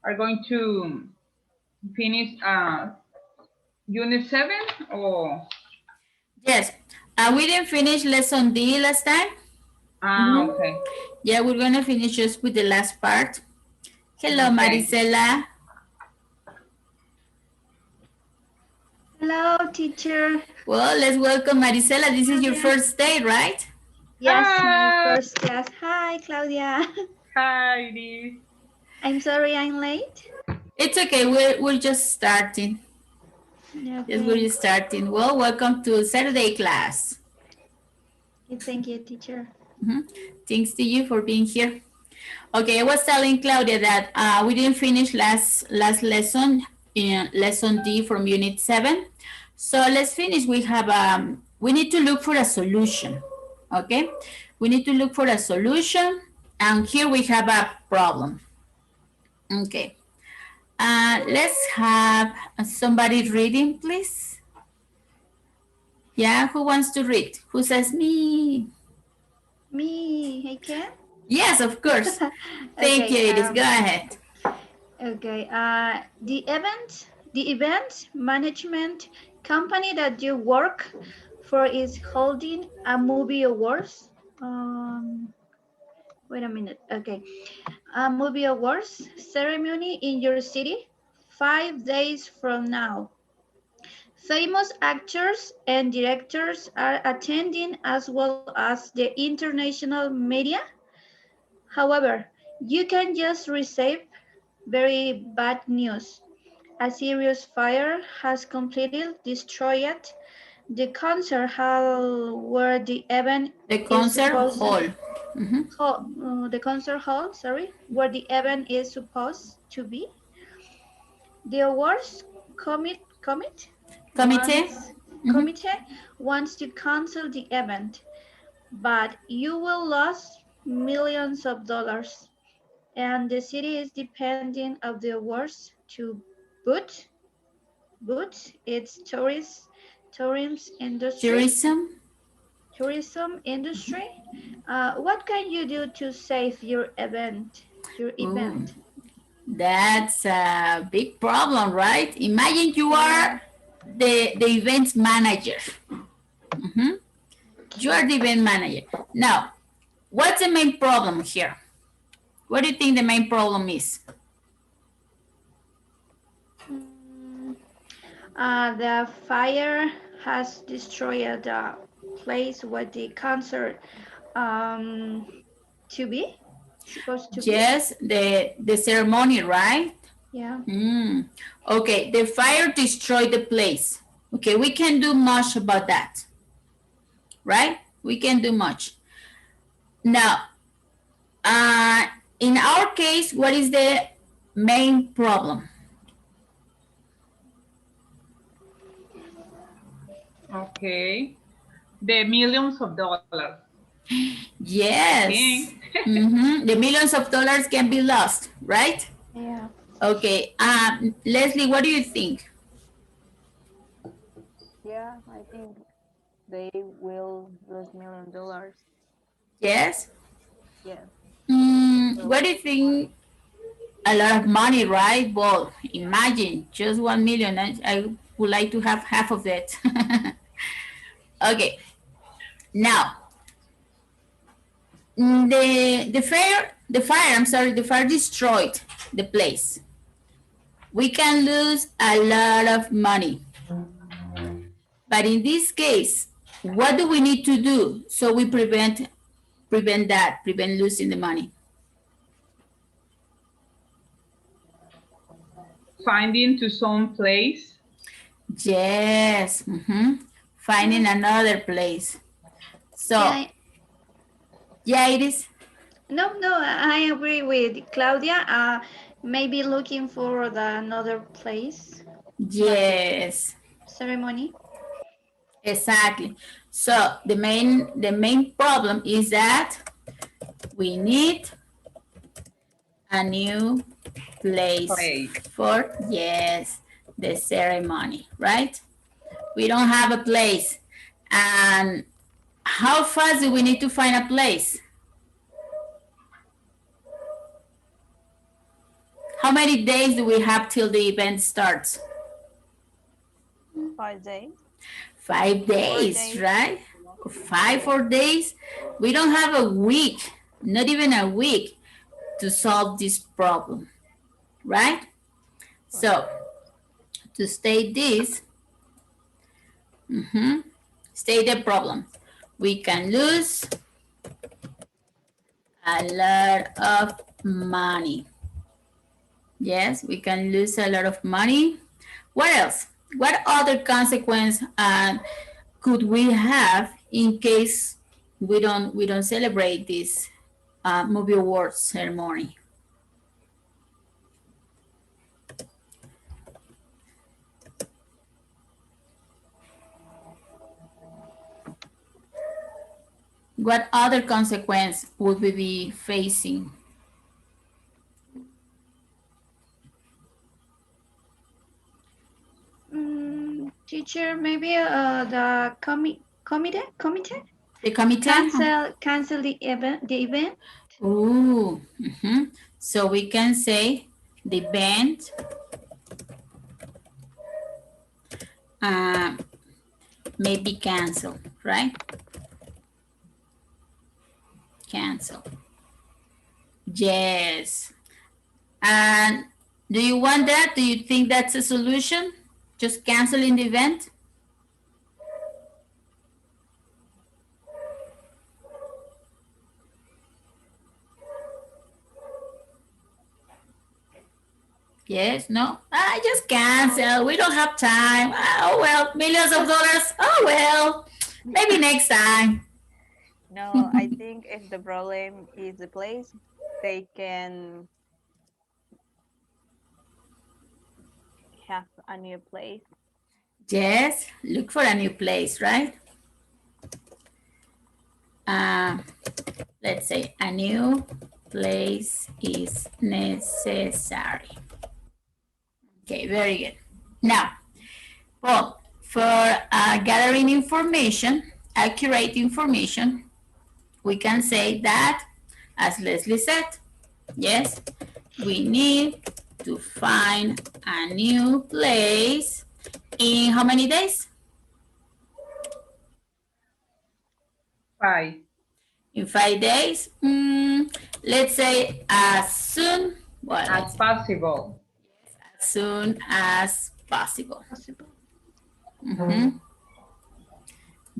are going to finish unit 7 or Yes. We didn't finish lesson D last time. okay. Yeah, we're going to finish just with the last part. Hello, Okay. Marisela. Hello, teacher. Well, let's welcome Marisela. This is your Claudia. first day, right? Yes, my Hi. first class. Hi, Claudia. Hi, Dee. I'm sorry I'm late. It's okay. We're just starting. Yes, we're Okay. just starting. Well, welcome to Saturday class. Thank you, teacher. Thanks to you for being here. Okay, I was telling Claudia that we didn't finish last lesson in lesson D from unit 7. So let's finish. We need to look for a solution. Okay, we need to look for a solution, and here we have a problem. Okay, let's have somebody reading, please. Yeah, who wants to read? Who says me? Me, I can? Yes, of course. Thank you, Okay. Iris. Go ahead. Okay. The event management company that you work for is holding a movie awards. Wait a minute. Okay. A movie awards ceremony in your city 5 days from now. Famous actors and directors are attending as well as the international media. However, you can just receive very bad news. A serious fire has completely destroyed the concert hall where the event The is concert supposed hall. the concert hall, sorry, where the event is supposed to be. The awards commit Committee. wants committee wants to cancel the event, but you will lose millions of dollars, and the city is depending of the awards to boot its tourism industry. Tourism. Tourism industry. What can you do to save your event? Your Ooh, event. that's a big problem, right? Imagine you Yeah. are the event manager. You are the event manager. Now, what's the main problem here? What do you think the main problem is? Mm, the fire has destroyed the place where the concert um, to be supposed to be. Yes, the ceremony, right? Yeah. Okay, the fire destroyed the place. Okay, we can do much about that, right? We can do much. Now, in our case, what is the main problem? Okay. The millions of dollars. I think. Yes. The millions of dollars can be lost, right? Yeah. Okay. Leslie, what do you think? Yeah, I think they will lose $1 million. Yes. Yes. What do you think? A lot of money, right? Well, imagine just 1 million. I would like to have half of it. Okay. Now, the fire destroyed the place. We can lose a lot of money. But in this case, what do we need to do so we prevent losing the money? Finding to some place. Yes. Finding another place. So, Yeah. yeah, it is. No, I agree with Claudia. Maybe looking for another place, like Yes, ceremony. exactly. So the main problem is that we need a new place Place. for, yes, the ceremony, right? We don't have a place. And how fast do we need to find a place? How many days do we have till the event starts? 5 days. 5 days, days. right? 5 or days. We don't have a week, not even a week to solve this problem, right? So, to state this, state the problem. We can lose a lot of money. Yes, we can lose a lot of money. What else? What other consequence could we have in case we don't celebrate this movie awards ceremony? What other consequence would we be facing? Teacher, maybe the committee The committee? cancel the event. Ooh, So we can say the event may be canceled, right? Cancel. Yes. And do you want that? Do you think that's a solution? Just canceling the event? Yes, no? Just cancel. We don't have time. Oh, well, millions of dollars. Oh, well, maybe next time. No, I think if the problem is the place, they can have a new place. Yes, look for a new place, right? Let's say a new place is necessary. Okay, very good. Now, well, for gathering information, accurate information, we can say that, as Leslie said, yes, we need to find a new place in how many days? 5. In 5 days? Let's say as soon As possible. As soon as possible.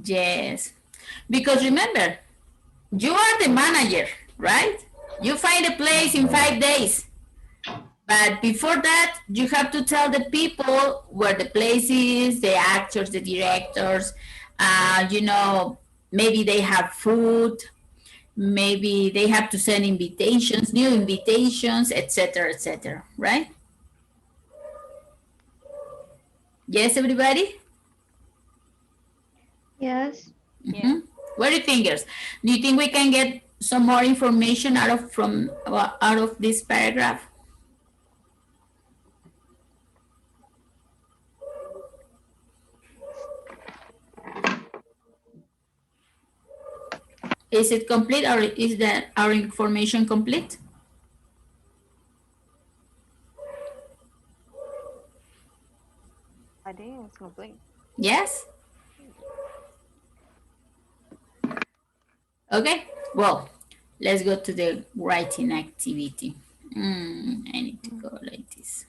Yes. Because remember, you are the manager, right? You find a place in 5 days. But before that, you have to tell the people where the place is, the actors, the directors, maybe they have food, maybe they have to send invitations, new invitations, etc., right? Yes, everybody? Yes. Yeah. What do you think, girls? Do you think we can get some more information out of this paragraph? Is it complete, or is that our information complete? I think it's complete. Yes? Okay, well, let's go to the writing activity. I need to go like this.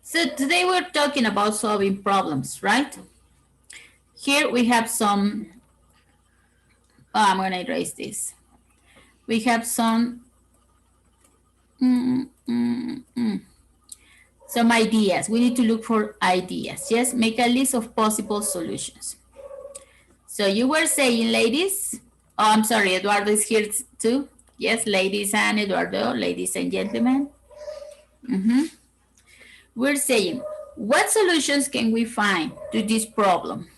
So today we're talking about solving problems, right? Here we have some, I'm gonna erase this. We have some ideas. We need to look for ideas. Yes, make a list of possible solutions. So you were saying, ladies, oh, I'm sorry, Eduardo is here too. Yes, ladies and Eduardo, ladies and gentlemen. We're saying, what solutions can we find to this problem?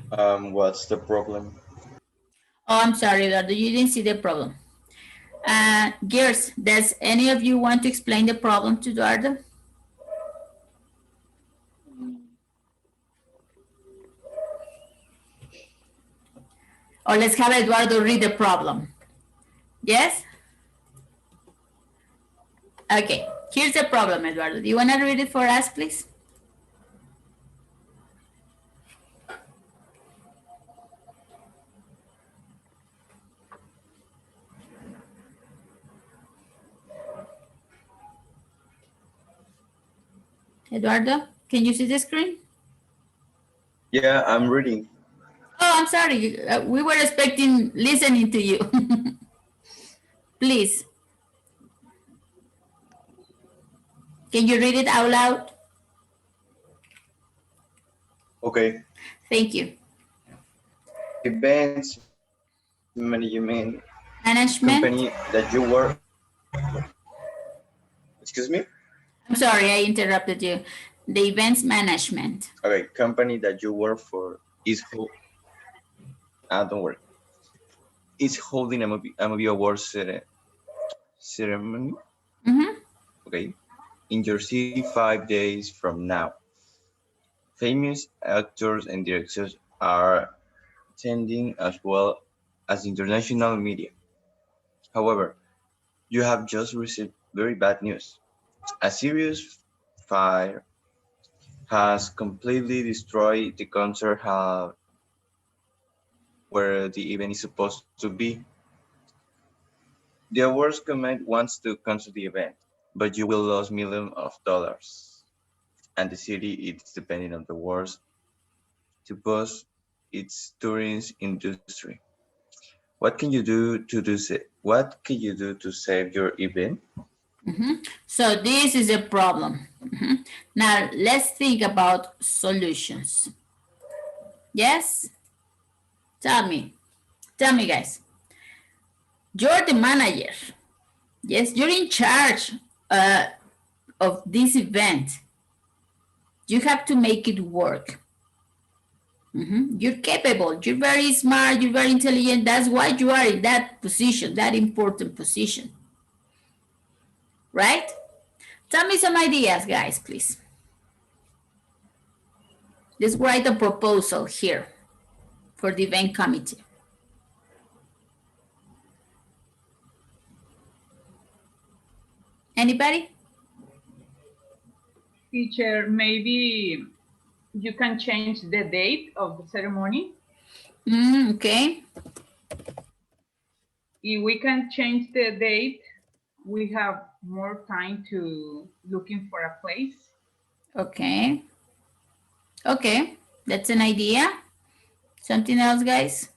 What's the problem? Oh, I'm sorry, Eduardo, you didn't see the problem. Girls, does any of you want to explain the problem to Eduardo? Or let's have Eduardo read the problem. Yes? Okay, here's the problem, Eduardo. Do you want to read it for us, please? Eduardo, can you see the screen? Yeah, I'm reading. Oh, I'm sorry. We were expecting listening to you. Please. Can you read it out loud? Okay. Thank you. Events management Management. company that you work. Excuse me? I'm sorry, I interrupted you. The events management. Okay, company that you work for is don't worry. Is holding a movie awards ceremony. Mm-hmm. Okay. In your city 5 days from now. Famous actors and directors are attending as well as international media. However, you have just received very bad news. A serious fire has completely destroyed the concert hall where the event is supposed to be. The awards committee wants to cancel the event, but you will lose millions of dollars, and the city is depending on the awards to boost its tourism industry. What can you do to save your event? Mm-hmm. So this is a problem. Mm-hmm. Now let's think about solutions. Yes? Tell me guys. You're the manager. Yes, you're in charge of this event. You have to make it work. Mm-hmm. You're capable, you're very smart, you're very intelligent. That's why you are in that position, that important position. Right? Tell me some ideas, guys, please. Let's write a proposal here for the event committee. Anybody? Teacher, maybe you can change the date of the ceremony. Okay. If we can change the date, we have more time to looking for a place. Okay. Okay, that's an idea. Something else, guys?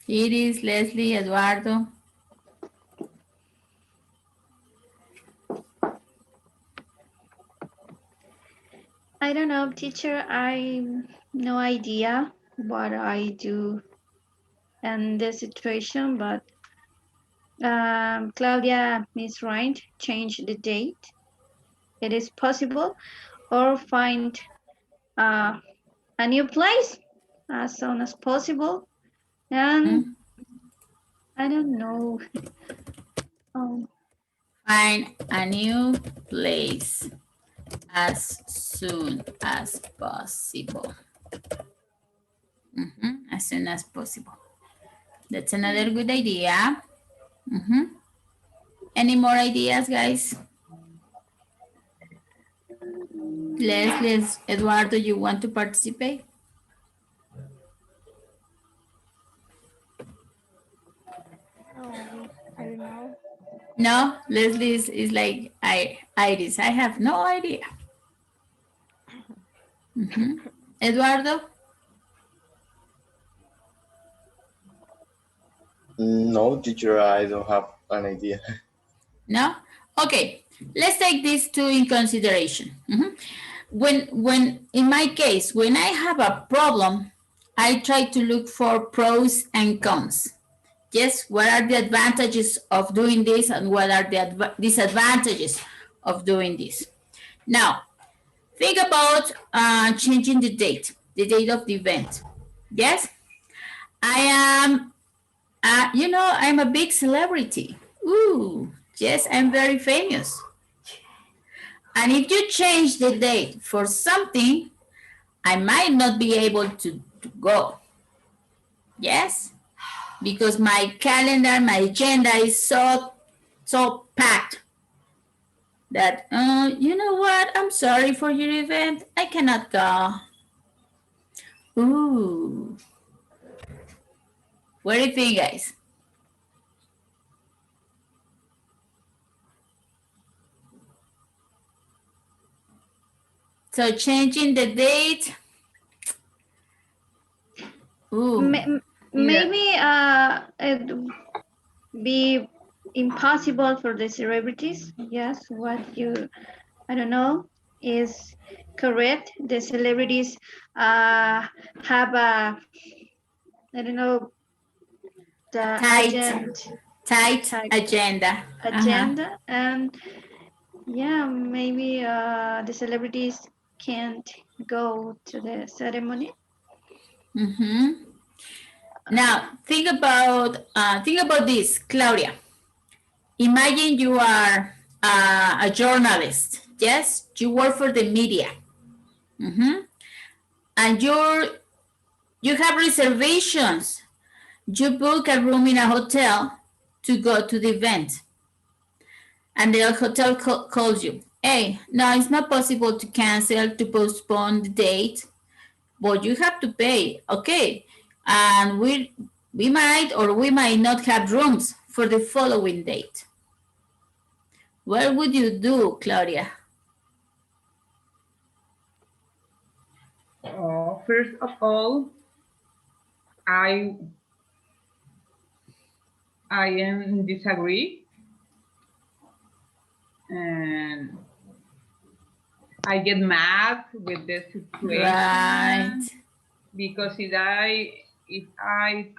Iris, Leslie, Eduardo. I don't know, teacher. I no idea what I do in this situation, but Claudia is right. Change the date. It is possible, or find a new place as soon as possible. And I don't know. Find a new place as soon as possible. As soon as possible. That's another good idea. Any more ideas, guys? Leslie, Eduardo, you want to participate? I don't know. No, Leslie is like Iris. I have no idea. Eduardo? No, teacher, I don't have an idea. No? Okay, let's take these two in consideration. When in my case, when I have a problem, I try to look for pros and cons. Yes, what are the advantages of doing this and what are the disadvantages of doing this? Now, think about changing the date of the event. Yes, I am, I'm a big celebrity. Ooh, Yes, I'm very famous. And if you change the date for something, I might not be able to go. Yes, because my calendar, my agenda is so packed that, you know what, I'm sorry for your event, I cannot go. Ooh. What do you think, guys? So changing the date. Ooh. Maybe it be impossible for the celebrities. Yes, what you, I don't know, is correct. The celebrities have a, I don't know, the tight agenda. agenda, and yeah, maybe the celebrities can't go to the ceremony. Now think about this, Claudia. Imagine you are a journalist. Yes, you work for the media, and you have reservations. You book a room in a hotel to go to the event, and the hotel calls you. Hey, no, it's not possible to cancel, to postpone the date, but you have to pay. Okay, and we might or we might not have rooms for the following date. What would you do, Claudia? First of all, I am disagree, and I get mad with this situation, right? Because if I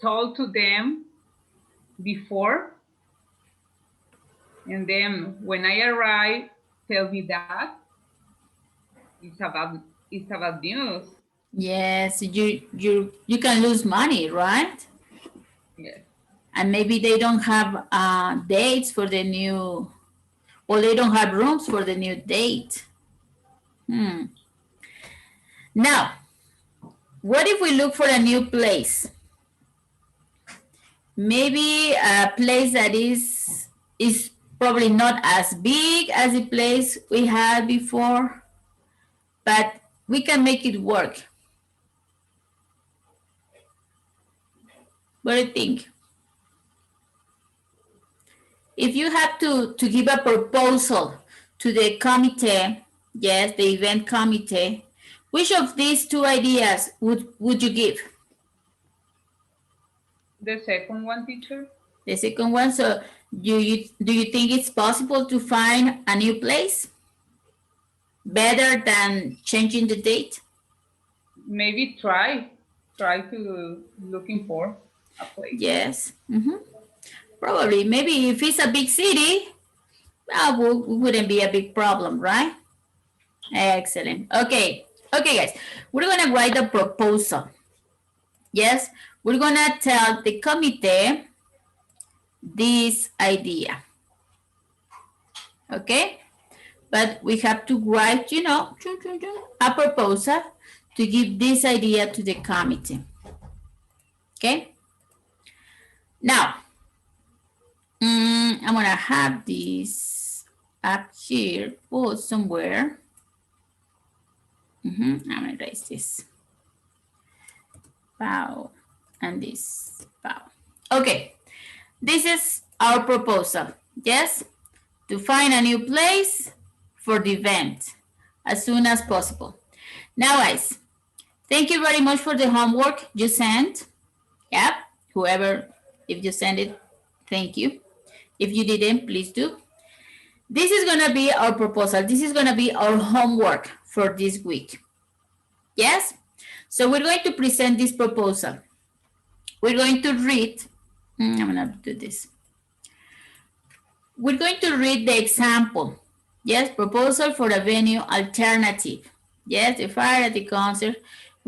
told to them before, and then when I arrive, tell me that it's about news. Yes, you can lose money, right? Yes. And maybe they don't have dates for the new, or they don't have rooms for the new date. Now, what if we look for a new place? Maybe a place that is probably not as big as the place we had before, but we can make it work. What do you think? If you have to give a proposal to the committee, yes, the event committee, which of these two ideas would you give? The second one, teacher. The second one. So do you think it's possible to find a new place better than changing the date? Maybe try to looking for a place. Yes. Probably. Maybe if it's a big city, well, wouldn't be a big problem, right? Excellent. Okay, guys, we're gonna write a proposal. Yes, we're gonna tell the committee this idea. Okay, but we have to write, a proposal to give this idea to the committee. Okay. Now, I'm gonna have this up here, put somewhere. I'm gonna erase this. Wow, and this. Wow. Okay, this is our proposal. Yes, to find a new place for the event as soon as possible. Now, guys, thank you very much for the homework you sent. Yeah, whoever, if you send it, thank you. If you didn't, please do. This is gonna be our proposal. This is gonna be our homework for this week. Yes? So we're going to present this proposal. We're going to read, I'm gonna do this. We're going to read the example. Yes, proposal for a venue alternative. Yes, the fire at the concert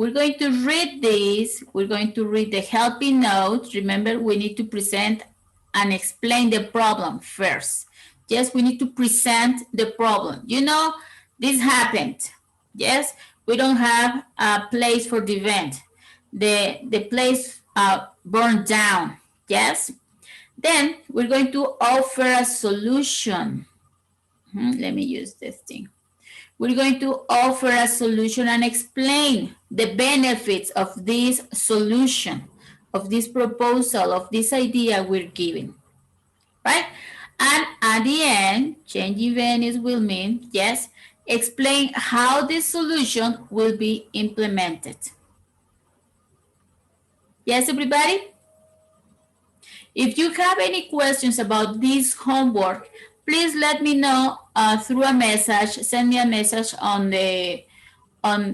we're going to read this. We're going to read the helping note. Remember, we need to present and explain the problem first. Yes, we need to present the problem. You know, this happened. Yes, we don't have a place for the event. The place burned down. Yes. Then we're going to offer a solution. Let me use this thing. We're going to offer a solution and explain the benefits of this solution, of this proposal, of this idea we're giving, right? And at the end, changing venues will mean, yes, explain how this solution will be implemented. Yes, everybody? If you have any questions about this homework, please let me know through a message. Send me a message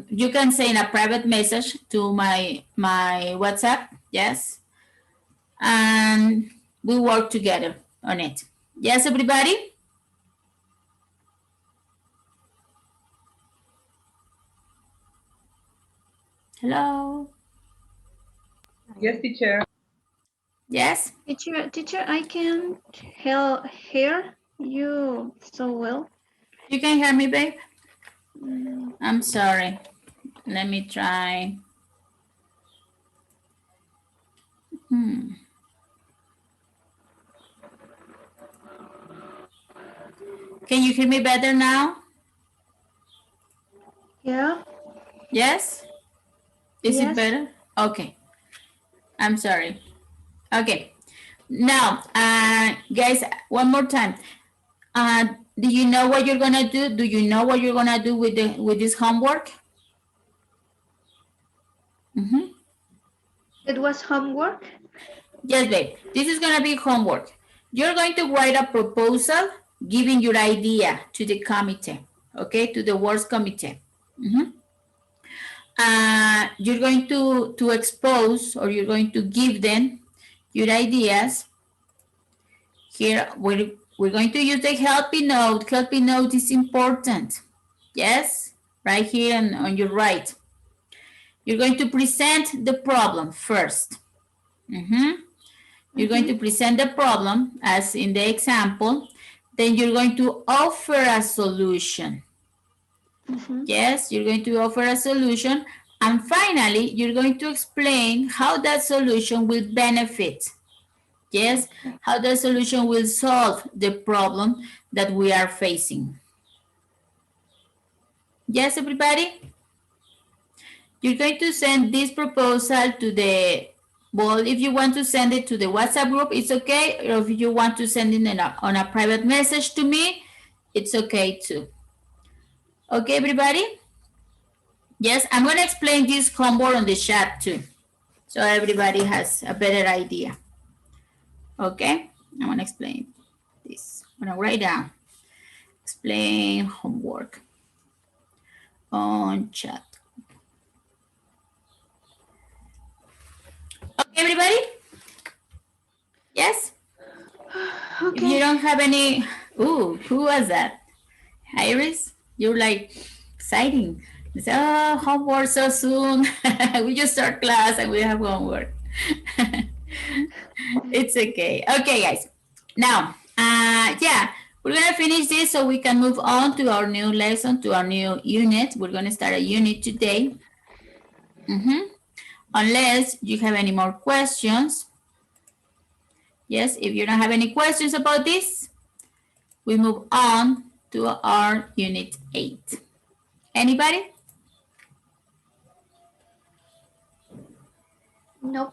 you can send a private message to my WhatsApp, yes? And we work together on it. Yes, everybody? Hello? Yes, teacher. Yes? Teacher, I can't hear you so well. You can hear me, babe? I'm sorry. Let me try. Can you hear me better now? Yeah. Yes? Is Yes. it better? Okay. I'm sorry. Okay. Now, guys, one more time. Do you know what you're gonna do? Do you know what you're gonna do with this homework? It was homework? Yes, babe. This is gonna be homework. You're going to write a proposal giving your idea to the committee, okay, to the works committee. You're going to expose, or you're going to give them your ideas. Here, we're going to use the helping note. Helping note is important. Yes, right here on your right. You're going to present the problem first. You're going to present the problem as in the example. Then you're going to offer a solution. Yes, you're going to offer a solution. And finally, you're going to explain how that solution will benefit. Yes, how the solution will solve the problem that we are facing. Yes, everybody? You're going to send this proposal to the, well, if you want to send it to the WhatsApp group, it's okay. Or if you want to send it on a private message to me, it's okay too. Okay, everybody? Yes, I'm going to explain this homework on the chat too, so everybody has a better idea. Okay, I want to explain this. I'm going to write down. Explain homework on chat. Okay, everybody? Yes? Okay. If you don't have any, ooh, who was that? Iris? You're like exciting. You say, oh, homework so soon. We just start class and we have homework. It's okay. Okay, guys. Now, yeah, we're going to finish this so we can move on to our new lesson, to our new unit. We're going to start a unit today. Unless you have any more questions. Yes, if you don't have any questions about this, we move on to our unit 8. Anybody? Nope.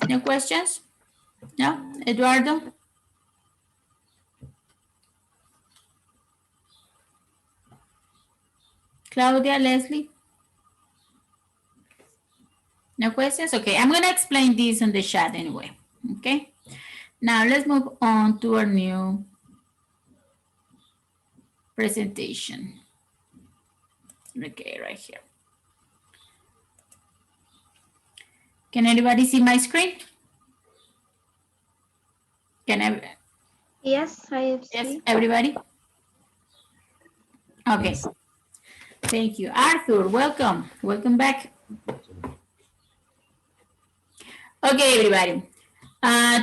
No questions? No? Eduardo? Claudia, Leslie? No questions? Okay, I'm going to explain this in the chat anyway. Okay? Now let's move on to our new presentation. Okay, right here. Can anybody see my screen? Can I? Yes, I see. Yes, everybody? Okay. Thank you. Arthur, welcome. Welcome back. Okay, everybody.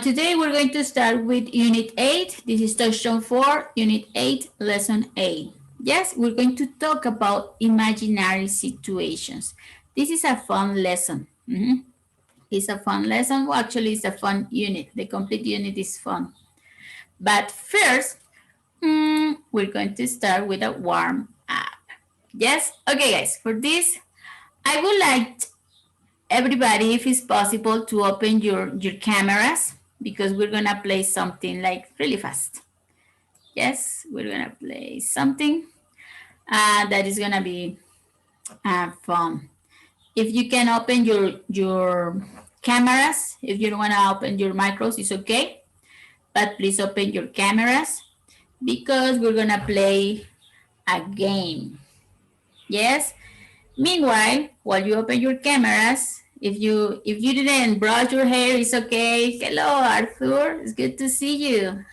Today we're going to start with Unit 8. This is Touchstone 4, Unit 8, Lesson 8. Yes, we're going to talk about imaginary situations. This is a fun lesson. It's a fun lesson. Well, actually, it's a fun unit. The complete unit is fun. But first, we're going to start with a warm up. Yes? Okay, guys. For this, I would like everybody, if it's possible, to open your cameras because we're going to play something like really fast. Yes, we're going to play something that is going to be fun. If you can open your cameras, if you don't want to open your micros, it's okay. But please open your cameras because we're going to play a game. Yes? Meanwhile, while you open your cameras, if you didn't brush your hair, it's okay. Hello, Arthur. It's good to see you.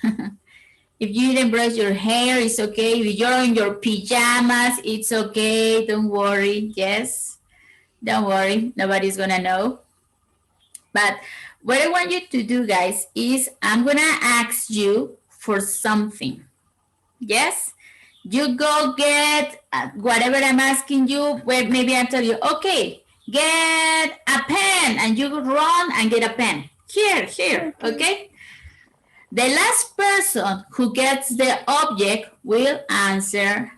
If you didn't brush your hair, it's okay. If you're in your pajamas, it's okay. Don't worry. Yes. Don't worry. Nobody's going to know. But what I want you to do, guys, is I'm going to ask you for something. Yes? You go get whatever I'm asking you. Where maybe I tell you, okay, get a pen, and you run and get a pen. Here, okay? The last person who gets the object will answer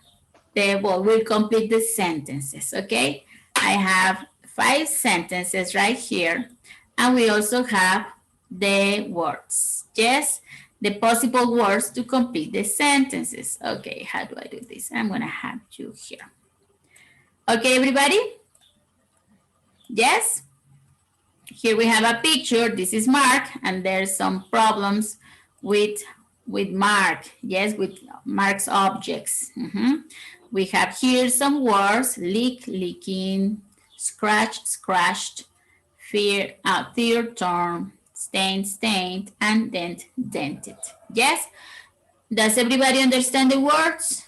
will complete the sentences, okay? I have 5 sentences right here, and we also have the words, yes? The possible words to complete the sentences. Okay, how do I do this? I'm gonna have you here. Okay, everybody? Yes? Here we have a picture. This is Mark, and there's some problems with Mark. Yes, with Mark's objects. We have here some words: leak, leaking, scratch, scratched, fear, tear, torn, stain, stained, and dent, dented. Yes? Does everybody understand the words?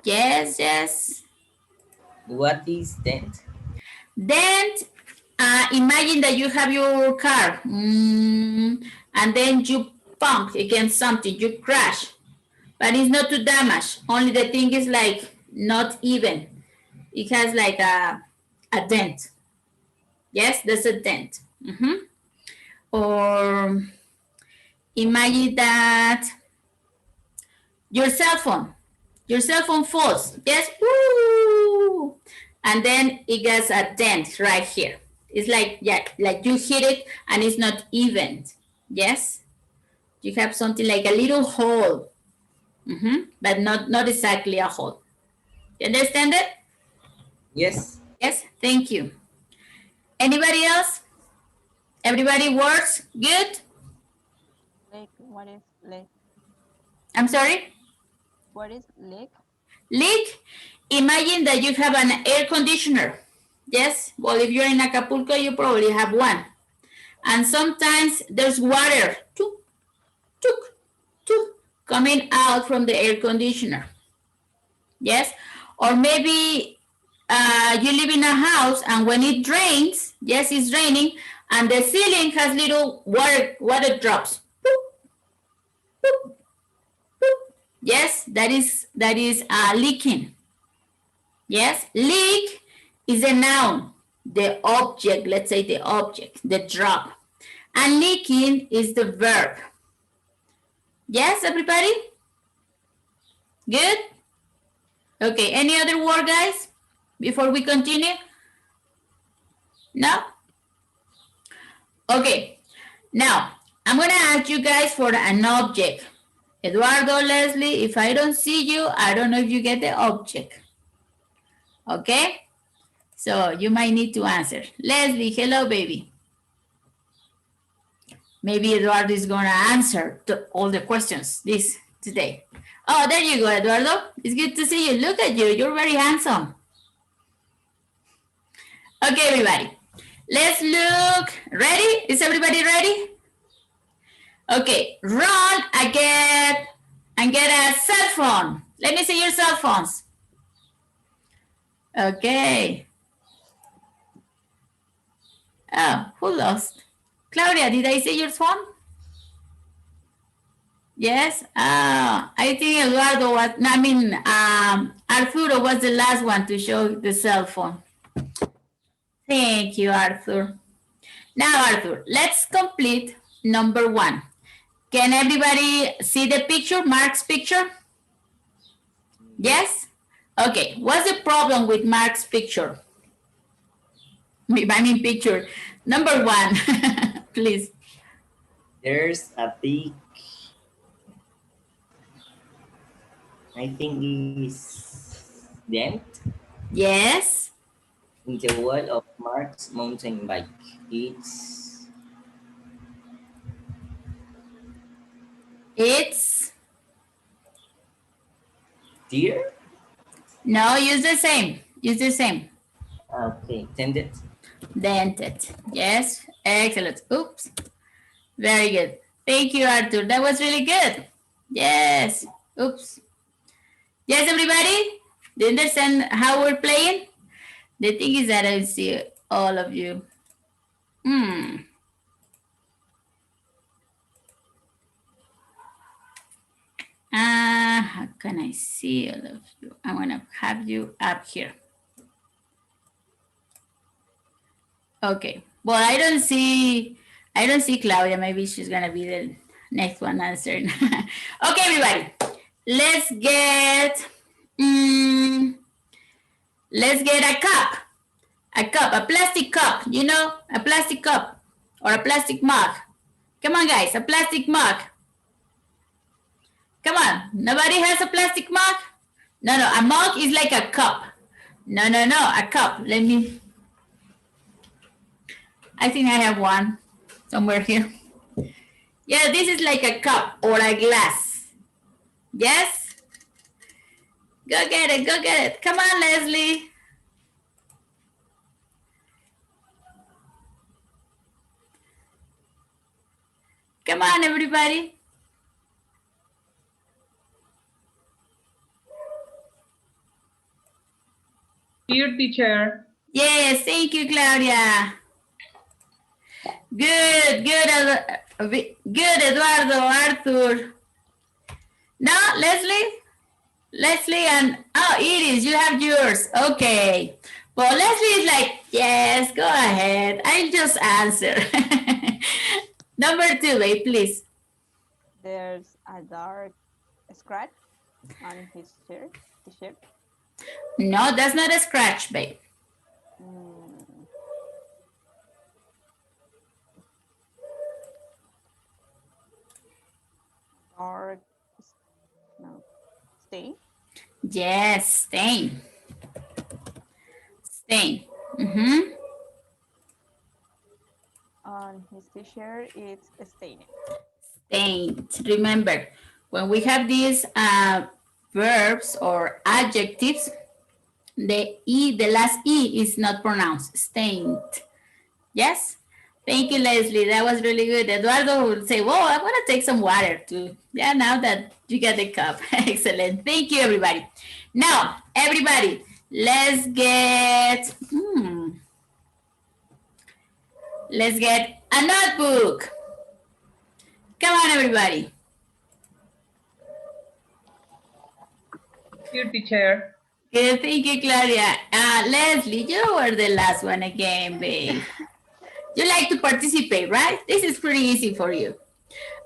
Yes, yes. What is dent? Dent, imagine that you have your car and then you bump against something, you crash, but it's not to damage, only the thing is like not even. It has like a dent. Yes, that's a dent. Or imagine that your cell phone falls. Yes, woo! And then it gets a dent right here. It's like, yeah, like you hit it and it's not even. Yes, you have something like a little hole, but not exactly a hole. You understand it? Yes. Yes, thank you. Anybody else? Everybody works good? Leak. What is leak? I'm sorry? What is leak? Leak, imagine that you have an air conditioner. Yes, well, if you're in Acapulco, you probably have one. And sometimes there's water coming out from the air conditioner. Yes, or maybe you live in a house and when it rains, yes, it's raining, and the ceiling has little water drops. Boop, boop, boop. Yes, that is leaking. Yes, leak is a noun. The object, let's say the object, the drop. And leaking is the verb. Yes, everybody? Good? Okay, any other word, guys, before we continue? No? Okay, now, I'm gonna ask you guys for an object. Eduardo, Leslie, if I don't see you, I don't know if you get the object. Okay? So you might need to answer. Leslie, hello, baby. Maybe Eduardo is gonna answer all the questions today. Oh, there you go, Eduardo. It's good to see you. Look at you. You're very handsome. Okay, everybody. Let's look. Ready? Is everybody ready? Okay, run and get a cell phone. Let me see your cell phones. Okay. Oh, who lost? Claudia, did I see your phone? Yes. I think Eduardo was, no, I mean, Arturo was the last one to show the cell phone. Thank you, Arthur. Now, Arthur, let's complete number 1. Can everybody see the picture, Mark's picture? Yes? Okay, what's the problem with Mark's picture? I mean picture. Number 1, please. There's a big, I think is dent Yes. in the wall of Mark's mountain bike. It's, Deer? no, use the same. Use the same. Okay, tended. Dented. Yes, excellent. Oops. Very good. Thank you, Arthur. That was really good. Yes. Oops. Yes, everybody? Do you understand how we're playing? The thing is that I see all of you. How can I see all of you? I'm gonna have you up here. Okay. Well, I don't see Claudia. Maybe she's gonna be the next one answering. Okay, everybody. Let's get a cup. A plastic cup, you know, a plastic cup or a plastic mug. Come on, guys, a plastic mug. Come on, nobody has a plastic mug? No, a mug is like a cup. No, a cup. I think I have one somewhere here. Yeah, this is like a cup or a glass. Yes? Go get it. Come on, Leslie. Come on, everybody. Here, teacher. Yes, thank you, Claudia. Good, Eduardo, Arthur. No, Leslie and, oh, Iris, you have yours. Okay. Well, Leslie is like, yes, go ahead. I'll just answer. Number 2, babe, please. There's a dark scratch on his shirt. No, that's not a scratch, babe. Dark, no, stain. Yes, stain. On his t-shirt, it's stained. Stained. Remember, when we have these verbs or adjectives, the last E is not pronounced. Stained. Yes? Thank you, Leslie. That was really good. Eduardo would say, whoa, I want to take some water too. Yeah, now that you get the cup. Excellent. Thank you, everybody. Now, everybody, let's get a notebook. Come on, everybody. Here, teacher. Good, thank you, Claudia. Leslie, you were the last one again, babe. You like to participate, right? This is pretty easy for you.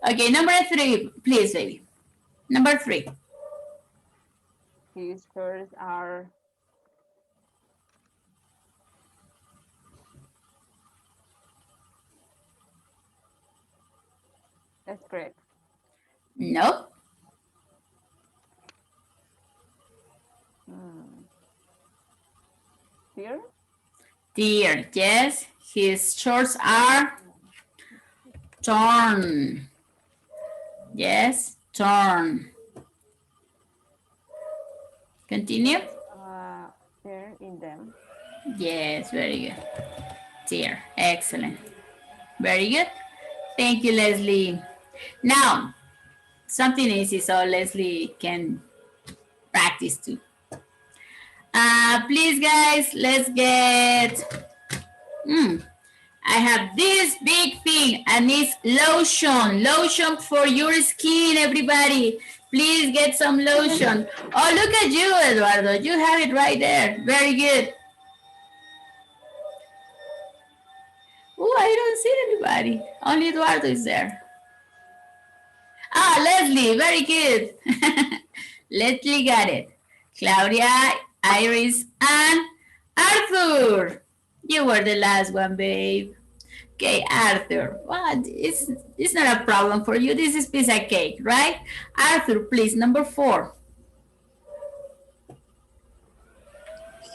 Okay, number 3, please, baby. Number 3. His shirts are that's correct. Nope. Dear, yes. His shorts are torn. Yes, torn. Continue. Tear in them. Yes, very good. Tear, excellent. Very good. Thank you, Leslie. Now, something easy so Leslie can practice too. Please, guys, let's get. I have this big thing, and it's lotion. Lotion for your skin, everybody. Please get some lotion. Oh, look at you, Eduardo. You have it right there. Very good. Oh, I don't see anybody. Only Eduardo is there. Ah, Leslie, very good. Leslie got it. Claudia, Iris, and Arthur. You were the last one, babe. Okay, Arthur. Well, it's not a problem for you. This is piece of cake, right? Arthur, please, number 4.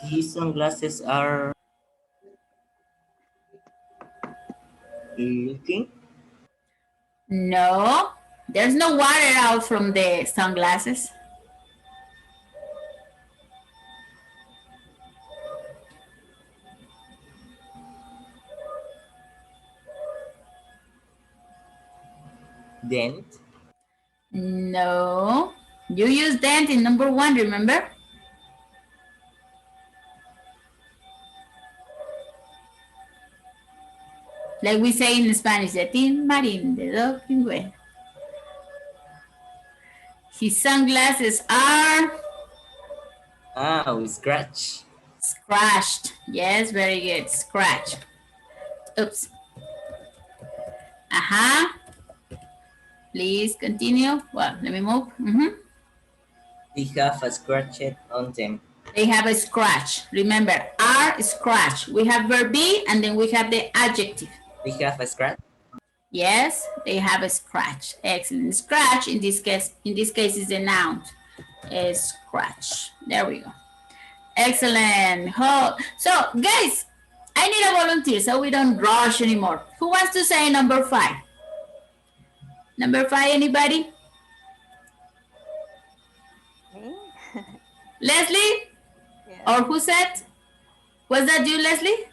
His sunglasses are leaking. No, there's no water out from the sunglasses. Dent. No, you use dent in number 1, remember? Like we say in Spanish, de tin marín, de do pingüe. His sunglasses are Scratch. scratched. Yes, very good. Scratch. Oops. Please continue. Well, let me move. They have a scratch on them. They have a scratch. Remember, are scratch. We have verb be, and then we have the adjective. They have a scratch. Yes, they have a scratch. Excellent. Scratch in this case is the noun. A scratch. There we go. Excellent. Oh, so guys, I need a volunteer so we don't rush anymore. Who wants to say number 5? Number 5, anybody? Me? Leslie? Yeah. Or who said? Was that you, Leslie?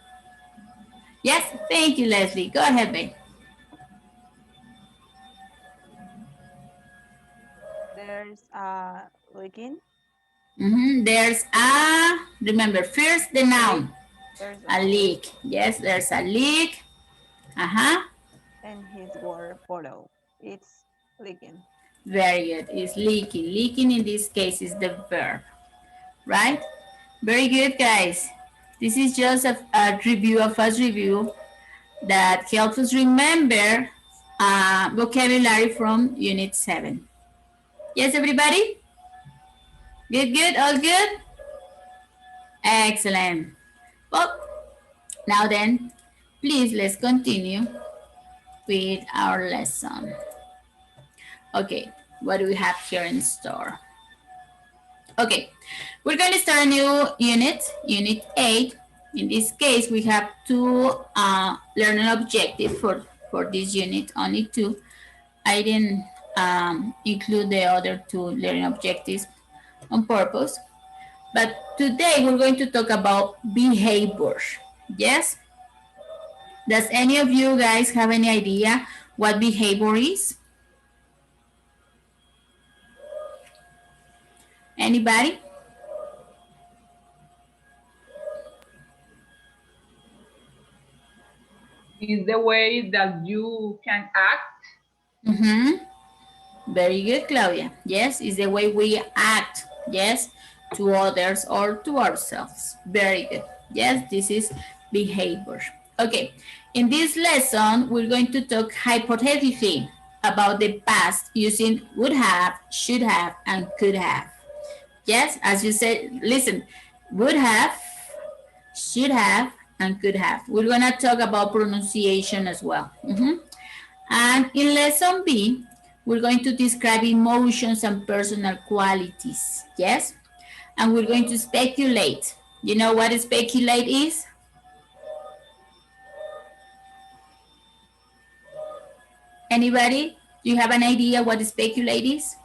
Yes, thank you, Leslie. Go ahead, babe. There's leaking. There's a, remember, first the noun. There's A leak. Yes, there's a leak. And his water bottle. It's leaking. Very good. It's leaking. Leaking in this case is the verb, right? Very good, guys. This is just a fast review that helps us remember vocabulary from Unit 7. Yes, everybody? Good, good, all good? Excellent. Well, now then, please let's continue with our lesson. Okay, what do we have here in store? Okay, we're going to start a new unit, Unit 8. In this case, we have 2 learning objectives for this unit, only 2. I didn't include the other 2 learning objectives on purpose. But today we're going to talk about behavior. Yes? Does any of you guys have any idea what behavior is? Anybody? Is the way that you can act. Very good, Claudia. Yes, it's the way we act. Yes, to others or to ourselves. Very good. Yes, this is behavior. Okay, in this lesson, we're going to talk hypothetically about the past using would have, should have, and could have. Yes, as you said, listen, would have, should have, and could have. We're going to talk about pronunciation as well. And in lesson B, we're going to describe emotions and personal qualities. Yes, and we're going to speculate. You know what speculate is? Anybody? Do you have an idea what speculate is?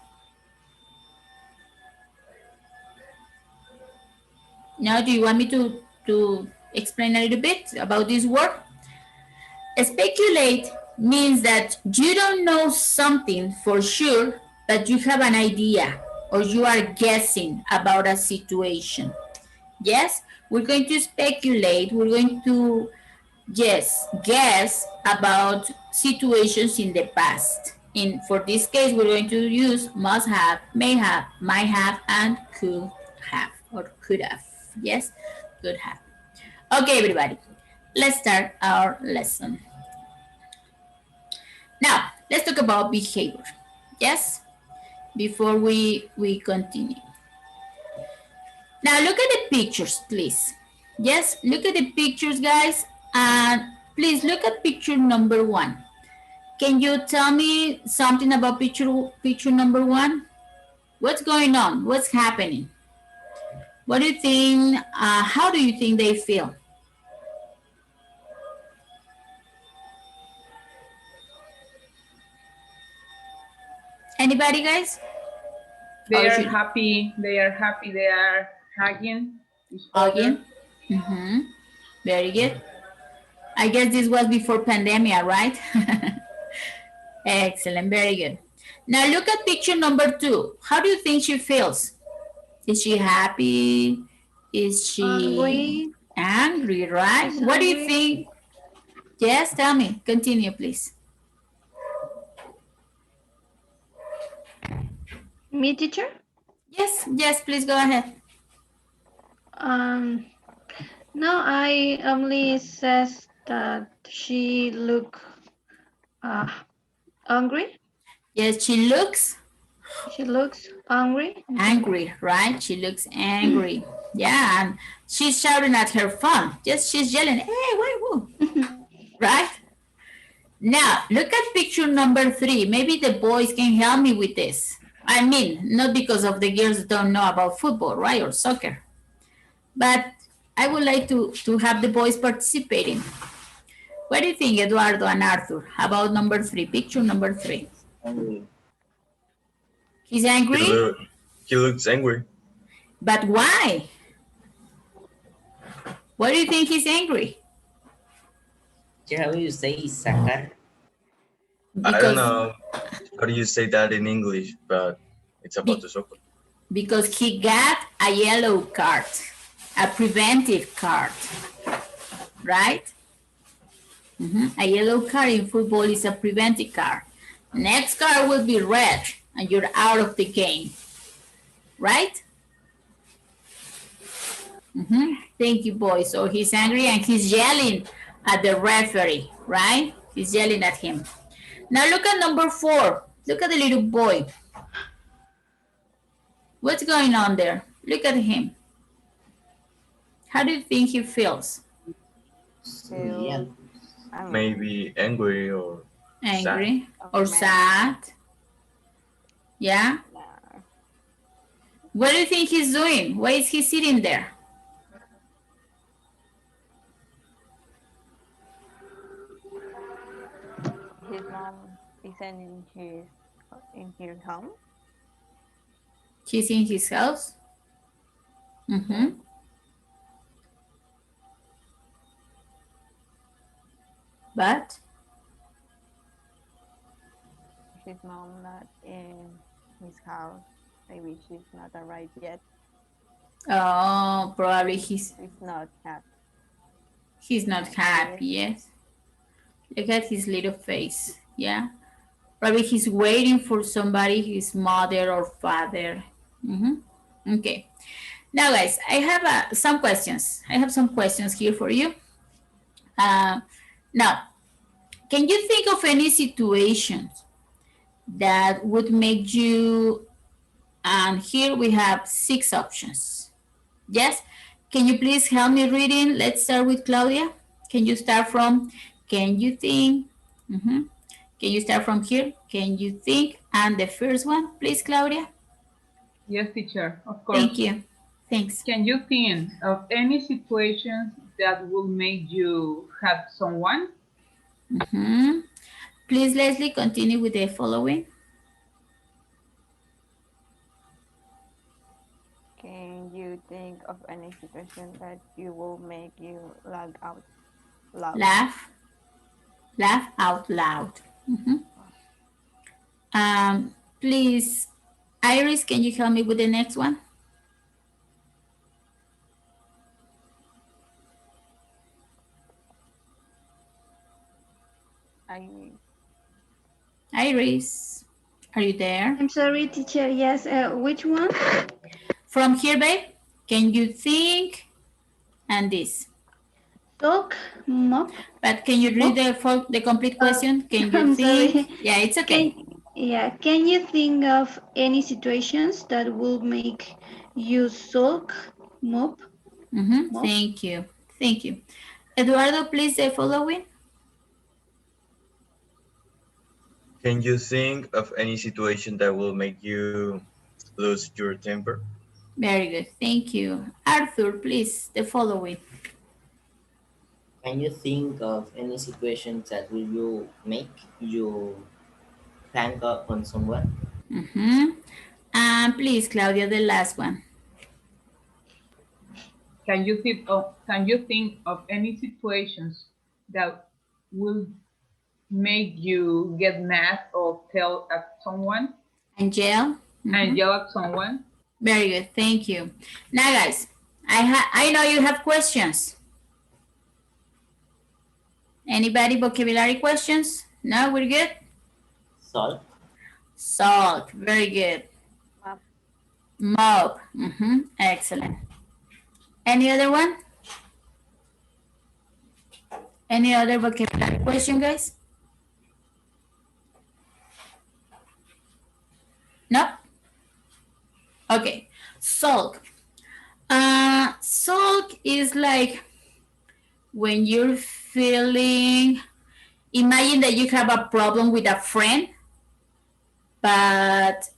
No, do you want me to explain a little bit about this word? Speculate means that you don't know something for sure, but you have an idea or you are guessing about a situation. Yes, we're going to speculate. We're going to, yes, guess about situations in the past. For this case, we're going to use must have, may have, might have, and could have or could have. Yes, could have. Okay, everybody, let's start our lesson. Now, let's talk about behavior. Yes, before we continue. Now, look at the pictures, please. Yes, look at the pictures, guys. And please look at picture number 1. Can you tell me something about picture number 1? What's going on? What's happening? What do you think? How do you think they feel? Anybody, guys? They are happy. They are happy. They are hugging each other. Hugging. Very good. I guess this was before pandemic, right? Excellent. Very good. Now look at picture number 2. How do you think she feels? Is she happy? Is she angry, right? What do you think? Yes, tell me. Continue, please. Me, teacher? Yes, please go ahead. No, I only says that she look angry. Yes, she looks angry. Angry, right? She looks angry. Yeah, and she's shouting at her phone. Yes, she's yelling, hey, woo. Right? Now, look at picture number 3. Maybe the boys can help me with this. I mean, not because of the girls don't know about football, right, or soccer. But I would like to have the boys participating. What do you think, Eduardo and Arthur, about number 3, picture number 3? Angry. He's angry? He looks angry. But why? Why do you think he's angry? How do you say sacar? I don't know how do you say that in English, but it's about the soccer. Because he got a yellow card, a preventive card, right? A yellow card in football is a preventive card. Next card will be red, and you're out of the game, right? Thank you, boys. So he's angry and he's yelling at the referee, right? He's yelling at him. Now look at number 4. Look at the little boy. What's going on there? Look at him. How do you think he feels? Maybe angry or angry sad. or sad. Yeah. What do you think he's doing? Why is he sitting there? His mom isn't in his home. He's in his house. But His mom not in his house. Maybe she's not arrived yet. oh, probably he's not happy. He's not happy. Yes. Look at his little face. Yeah. Probably he's waiting for somebody, his mother or father. Okay. Now, guys, I have some questions. I have some questions here for you. Now, can you think of any situations that would make you, and here we have 6 options. Yes? Can you please help me reading? Let's start with Claudia. Can you start from, can you think? Can you start from here? Can you think? And the first one, please, Claudia. Yes, teacher, of course. Thank you. Thanks. Can you think of any situations that will make you hurt someone? Please, Leslie, continue with the following. Can you think of any situation that you will make you laugh out loud? Laugh out loud. Please, Iris, can you help me with the next one? Iris, are you there? I'm sorry, teacher. Yes, which one? From here, babe, can you think and this? Talk, mop. But can you read the complete question? Can you I'm think? sorry. Yeah, it's okay. Can you think of any situations that will make you sulk, mop? Mop? Thank you. Thank you. Eduardo, please the following. Can you think of any situation that will make you lose your temper? Very good. Thank you. Arthur, please the following. Can you think of any situation that will you make you hang up on someone? And please, Claudia, the last one. Can you think of any situations that will make you get mad or tell at someone? Angel. And yell at someone? Very good. Thank you. Now, guys, I know you have questions. Anybody vocabulary questions? No, we're good? Salt. Salt. Very good. Mop. Excellent. Any other one? Any other vocabulary question, guys? No? Okay. Sulk. Sulk is like when you're feeling, imagine that you have a problem with a friend, but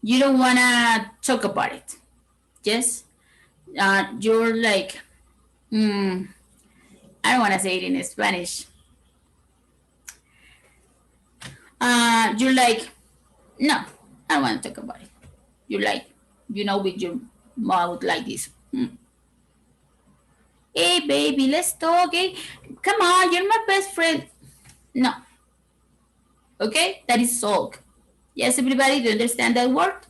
you don't want to talk about it. Yes? You're like, I don't want to say it in Spanish. You're like, no, I don't want to talk about it. You're like, with your mouth like this. Hey, baby, let's talk. Hey, come on, you're my best friend. No. Okay, that is sulk. Yes, everybody, do you understand that word?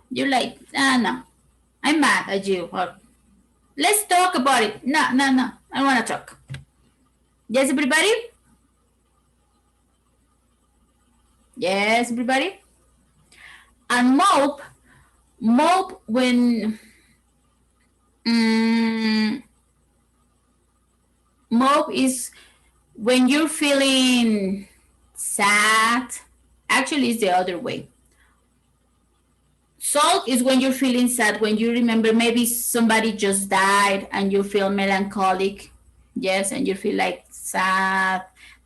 You're like, no, I'm mad at you. Or, let's talk about it. No, I don't want to talk. Yes, everybody? Yes, everybody? And mope when mope is when you're feeling sad. Actually, it's the other way. Sulk is when you're feeling sad, when you remember maybe somebody just died and you feel melancholic. Yes, and you feel like sad,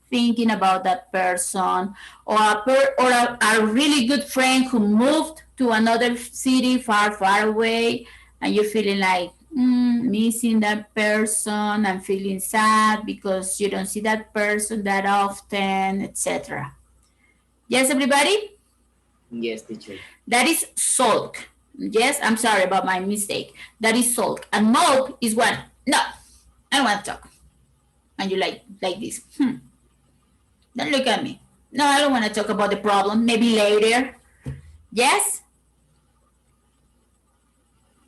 thinking about that person, or a really good friend who moved to another city far away, and you're feeling like missing that person and feeling sad because you don't see that person that often, etc. Yes, everybody? Yes, teacher. That is sulk. Yes, I'm sorry about my mistake. That is sulk. And mope is what? No, I don't want to talk. And you like this. Don't look at me. No, I don't want to talk about the problem. Maybe later. Yes?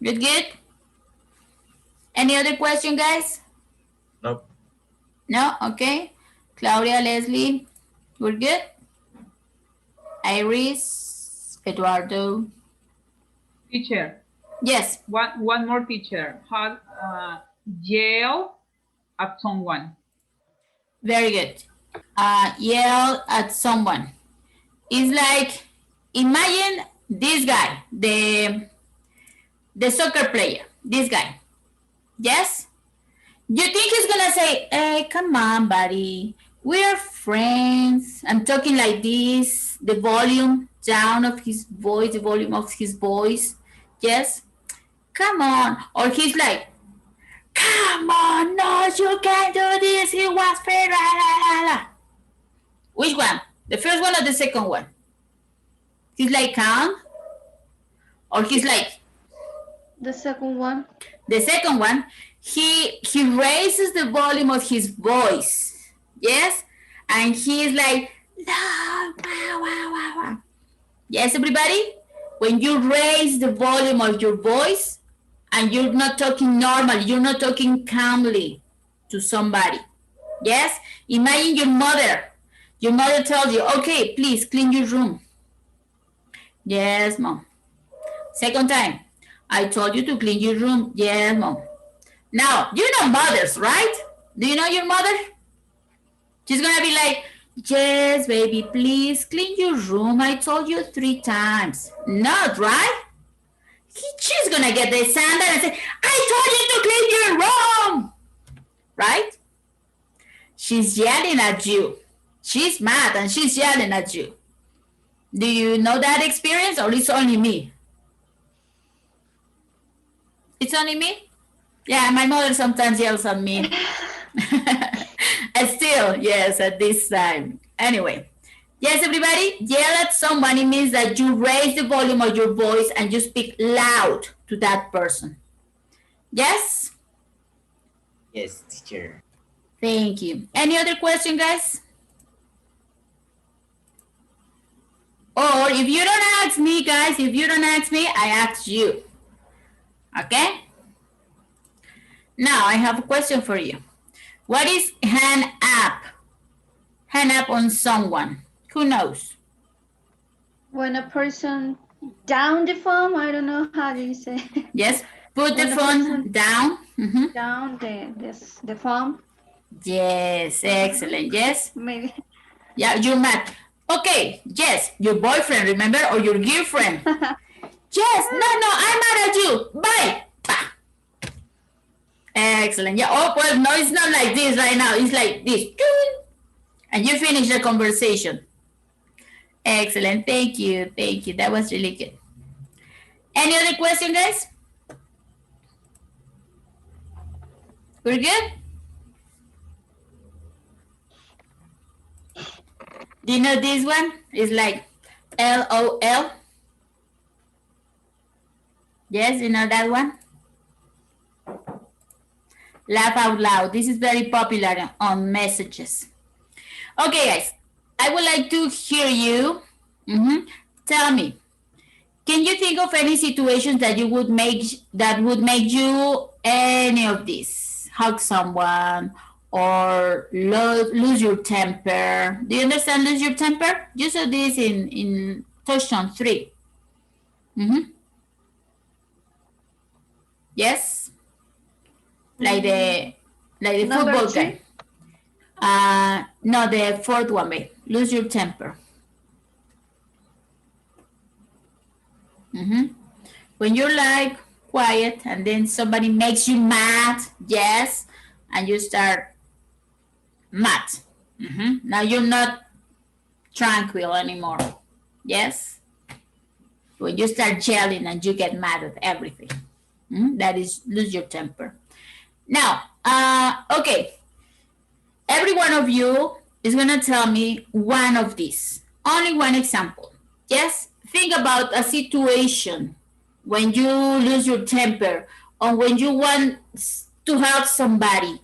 Good? Any other question, guys? Nope. No? Okay. Claudia, Leslie, we're good? Iris, Eduardo. Teacher. Yes. One more, teacher. How yell at someone. Very good. Yell at someone. It's like, imagine this guy, the soccer player, this guy. Yes? You think he's gonna say, hey, come on, buddy. We're friends. I'm talking like this, the volume down of his voice, the volume of his voice. Yes? Come on. Or he's like, come on, no, you can't do this. He was fair. Which one? The first one or the second one? He's like calm? Or he's like? The second one. The second one, he raises the volume of his voice. Yes? And he's like, no, wow. Yes, everybody? When you raise the volume of your voice and you're not talking normally, you're not talking calmly. to somebody. Yes, imagine your mother. Your mother tells you, okay, please clean your room. Yes, mom. Second time, I told you to clean your room. Yes, mom. Now, you know mothers, right? Do you know your mother? She's gonna be like, yes, baby, please clean your room. I told you 3 times. Not, right? She's gonna get the sandal and say, I told you to clean your room. Right? She's yelling at you. She's mad and she's yelling at you. Do you know that experience or it's only me? It's only me? Yeah, my mother sometimes yells at me. Still, yes, at this time. Anyway, yes, everybody, yell at somebody means that you raise the volume of your voice and you speak loud to that person. Yes? Yes, teacher. Thank you. Any other question, guys? Or if you don't ask me, guys, if you don't ask me, I ask you. Okay? Now, I have a question for you. What is hand up? Hand up on someone. Who knows? When a person down the phone, I don't know how do you say. Yes, put the When a phone person down. down the phone. Yes, excellent. Yes. Maybe. Yeah, you're mad. Okay, yes, your boyfriend, remember, or your girlfriend. Yes, no, I'm mad at you. Bye. Bah. Excellent. Yeah, oh, well, no, it's not like this right now. It's like this. And you finish the conversation. Excellent. Thank you. Thank you. That was really good. Any other question, guys? We're good? Do you know this one? It's like LOL. Yes, you know that one? Laugh out loud. This is very popular on messages. Okay, guys. I would like to hear you. Tell me, can you think of any situations that would make you any of these? Hug someone or lose your temper. Do you understand lose your temper? You saw this in Touchstone 3. Yes? Like the football game. No, the fourth one, babe. Lose your temper. When you're like quiet and then somebody makes you mad, yes, and you start mad. Now you're not tranquil anymore. Yes? When you start yelling and you get mad at everything. That is lose your temper. Now, okay. Every one of you is going to tell me one of these. Only one example. Yes? Think about a situation when you lose your temper or when you want to help somebody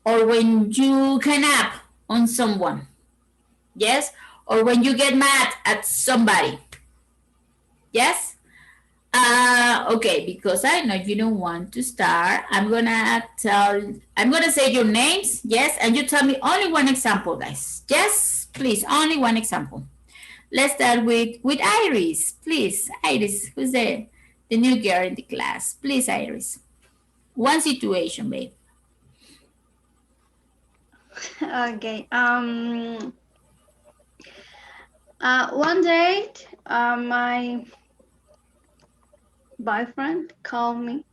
or when you can up on someone. Yes? Or when you get mad at somebody. Yes? Okay, because I know you don't want to start, I'm gonna say your names, yes, and you tell me only one example, guys. Yes, please, only one example. Let's start with Iris, please. Iris, who's the new girl in the class? Please, Iris. One situation, babe. Okay. One day, my boyfriend called me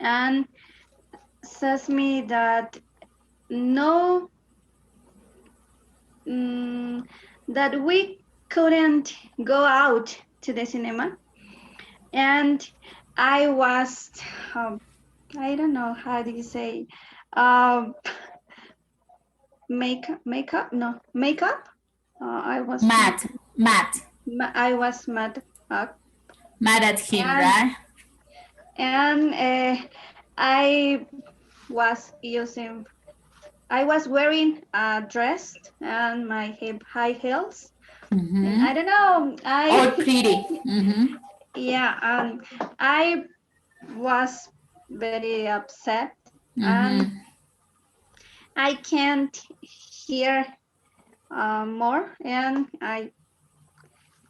and says me that no, that we couldn't go out to the cinema, and I was, I don't know how do you say, makeup. I was mad. I was mad. Mad at him, right? And I was wearing a dress and my high heels. And I don't know. All pretty. Yeah, I was very upset. I can't hear more, and I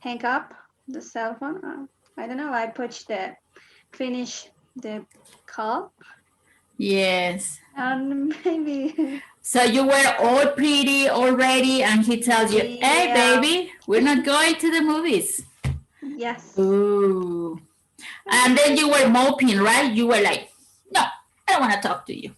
hang up the cell phone. I don't know. I pushed the finish the call, Yes. and maybe So you were all pretty already, and he tells you, "Hey, yeah, baby, we're not going to the movies." yes, Ooh. And then you were moping, right? You were like, "No, I don't want to talk to you."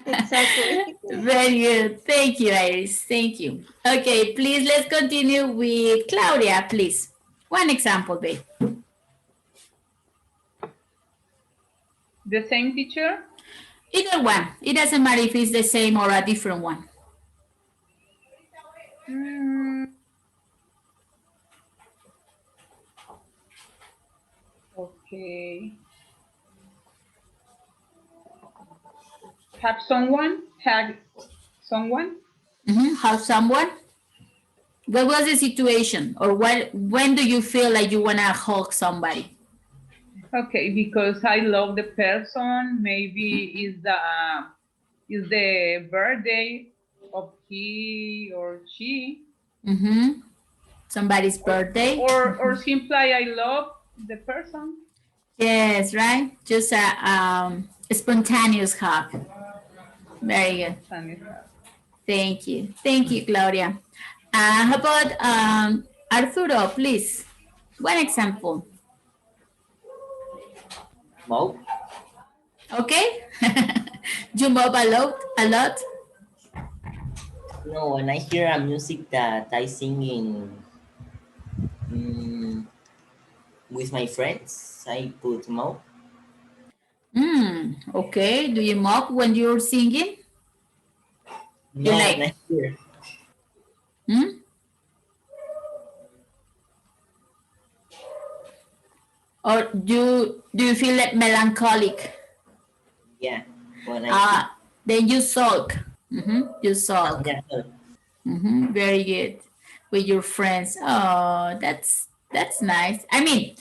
exactly. Very good. Thank you, Iris. Thank you. Okay, please let's continue with Claudia, please. One example, babe. The same teacher? Either one. It doesn't matter if it's the same or a different one. Mm, okay. Have someone? Had someone? Have someone? What was the situation? Or what? When do you feel like you want to hug somebody? Okay, because I love the person. Maybe is the birthday of he or she, Mm-hmm. Somebody's birthday? or simply I love the person. Yes, right? Just a spontaneous hug. Very good. Spontaneous. Thank you. Thank you, Claudia. How about Arturo, please? One example. Mo? Okay? You move a lot? A lot? No, when I hear a music that I sing in with my friends, I put Mo. Okay. Do you mop when you're singing? You No, when like, I hear. hmm? Or do you feel like melancholic? Yeah, when I hear. Then you sulk. You sulk. Yeah, Very good. With your friends. Oh, that's nice. I mean,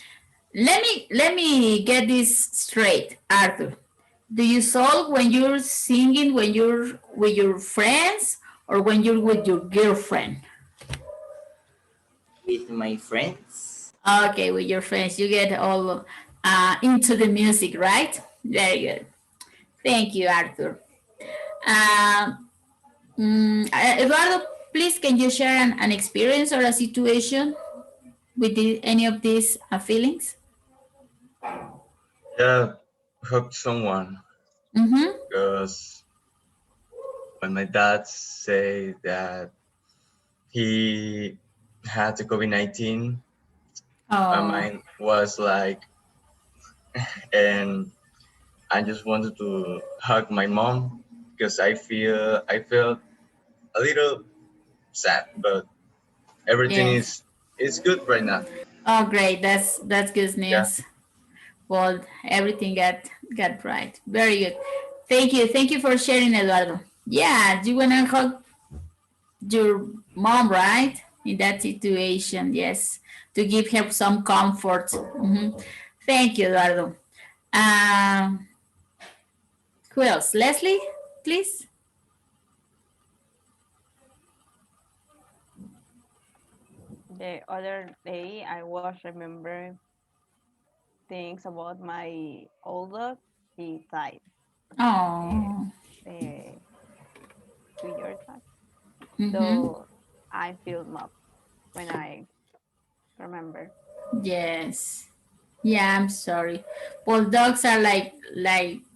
let me get this straight, Arthur. Do you sulk when you're singing when you're with your friends or when you're with your girlfriend? with my friends. Okay, with your friends, you get all into the music, right? Very good. Thank you, Arthur. Eduardo, please, can you share an experience or a situation with any of these feelings? Yeah, hug someone Mm-hmm. because when my dad say that he had the COVID-19, my Oh, mind was like, and I just wanted to hug my mom because I felt a little sad, but everything yes. is good right now. Oh, great. That's good Yeah. news. Well, everything got right. Very good. Thank you. Thank you for sharing, Eduardo. Yeah, you wanna hug your mom, right? In that situation, yes, to give her some comfort. Thank you, Eduardo. Um, who else? Leslie, please. The other day, I was remembering things about my old dog. He died uh, Oh. 2 years back. Mm-hmm. So I feel up when I remember. Yes. Yeah, I'm sorry. Well, dogs are like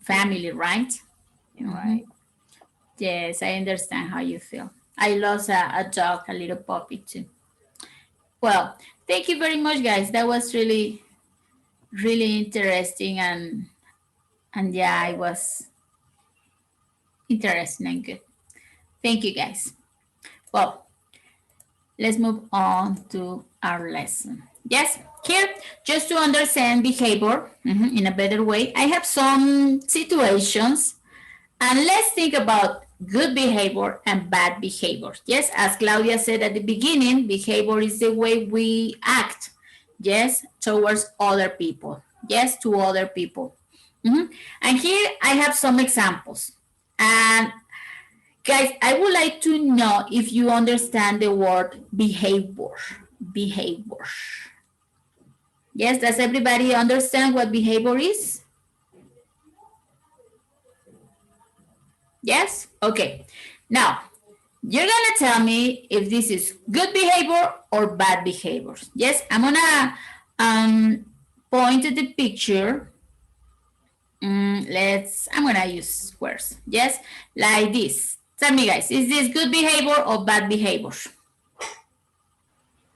family, right? You're right. Yes, I understand how you feel. I lost a dog, a little puppy too. Well, thank you very much, guys. That was really interesting and yeah, it was interesting and good. Thank you, guys. Well, let's move on to our lesson. Yes, here, just to understand behavior in a better way, I have some situations. And let's think about good behavior and bad behavior. Yes, as Claudia said at the beginning, behavior is the way we act, yes, towards other people. Yes, to other people. And here I have some examples. And Guys, I would like to know if you understand the word behavior. Behavior. Yes, does everybody understand what behavior is? Yes? Okay. Now, you're gonna tell me if this is good behavior or bad behavior. Yes, I'm gonna point at the picture. I'm gonna use squares. Yes, like this. Tell me, guys, is this good behavior or bad behavior?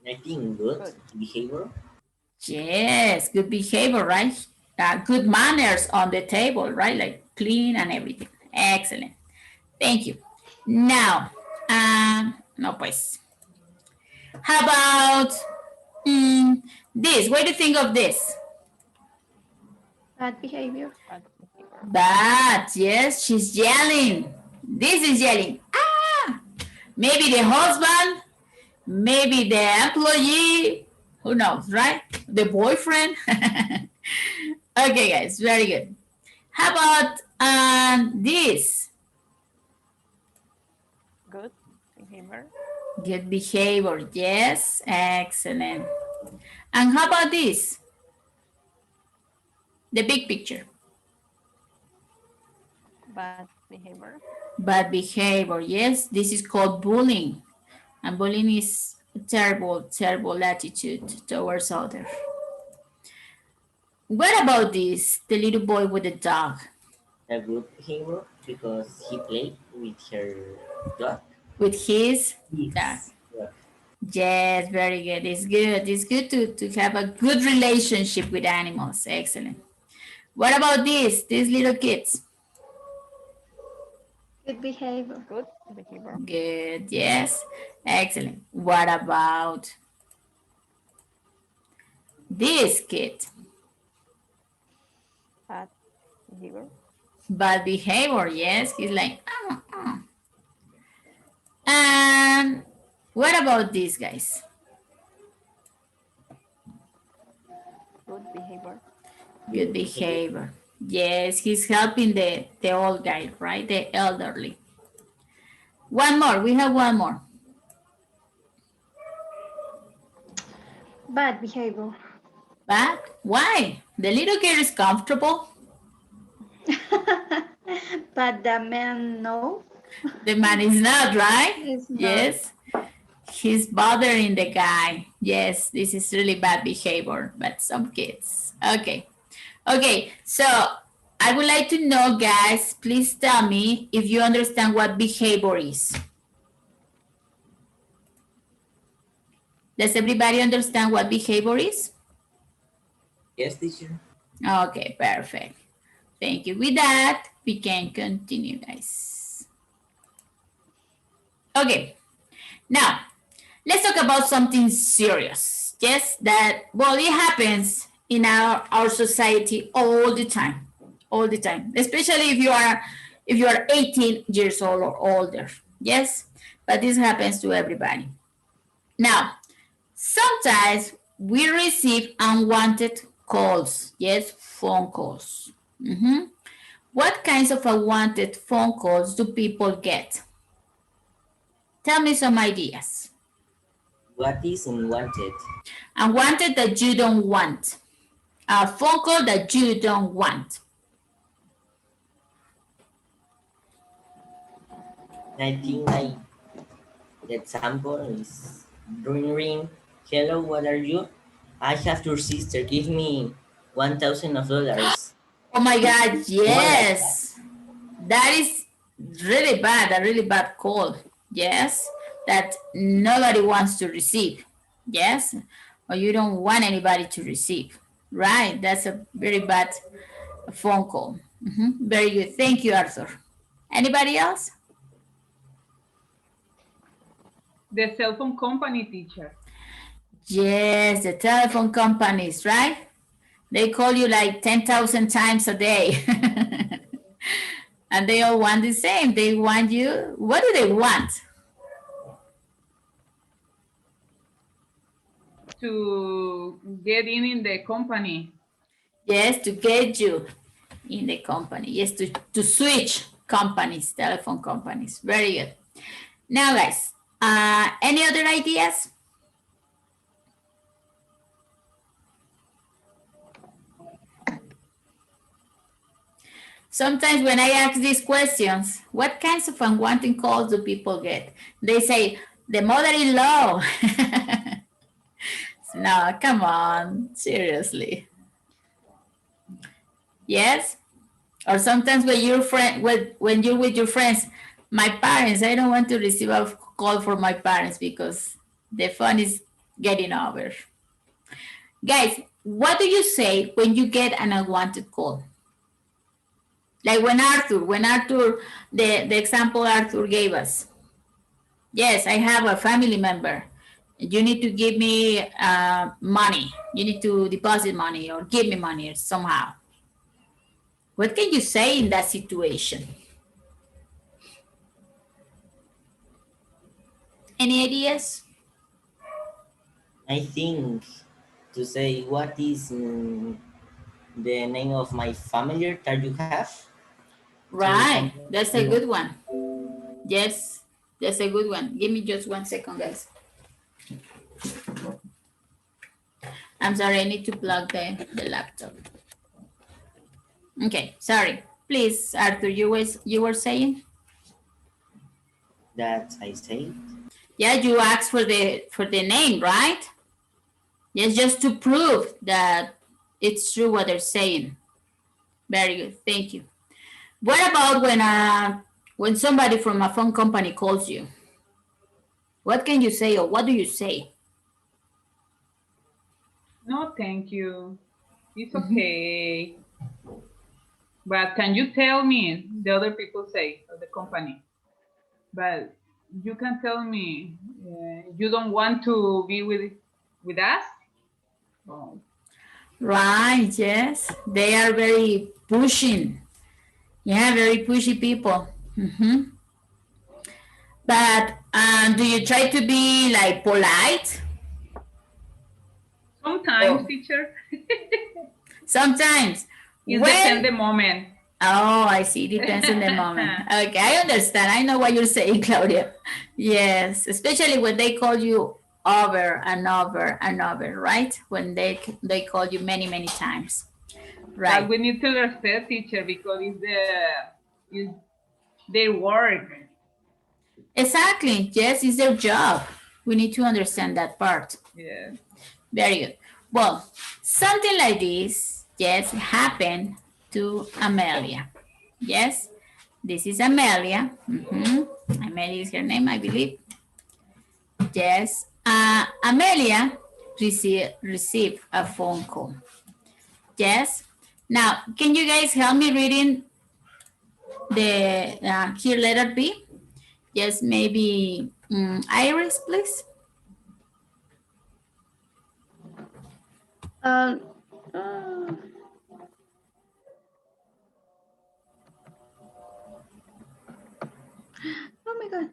I think good behavior. Yes, good behavior, right? Good manners on the table, right? Like clean and everything. Excellent. Thank you. Now, no, pues. How about this? What do you think of this? Bad behavior. Bad behavior. Bad, yes, she's yelling. This is yelling. Ah! Maybe the husband, maybe the employee, who knows, right? The boyfriend. Okay, guys, very good. How about this? Good behavior. Good behavior, yes, excellent. And how about this? The big picture. Bad behavior. Bad behavior, yes, this is called bullying. And bullying is a terrible, terrible attitude towards others. What about this? The little boy with the dog. A good behavior because he played with her dog. With his dog. Yes. Yes, very good. It's good. It's good to have a good relationship with animals. Excellent. What about this? These little kids. Good behavior. Good behavior. Good, yes. Excellent. What about this kid? Bad behavior. Bad behavior, yes. He's like, And what about these guys? Good behavior. Good behavior. Yes, he's helping the old guy, right? The elderly. One more. We have one more. Bad behavior. Bad? Why? The little girl is comfortable. But the man, no. The man is not, right? It's not. Yes. He's bothering the guy. Yes, this is really bad behavior, but some kids. Okay. Okay, so I would like to know, guys, please tell me if you understand what behavior is. Does everybody understand what behavior is? Yes, teacher. Okay, perfect. Thank you. With that, we can continue, guys. Okay, now let's talk about something serious. Yes, that, well, it happens in our society all the time, especially if you are 18 years old or older. Yes, but this happens to everybody. Now, sometimes we receive unwanted calls. Yes, phone calls. What kinds of unwanted phone calls do people get? Tell me some ideas. What is unwanted? Unwanted that you don't want. A phone call that you don't want. I think the example is ring ring. Hello, what are you? I have your sister. Give me $1,000. Oh my God, yes. That is really bad, a really bad call. Yes, that nobody wants to receive. Yes, or you don't want anybody to receive. Right, that's a very bad phone call. Very good. Thank you, Arthur. Anybody else? The cell phone company, teacher. Yes, the telephone companies, right? They call you like 10,000 times a day. And they all want the same. They want you. What do they want? To get in the company. Yes, to get you in the company. Yes, to switch companies, telephone companies. Very good. Now, guys, any other ideas? Sometimes when I ask these questions, what kinds of unwanted calls do people get? They say, the mother-in-law. No, come on, seriously. Yes? Or sometimes when you're when you're with your friends, my parents, I don't want to receive a call from my parents because the fun is getting over. Guys, what do you say when you get an unwanted call? Like when Arthur, the example Arthur gave us. Yes, I have a family member. You need to give me money. You need to deposit money or give me money somehow. What can you say in that situation? Any ideas? I think to say what is the name of my family that you have. Right, that's a good one. Yes, that's a good one. Give me just 1 second, guys. I'm sorry, I need to plug the laptop. Okay, sorry. Please, Arthur, you were saying? That I say. Yeah, you asked for the name, right? Yes, just to prove that it's true what they're saying. Very good, thank you. What about when somebody from a phone company calls you? What can you say or what do you say? No, thank you. It's okay. But can you tell me, the other people say, of the company, but you can tell me you don't want to be with us? Oh. Right, yes. They are very pushing. Yeah, very pushy people. But do you try to be like polite? Sometimes, Oh. teacher. Sometimes. It depends the moment. Oh, I see. Depends on the moment. Okay, I understand. I know what you're saying, Claudia. Yes, especially when they call you over and over and over, right? When they call you many, many times. Right. But we need to respect teacher because it's their work. Exactly. Yes, it's their job. We need to understand that part. Yeah. Very good. Well, something like this, yes, happened to Amelia. Yes, this is Amelia. Amelia is her name, I believe. Yes, Amelia received a phone call. Yes. Now, can you guys help me reading the here letter B? Yes, maybe Iris, please. Oh my God.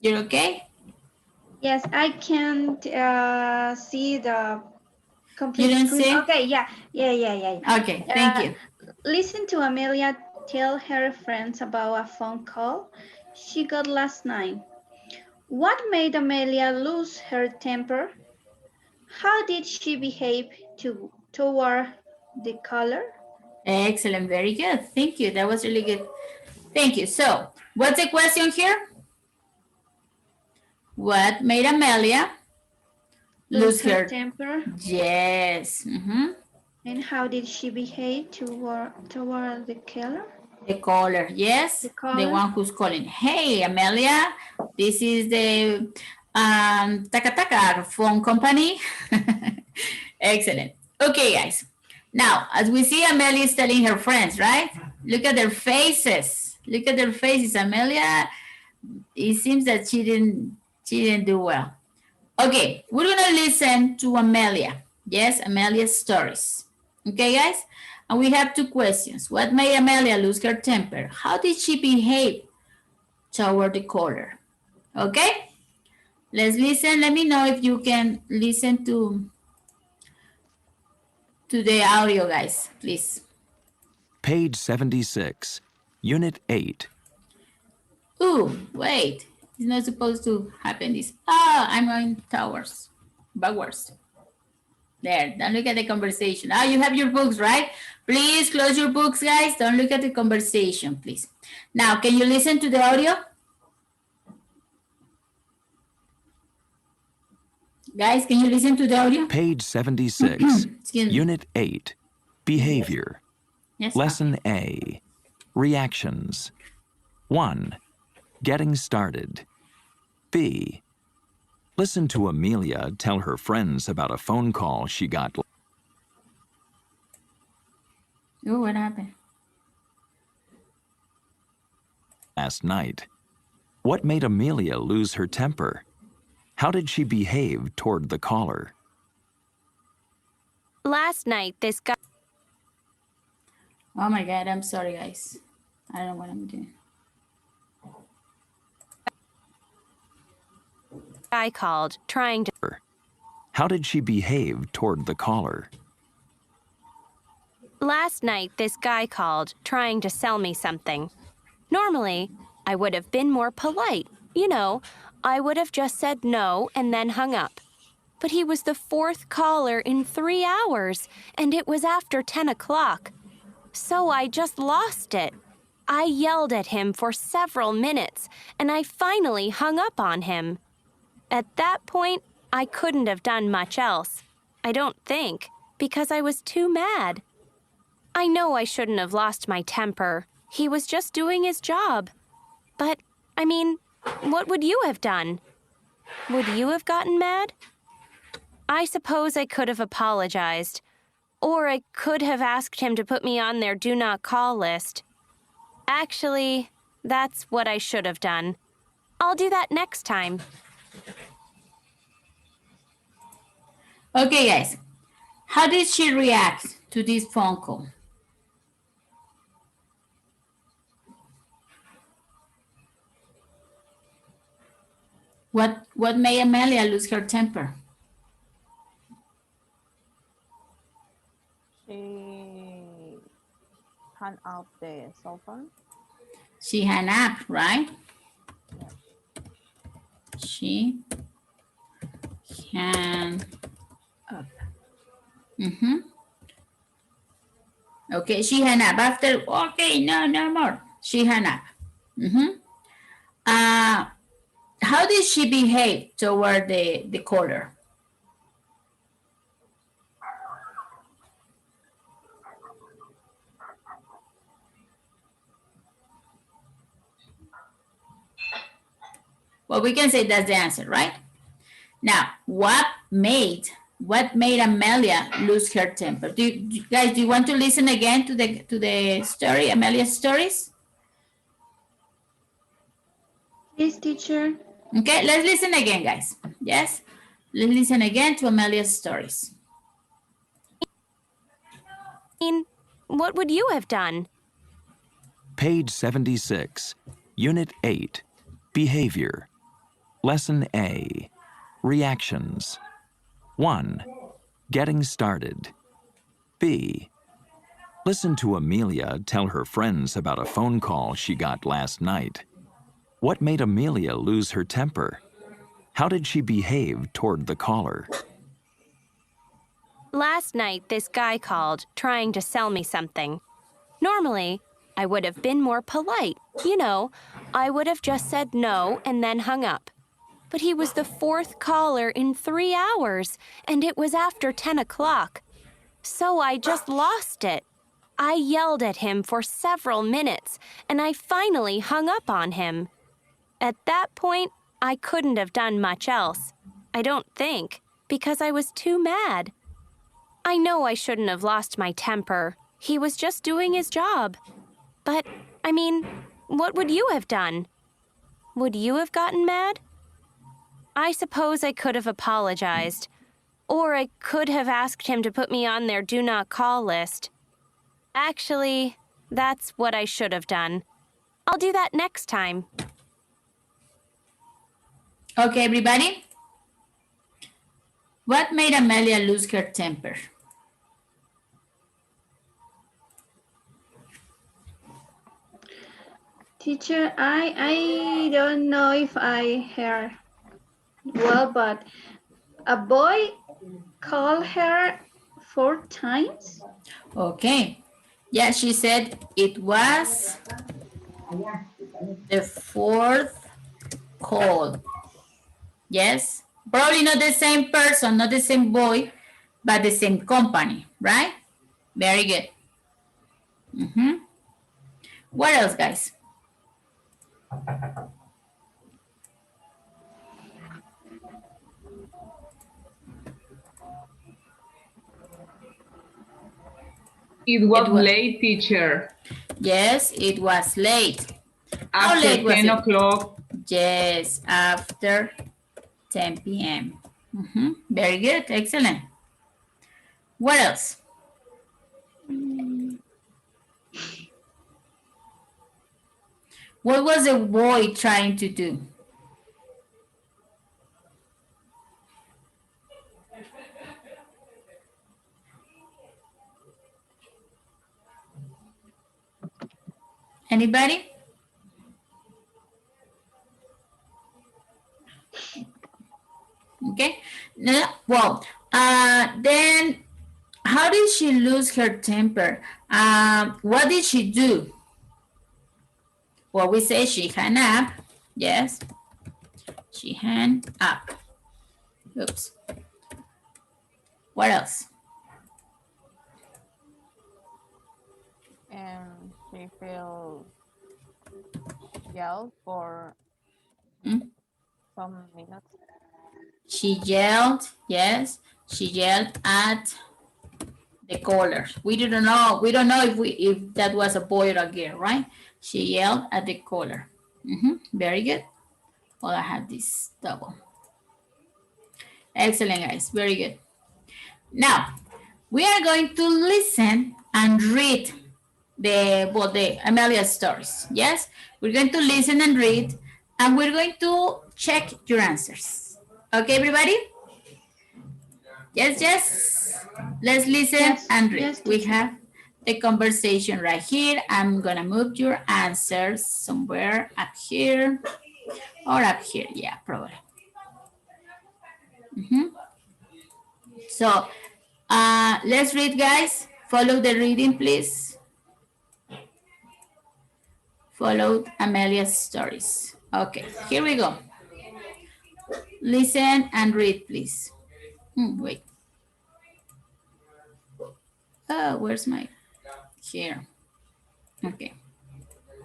You're okay? Yes, I can't see the complete You don't screen. see? Okay, yeah. Okay, thank you. Listen to Amelia tell her friends about a phone call she got last night. What made Amelia lose her temper? How did she behave toward the caller? Excellent, very good. Thank you. That was really good. Thank you. So, what's the question here? What made Amelia lose her temper? Yes. And how did she behave toward the caller? The caller, yes. The one who's calling. Hey, Amelia, this is the Taka Taka phone company. Excellent. Okay, guys. Now, as we see, Amelia is telling her friends, right? Look at their faces. Look at their faces. Amelia, it seems that she didn't do well. Okay, we're gonna listen to Amelia. Yes, Amelia's stories. Okay, guys? And we have two questions. What made Amelia lose her temper? How did she behave toward the caller? Okay? Let's listen. Let me know if you can listen to the audio, guys, please. Page 76, Unit 8. Ooh, wait. It's not supposed to happen this. Oh, I'm going towards, backwards. There, don't look at the conversation. Ah, you have your books, right? Please close your books, guys. Don't look at the conversation, please. Now, can you listen to the audio? Guys, can you listen to the audio? Page 76, Excuse me. Unit 8, Behavior. Yes. Lesson A, Reactions. 1. Getting started. B. Listen to Amelia tell her friends about a phone call she got Oh, what happened? last night. What made Amelia lose her temper? How did she behave toward the caller? Last night, this Oh my God, I'm sorry, guys. I don't know what I'm doing. guy called, trying to... How did she behave toward the caller? Last night, this guy called, trying to sell me something. Normally, I would have been more polite. You know, I would have just said no and then hung up. But he was the fourth caller in 3 hours, and it was after 10 o'clock. So I just lost it. I yelled at him for several minutes, and I finally hung up on him. At that point, I couldn't have done much else. I don't think, because I was too mad. I know I shouldn't have lost my temper. He was just doing his job. But, I mean, what would you have done? Would you have gotten mad? I suppose I could have apologized. Or I could have asked him to put me on their do not call list. Actually, that's what I should have done. I'll do that next time. Okay, guys. How did she react to this phone call? What made Amelia lose her temper? She hung up the cell phone. She hung up, right? She hung up. Okay, she hung up after, okay, no more. She hung up. How did she behave toward the caller? Well, we can say that's the answer, right? Now, what made Amelia lose her temper? Guys, do you want to listen again to the story, Amelia's stories? Yes, teacher. Okay, let's listen again, guys. Yes, let's listen again to Amelia's stories. What would you have done? Page 76, Unit 8, Behavior. Lesson A, Reactions. 1. Getting started. B. Listen to Amelia tell her friends about a phone call she got last night. What made Amelia lose her temper? How did she behave toward the caller? Last night, this guy called, trying to sell me something. Normally, I would have been more polite. You know, I would have just said no and then hung up. But he was the fourth caller in 3 hours, and it was after 10 o'clock. So I just lost it. I yelled at him for several minutes, and I finally hung up on him. At that point, I couldn't have done much else. I don't think, because I was too mad. I know I shouldn't have lost my temper. He was just doing his job. But, I mean, what would you have done? Would you have gotten mad? I suppose I could have apologized. Or I could have asked him to put me on their do not call list. Actually, that's what I should have done. I'll do that next time. Okay, everybody. What made Amelia lose her temper? Teacher, I don't know if I heard well, but a boy called her 4 times. Okay. Yeah, she said it was the fourth call. Yes. Probably not the same person, not the same boy, but the same company, right? Very good. What else, guys? It was late, teacher. Yes, it was late. How After late was 10 it? o'clock. Yes, after 10 p.m. Very good, excellent. What else? What was the boy trying to do? Anybody? Okay. No, well, then how did she lose her temper? What did she do? Well, we say she hung up. Yes, she hung up. Oops. What else? And she feels yelled for some minutes. She yelled. Yes, she yelled at the caller. We don't know. We don't know if that was a boy or a girl, right? She yelled at the caller. Very good. Well, I have this double. Excellent, guys. Very good. Now, we are going to listen and read the Amelia stories. Yes, we're going to listen and read, and we're going to check your answers. Okay, everybody? Yes, yes. Let's listen and read. Yes, we have the conversation right here. I'm gonna move your answers somewhere up here or up here. Yeah, probably. So let's read, guys. Follow the reading, please. Follow Amelia's stories. Okay, here we go. Listen and read, please. Wait. Oh, where's my, here. Okay.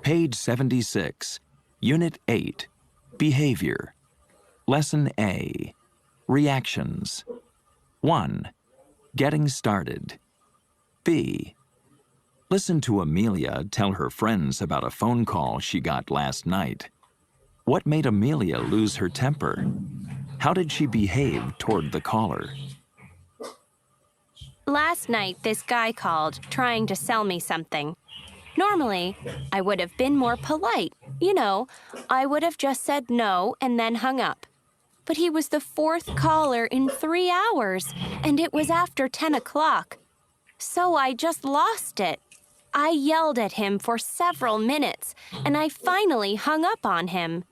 Page 76, Unit 8, Behavior. Lesson A, Reactions. 1. Getting started. B. Listen to Amelia tell her friends about a phone call she got last night. What made Amelia lose her temper? How did she behave toward the caller? Last night, this guy called trying to sell me something. Normally, I would have been more polite. You know, I would have just said no and then hung up. But he was the fourth caller in 3 hours, and it was after 10 o'clock. So I just lost it. I yelled at him for several minutes, and I finally hung up on him.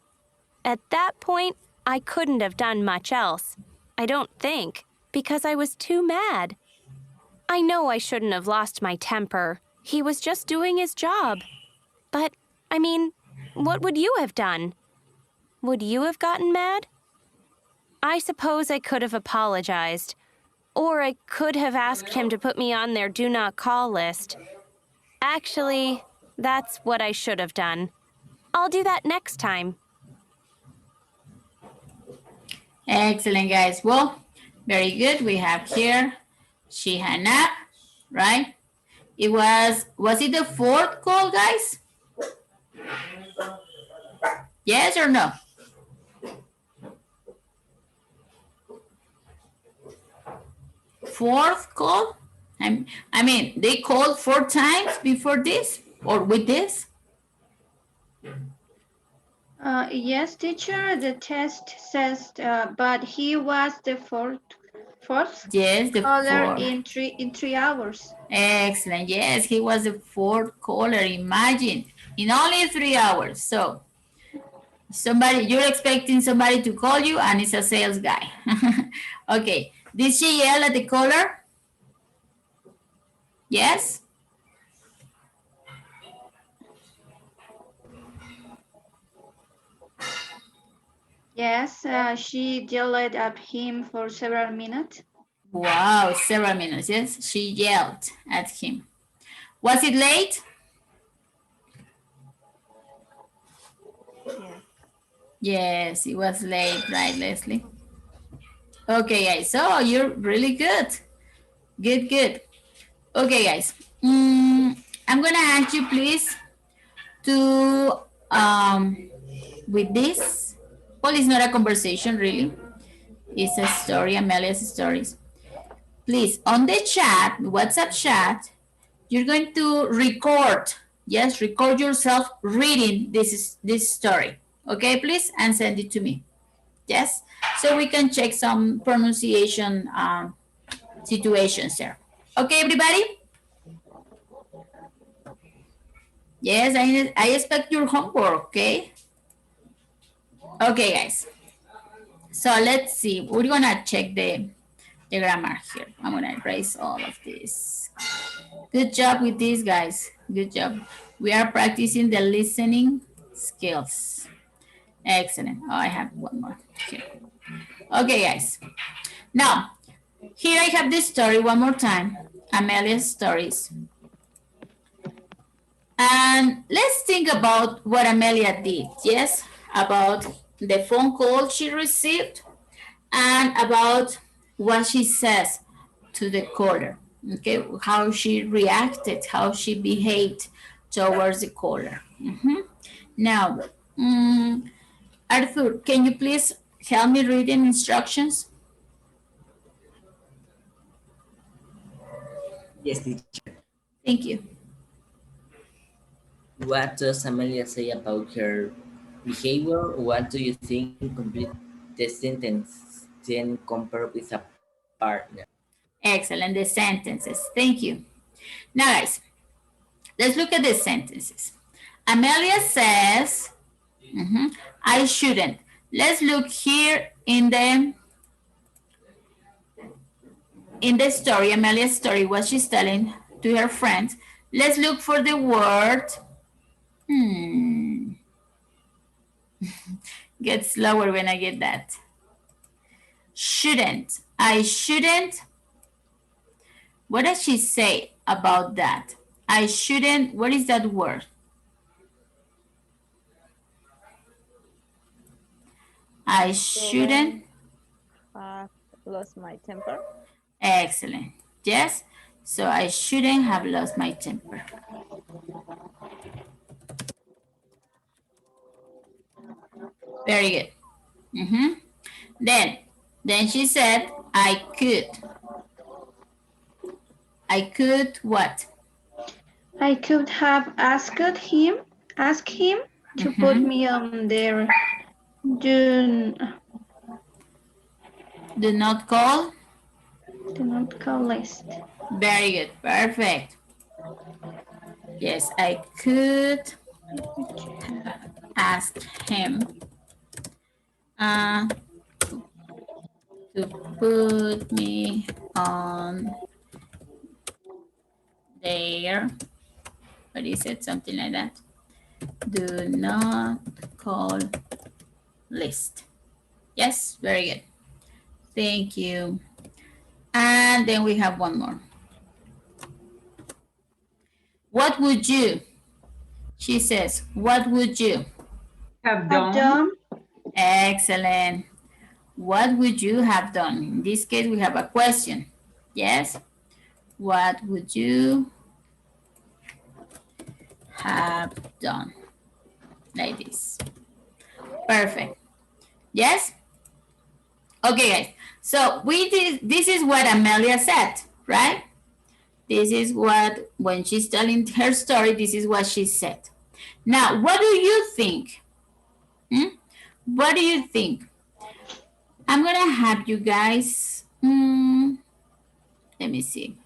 At that point, I couldn't have done much else. I don't think, because I was too mad. I know I shouldn't have lost my temper. He was just doing his job. But, I mean, what would you have done? Would you have gotten mad? I suppose I could have apologized. Or I could have asked him to put me on their do not call list. Actually, that's what I should have done. I'll do that next time. Excellent, guys. Well, very good. We have here, she hung up, right? It was it the fourth call, guys? Yes or no? Fourth call? I mean, they called 4 times before this or with this? Yes, teacher, the test says, but he was the fourth yes, the caller fourth. in 3 hours. Excellent. Yes, he was the fourth caller. Imagine in only 3 hours. So you're expecting somebody to call you and it's a sales guy. Okay, did she yell at the caller? Yes? Yes, she yelled at him for several minutes. Wow, several minutes, yes? She yelled at him. Was it late? Yes. Yes, it was late, right, Leslie? Okay, guys, so you're really good. Good, good. Okay, guys. I'm gonna ask you please to with this. Well, it's not a conversation really. It's a story, Amelia's stories. Please, on the chat, WhatsApp chat, you're going to record. Yes, record yourself reading this story. Okay, please, and send it to me. Yes, so we can check some pronunciation situations there. Okay, everybody. Yes, I expect your homework, okay? Okay, guys. So let's see. We're gonna check the grammar here. I'm gonna erase all of this. Good job with this, guys. Good job. We are practicing the listening skills. Excellent. Oh, I have one more here. Okay, guys. Now, here I have this story one more time. Amelia's stories. And let's think about what Amelia did, yes? About the phone call she received and about what she says to the caller, okay? How she reacted, how she behaved towards the caller. Now, Arthur, can you please help me reading instructions? Yes, teacher. Thank you. What does Amelia say about her behavior? What do you think? Complete the sentence, then compare with a partner. Excellent, the sentences. Thank you. Now, guys, let's look at the sentences. Amelia says, I shouldn't. Let's look here in the story, Amelia's story, what she's telling to her friends. Let's look for the word. Get slower when I get that. Shouldn't. I shouldn't. What does she say about that? I shouldn't. What is that word? I shouldn't have lost my temper. Excellent. Yes. So I shouldn't have lost my temper. Very good. Then she said, I could. I could what? I could have asked him to put me on their do not call list. Very good. Perfect. Yes, I could ask him to put me on their, what is it? Something like that. Do not call list. Yes, very good. Thank you. And then we have one more. What would you? She says, what would you have done? Excellent. What would you have done? In this case, we have a question. Yes? What would you have done? Like this. Perfect. Yes? Okay, guys. So this is what Amelia said, right? This is what, when she's telling her story, this is what she said. Now, what do you think? What do you think? I'm going to have you guys, let me see.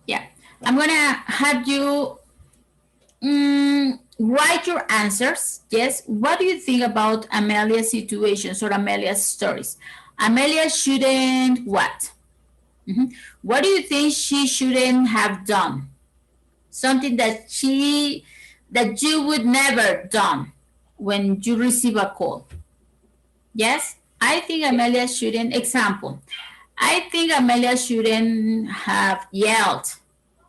Yeah, I'm gonna have you write your answers. Yes, what do you think about Amelia's situations or Amelia's stories? Amelia shouldn't what? What do you think she shouldn't have done? Something that you would never done when you receive a call. Yes, I think Amelia shouldn't. Example, I think Amelia shouldn't have yelled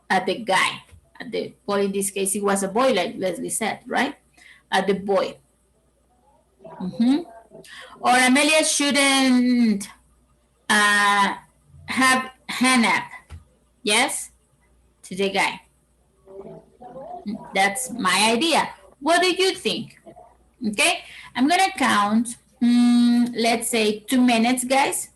at the guy, at the boy. In this case, it was a boy, like Leslie said, right? At the boy. Or Amelia shouldn't have hand up, yes, to the guy. That's my idea. What do you think? Okay, I'm gonna count, let's say 2 minutes, guys.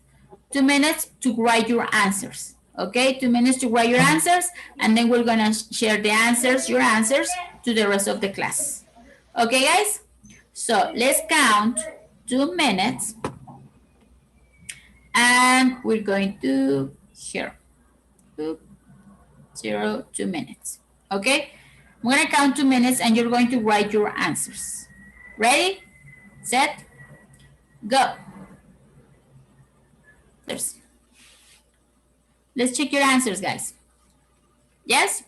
2 minutes to write your answers. Okay, 2 minutes to write your answers, and then we're gonna share the answers, your answers, to the rest of the class. Okay, guys? So let's count 2 minutes, and we're going to here. 2 minutes. Okay? I'm gonna count 2 minutes, and you're going to write your answers. Ready? Set? Go. Let's check your answers, guys. Yes?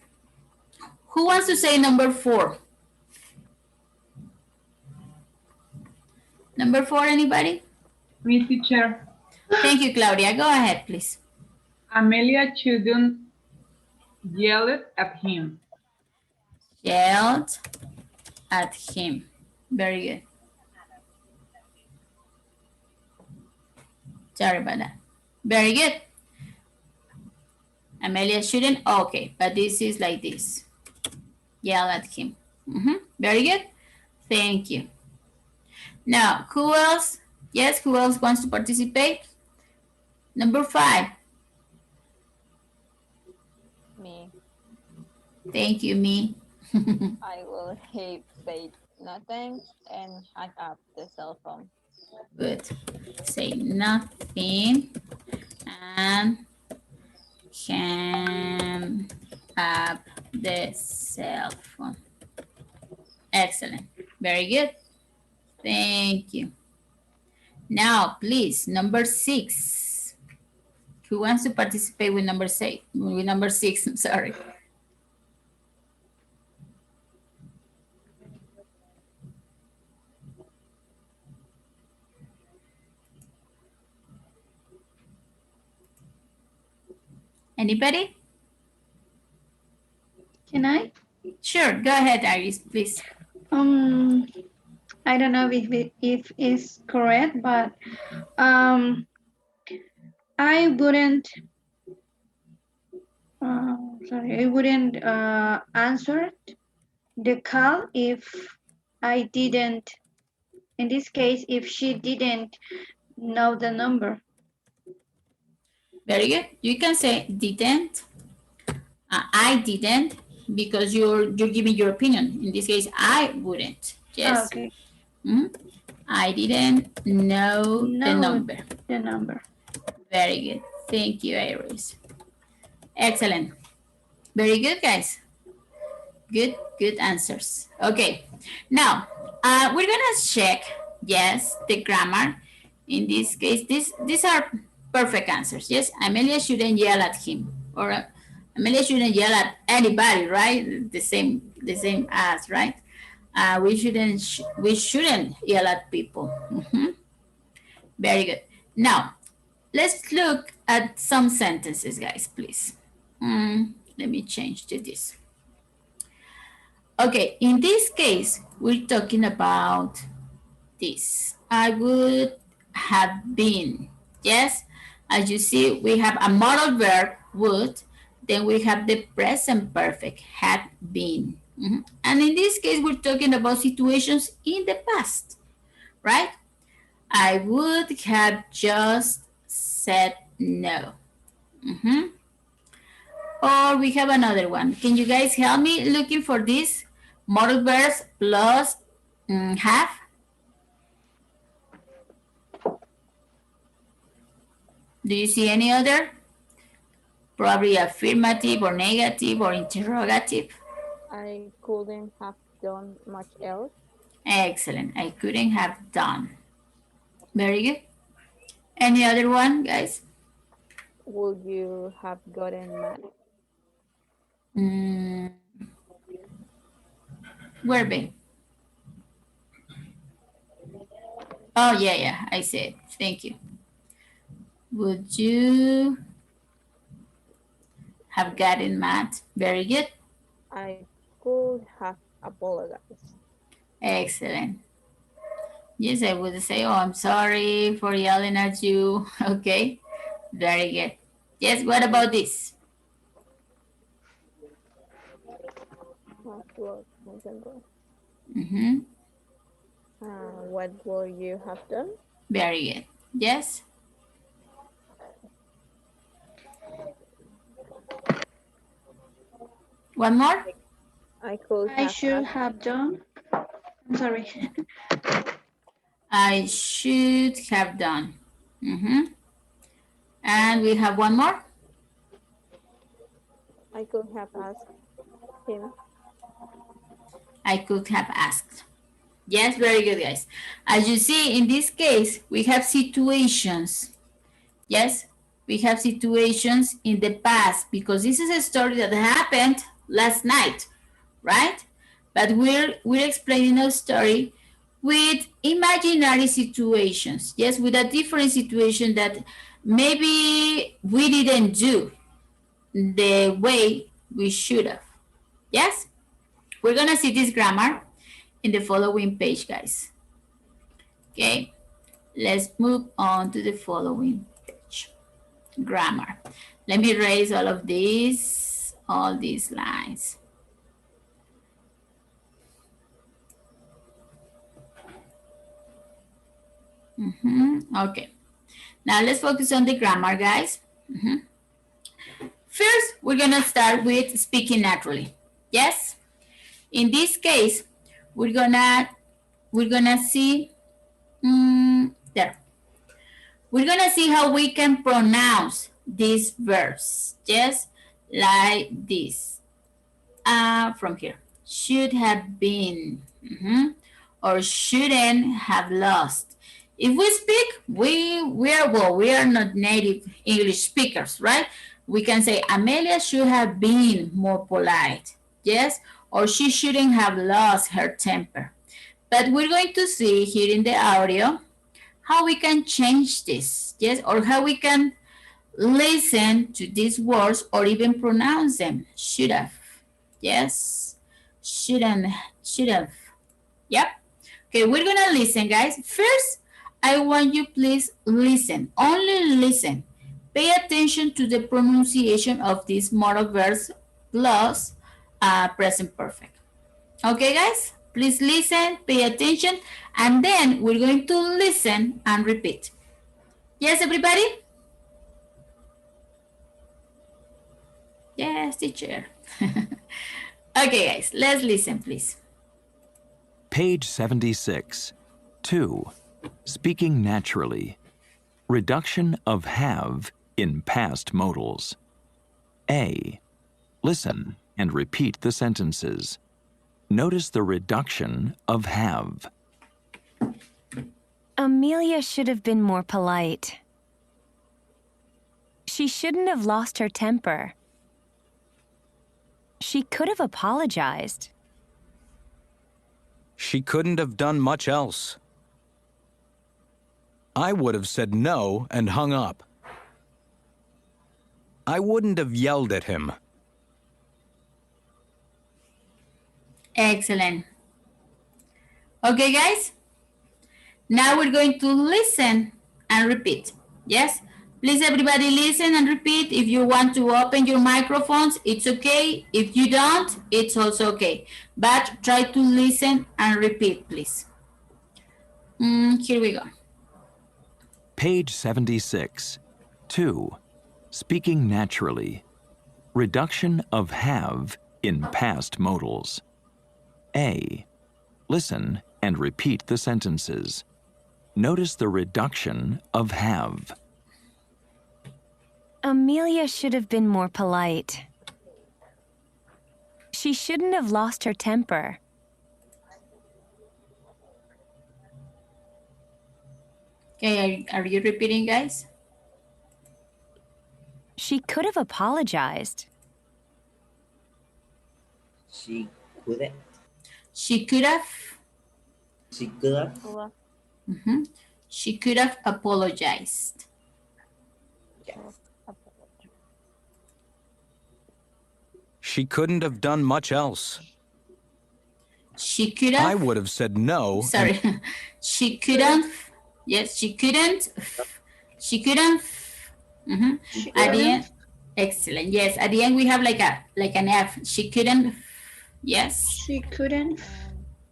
Who wants to say number 4? Number 4, anybody? Me, teacher. Thank you, Claudia. Go ahead, please. Amelia shouldn't yell at him. Yelled at him. Very good. Sorry about that. Very good. Amelia shouldn't, okay, but this is like this. Yell at him. Very good. Thank you. Now, who else? Yes, who else wants to participate? Number 5. Me. Thank you, me. I will say nothing and hang up the cell phone. Good. Say nothing and hang up the cell phone. Excellent. Very good. Thank you. Now, please, number 6. Who wants to participate with number 6? With number 6, I'm sorry. Anybody? Can I? Sure, go ahead, Iris, please. I don't know if it's correct, but I wouldn't answer the call if I didn't, in this case, if she didn't know the number. Very good. You can say didn't. I didn't, because you're giving your opinion. In this case, I wouldn't. Yes. Okay. I didn't know the number. The number. Very good. Thank you, Iris. Excellent. Very good, guys. Good answers. Okay. Now, we're gonna check, yes, the grammar. In this case, these are perfect answers. Yes, Amelia shouldn't yell at him, or Amelia shouldn't yell at anybody, right? The same as, right? We shouldn't yell at people. Very good. Now, let's look at some sentences, guys, please. Let me change to this. Okay, in this case, we're talking about this. I would have been. Yes, as you see, we have a modal verb, would, then we have the present perfect, had been. And in this case, we're talking about situations in the past, right? I would have just said no. Or we have another one. Can you guys help me looking for this? Modal verbs plus have. Do you see any other? Probably affirmative or negative or interrogative. I couldn't have done much else. Excellent. I couldn't have done. Very good. Any other one, guys? Would you have gotten mad? Where be? Oh, yeah, I said. Thank you. Would you have gotten mad? Very good. I could have apologized. Excellent. Yes, I would say, oh, I'm sorry for yelling at you. Okay, very good. Yes, what about this? Mm-hmm. What will you have done? Very good. Yes? One more? I should have done. I'm sorry. I should have done. Mm-hmm. And we have one more? I could have asked him. I could have asked. Yes, very good, guys. As you see, in this case, we have situations. Yes, we have situations in the past because this is a story that happened last night, right? But we're explaining a story with imaginary situations. Yes, with a different situation that maybe we didn't do the way we should have. Yes? We're going to see this grammar in the following page, guys. Okay, let's move on to the following page. Grammar. Let me erase all of these, all these lines. Okay, now let's focus on the grammar, guys. First, we're gonna start with speaking naturally. Yes, in this case, we're gonna see there. We're gonna see how we can pronounce these verbs. Yes, like this. From here, should have been, or shouldn't have lost. If we speak, we are not native English speakers, right? We can say Amelia should have been more polite, yes, or she shouldn't have lost her temper. But we're going to see here in the audio how we can change this, yes, or how we can listen to these words or even pronounce them. Should have, yes, shouldn't, should have. Yep. Okay, we're gonna listen, guys. First, I want you please listen, only listen. Pay attention to the pronunciation of these modal verbs plus present perfect. Okay, guys, please listen, pay attention, and then we're going to listen and repeat. Yes, everybody? Yes, teacher. Okay, guys, let's listen, please. Page 76. 2. Speaking naturally. Reduction of have in past modals. A. Listen and repeat the sentences. Notice the reduction of have. Amelia should have been more polite. She shouldn't have lost her temper. She could have apologized. She couldn't have done much else. I would have said no and hung up. I wouldn't have yelled at him. Excellent. Okay, guys. Now we're going to listen and repeat. Yes? Please, everybody, listen and repeat. If you want to open your microphones, it's okay. If you don't, it's also okay. But try to listen and repeat, please. Here we go. Page 76. 2. Speaking naturally. Reduction of have in past modals. A. Listen and repeat the sentences. Notice the reduction of have. Amelia should have been more polite. She shouldn't have lost her temper. Okay, are you repeating, guys? She could have apologized. She couldn't. She could have. She could have. Mhm. She could have apologized. Yes. She couldn't have done much else. She could have. I would have said no. Sorry. She couldn't. Yes, she couldn't. She couldn't. Mhm. At the end. Excellent. Yes, at the end we have like an F. She couldn't. Yes. She couldn't.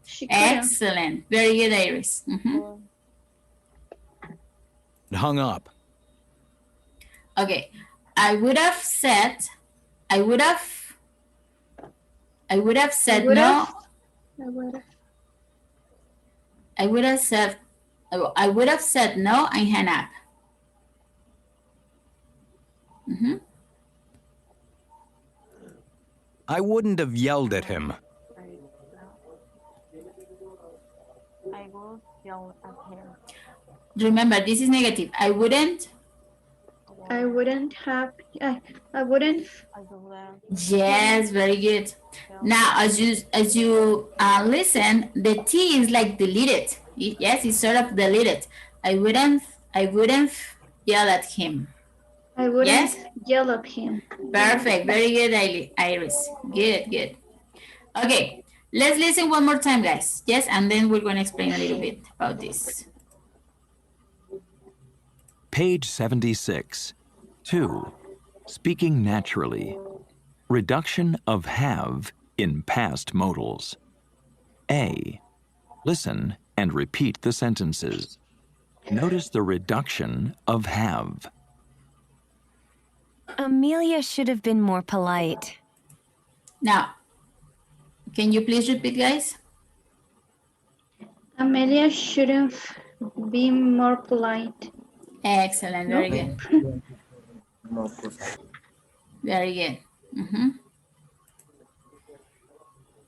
She couldn't. Excellent. Very good, Iris. Mhm. Hung up. Okay. I would have said no. I would have said no and hang up. Mhm. I wouldn't have yelled at him. I will yell at him. Remember, this is negative. I wouldn't. I wouldn't. I will Yes, very good. Now, as you listen, the T is like deleted. Yes, it's sort of deleted. I wouldn't yell at him. I wouldn't Yes? yell at him. Perfect. Very good, Iris. Good, good. Okay, let's listen one more time, guys. Yes, and then we're going to explain a little bit about this. Page 76. 2. Speaking naturally. Reduction of have in past modals. A. Listen and repeat the sentences. Notice the reduction of have. Amelia should have been more polite. Now, can you please repeat, guys? Amelia shouldn't be more polite. Excellent. Very good. More precise. Very good. Mhm.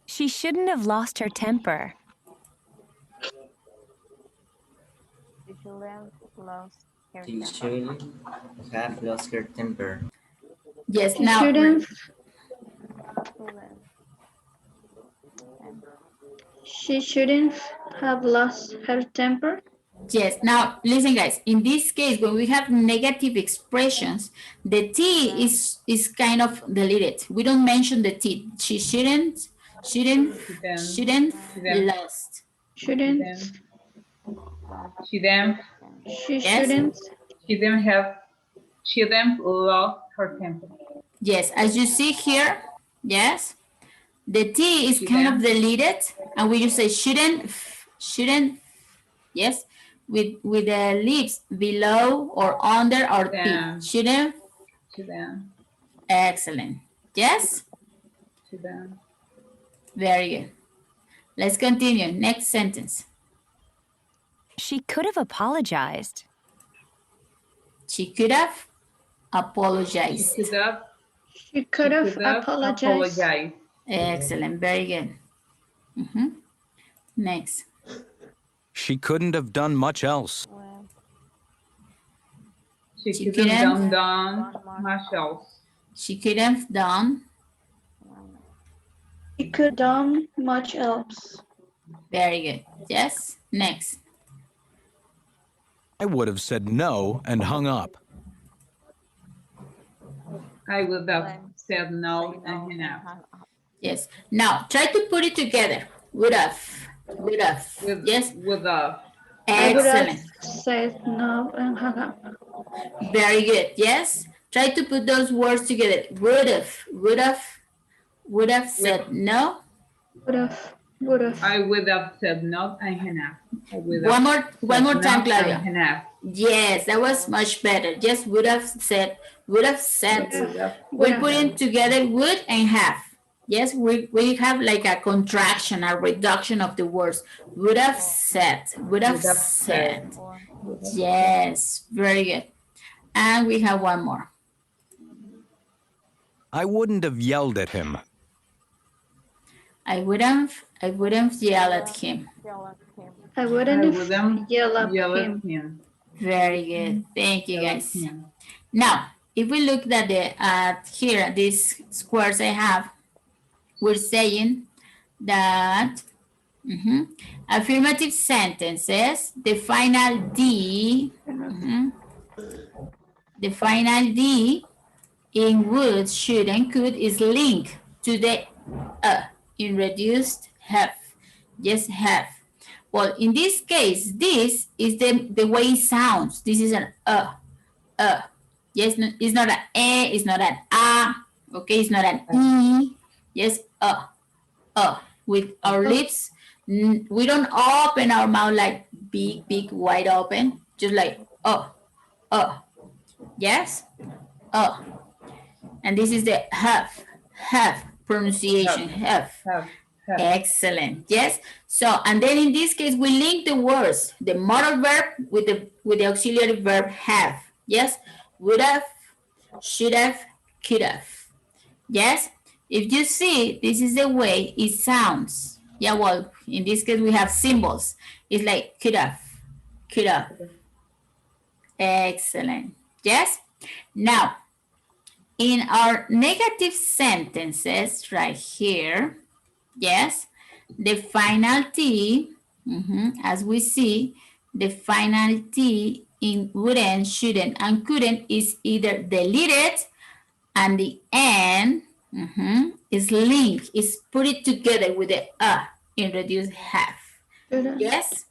She shouldn't have lost her temper. She shouldn't lost her She temper. shouldn't have lost her temper. Yes. She Now, shouldn't. Shouldn't. She shouldn't have lost her temper. yes. Now, listen, guys. In this case, when we have negative expressions, the T is kind of deleted. We don't mention the T. She shouldn't lost. Shouldn't. She then She Yes. shouldn't. lost her temper. Yes, as you see here, yes, the T is kind of deleted, and we just say shouldn't, yes, with the lips below or under our Them. teeth. Shouldn't. She then. Excellent. Yes, She then. very good. Let's continue. Next sentence. She could have apologized. She could have apologized. She could have apologized. Excellent. Very good. Mhm. Next. She couldn't have done much else. Well, She She couldn't couldn't. done much else. She could have done. She could done much else. Very good. Yes. Next. I would have said no and hung up. I would have said no and hang up. Yes. Now try to put it together. Would have. Would have. Yes. Would have. I would have Excellent. said no and hung up. Very good. Yes. Try to put those words together. Would have. Would have. Would have said no. Would have. Would have. I would have said no and hang up. One more time, Claudia. Hang up. Yes, that was much better. Just would have said. Would have said. We put it together. Would and have. Yes, we have like a contraction, a reduction of the words. Would have said. Would have said. Yes, very good. And we have one more. I wouldn't have yelled at him. I wouldn't yell at him. I I wouldn't wouldn't yell at yell him. at him. Very good. Thank you, Yell at guys. him. Now, if we look at here, these squares I have, we're saying that affirmative sentences, the final D, the final D in would, should, and could is linked to the in reduced have. Yes, have. Well, in this case, this is the way it sounds. This is an Yes, it's not an it's not an okay, it's not an e. Yes, with our lips, we don't open our mouth like big, wide open, just like yes, and this is the have pronunciation, have. Have. Excellent. Yes. So, and then in this case, we link the words, the modal verb with the auxiliary verb have. Yes. Would have, should have, could have. Yes. If you see, this is the way it sounds. Yeah. Well, in this case, we have symbols. It's like could have, could have. Excellent. Yes. Now, in our negative sentences right here, yes, the final T, as we see, the final T in wouldn't, shouldn't, and couldn't is either deleted and the N is linked, is put it together with the in reduced have. Yes?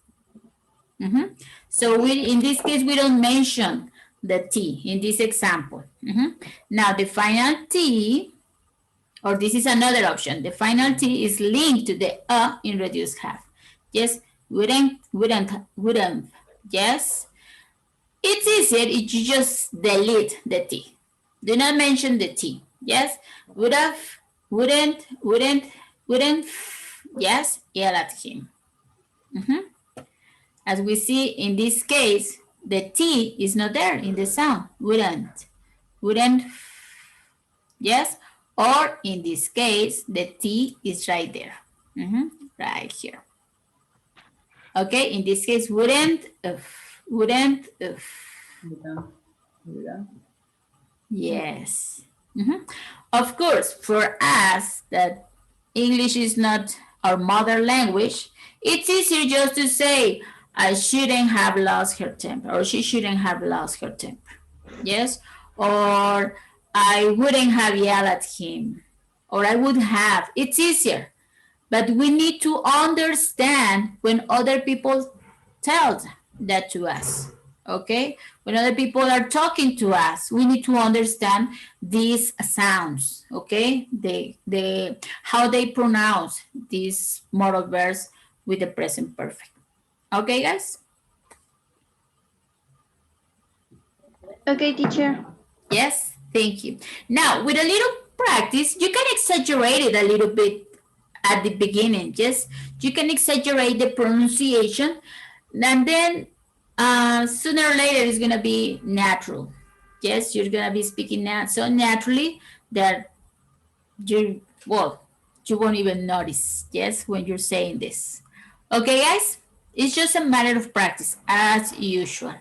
So in this case, we don't mention the T in this example. Now the final T, or this is another option. The final T is linked to the in reduced have. Yes, wouldn't. Yes, it's easier if you just delete the T. Do not mention the T. Yes, would have, wouldn't. Yes, yell at him. As we see in this case, the T is not there in the sound. Wouldn't. Yes. Or in this case, the T is right there, right here. Okay, in this case, wouldn't. Yes. Of course, for us that English is not our mother language, it's easier just to say, I shouldn't have lost her temper, or she shouldn't have lost her temper. Yes, or I wouldn't have yelled at him, or I would have. It's easier, but we need to understand when other people tell that to us, okay? When other people are talking to us, we need to understand these sounds, okay? How they pronounce these modal verbs with the present perfect. Okay, guys? Okay, teacher. Yes, thank you. Now, with a little practice, you can exaggerate it a little bit at the beginning. Just you can exaggerate the pronunciation, and then sooner or later it's gonna be natural. Yes, you're gonna be speaking so naturally that you won't even notice. Yes, when you're saying this. Okay, guys, it's just a matter of practice as usual.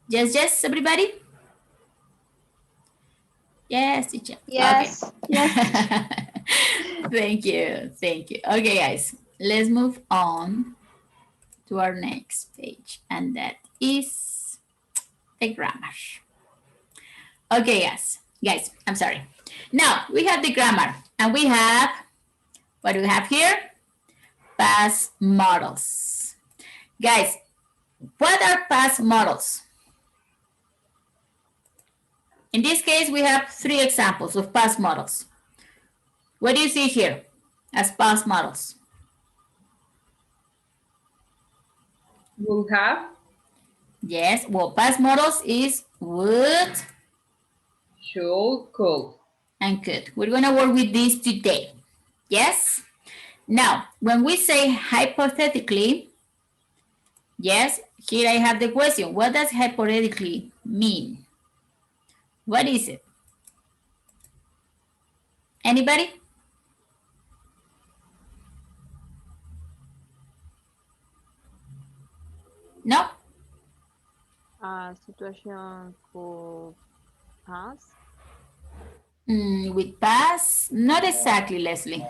Yes, everybody. Yes, teacher. Yes. Okay. Yes. Thank you. Okay, guys, let's move on to our next page, and that is the grammar. Okay, guys, I'm sorry. Now, we have the grammar, and we have, what do we have here? Past models. Guys, what are past models? In this case, we have 3 examples of past models. What do you see here as past models? Will have. Yes, well, past models is would, Should. Could. and could. We're going to work with these today. Yes? Now, when we say hypothetically, yes, here I have the question. What does hypothetically mean? What is it? Anybody? No? Situation could pass. With pass? Not exactly, Leslie.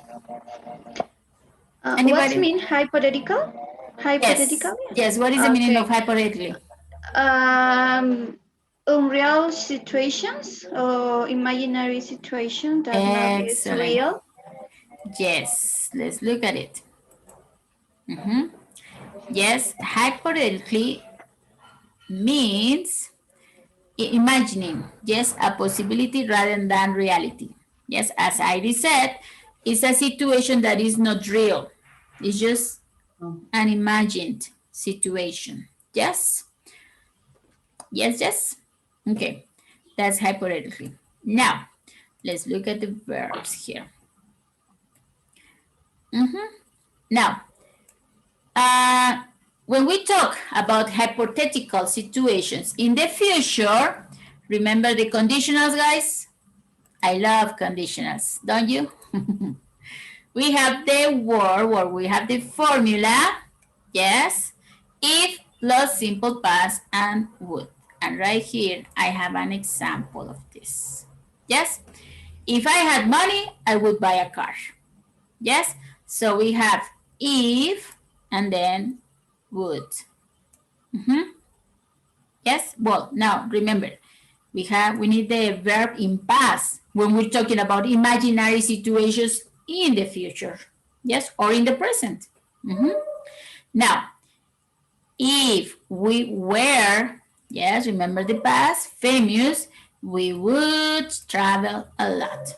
What's Anybody? mean hypothetical? Yes. Hypothetical? Yes. What is the meaning of Okay. hypothetically? Unreal situations or imaginary situation that not is Excellent. real. Yes. Let's look at it. Yes. Hypothetically means imagining, yes, a possibility rather than reality. Yes, as Heidi said, it's a situation that is not real. It's just an imagined situation. Yes? Yes, yes? Okay, that's hypothetically. Now, let's look at the verbs here. Now, when we talk about hypothetical situations in the future, remember the conditionals, guys? I love conditionals, don't you? We have the word, or we have the formula, yes, if plus simple past and would. And right here, I have an example of this. Yes, if I had money, I would buy a car. Yes, so we have if and then would. Yes, well, now remember, we need the verb in past when we're talking about imaginary situations in the future, yes, or in the present. Now, if we were, yes, remember the past, famous, we would travel a lot.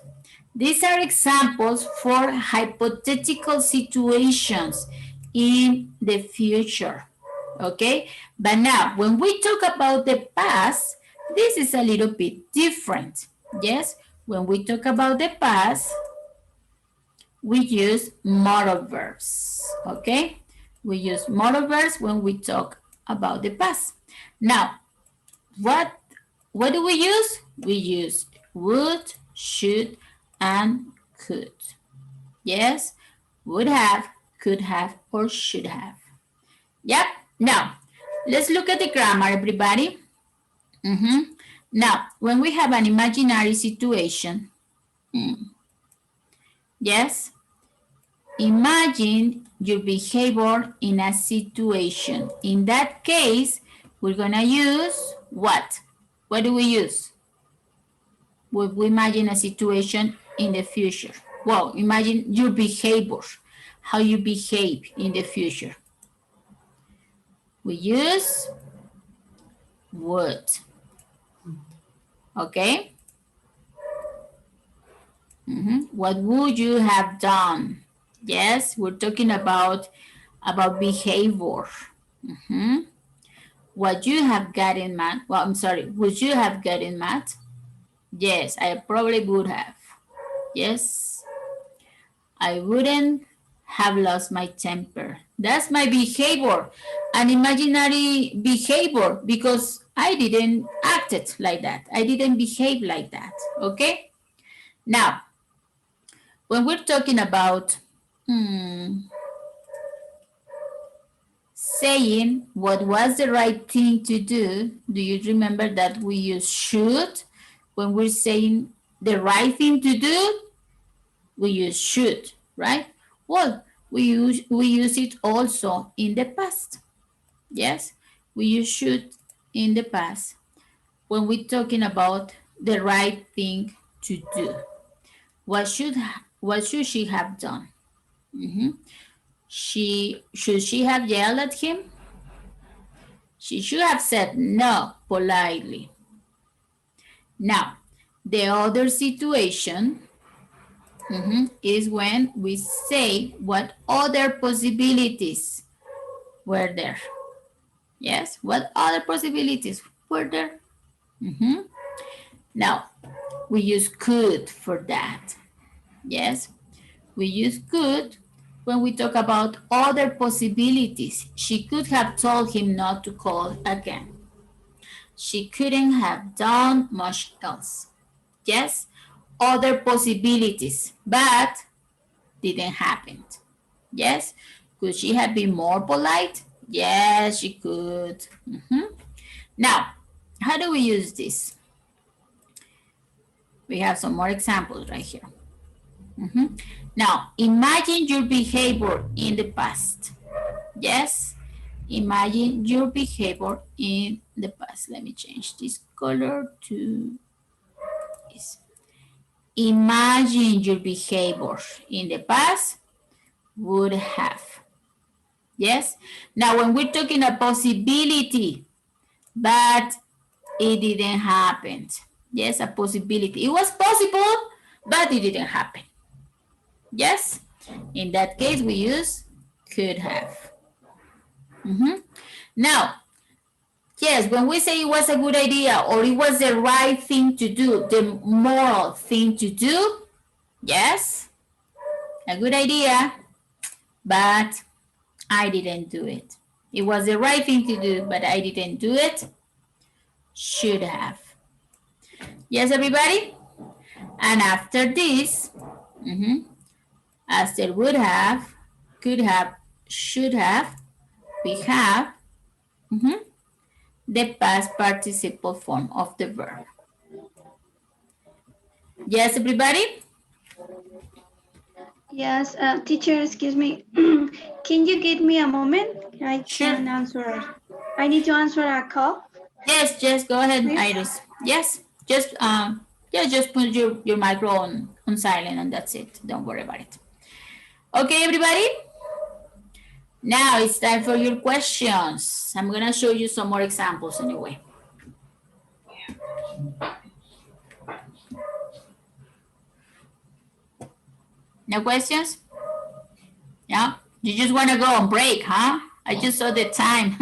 These are examples for hypothetical situations in the future, okay? But now, when we talk about the past, this is a little bit different, yes? When we talk about the past, we use modal verbs, okay? We use modal verbs when we talk about the past. Now, what do we use? We use would, should, and could. Yes, would have, could have, or should have. Yep. Now, let's look at the grammar, everybody. Now, when we have an imaginary situation, yes, imagine your behavior in a situation. In that case, we're gonna use what? What do we use? We imagine a situation in the future. Well, imagine your behavior, how you behave in the future. We use would. Okay? What would you have done? Yes, we're talking about behavior. What you have gotten mad? Well, I'm sorry. Would you have gotten mad? Yes, I probably would have. Yes, I wouldn't have lost my temper. That's my behavior, an imaginary behavior, because I didn't act it like that. I didn't behave like that, okay? Now, when we're talking about saying what was the right thing to do you remember that we use should? When we're saying the right thing to do, we use should, right? Well, we use it also in the past. Yes, we use should in the past when we're talking about the right thing to do. What should she have done? Should she have yelled at him? She should have said no politely. Now, the other situation is when we say what other possibilities were there. Yes, what other possibilities were there? Now, we use could for that. Yes, we use could when we talk about other possibilities. She could have told him not to call again. She couldn't have done much else. Yes, other possibilities, but didn't happen. Yes. Could she have been more polite? Yes, she could. Now, how do we use this? We have some more examples right here. Now, imagine your behavior in the past. Yes, imagine your behavior in the past. Let me change this color to this. Imagine your behavior in the past would have. Yes, now when we're talking a possibility, but it didn't happen. Yes, a possibility. It was possible, but it didn't happen. Yes, in that case, we use could have. Now, yes, when we say it was a good idea or it was the right thing to do, the moral thing to do, yes, a good idea, but I didn't do it. It was the right thing to do, but I didn't do it. Should have. Yes, everybody? And after this, after would have, could have, should have, we have the past participle form of the verb. Yes, everybody? Yes, teacher, excuse me. Can you give me a moment? I can answer. I need to answer a call. Yes, just go ahead, Please? Iris. Yes, just just put your micro on silent and that's it. Don't worry about it. Okay, everybody? Now it's time for your questions. I'm gonna show you some more examples anyway. No questions? Yeah, you just wanna go on break, huh? I just saw the time.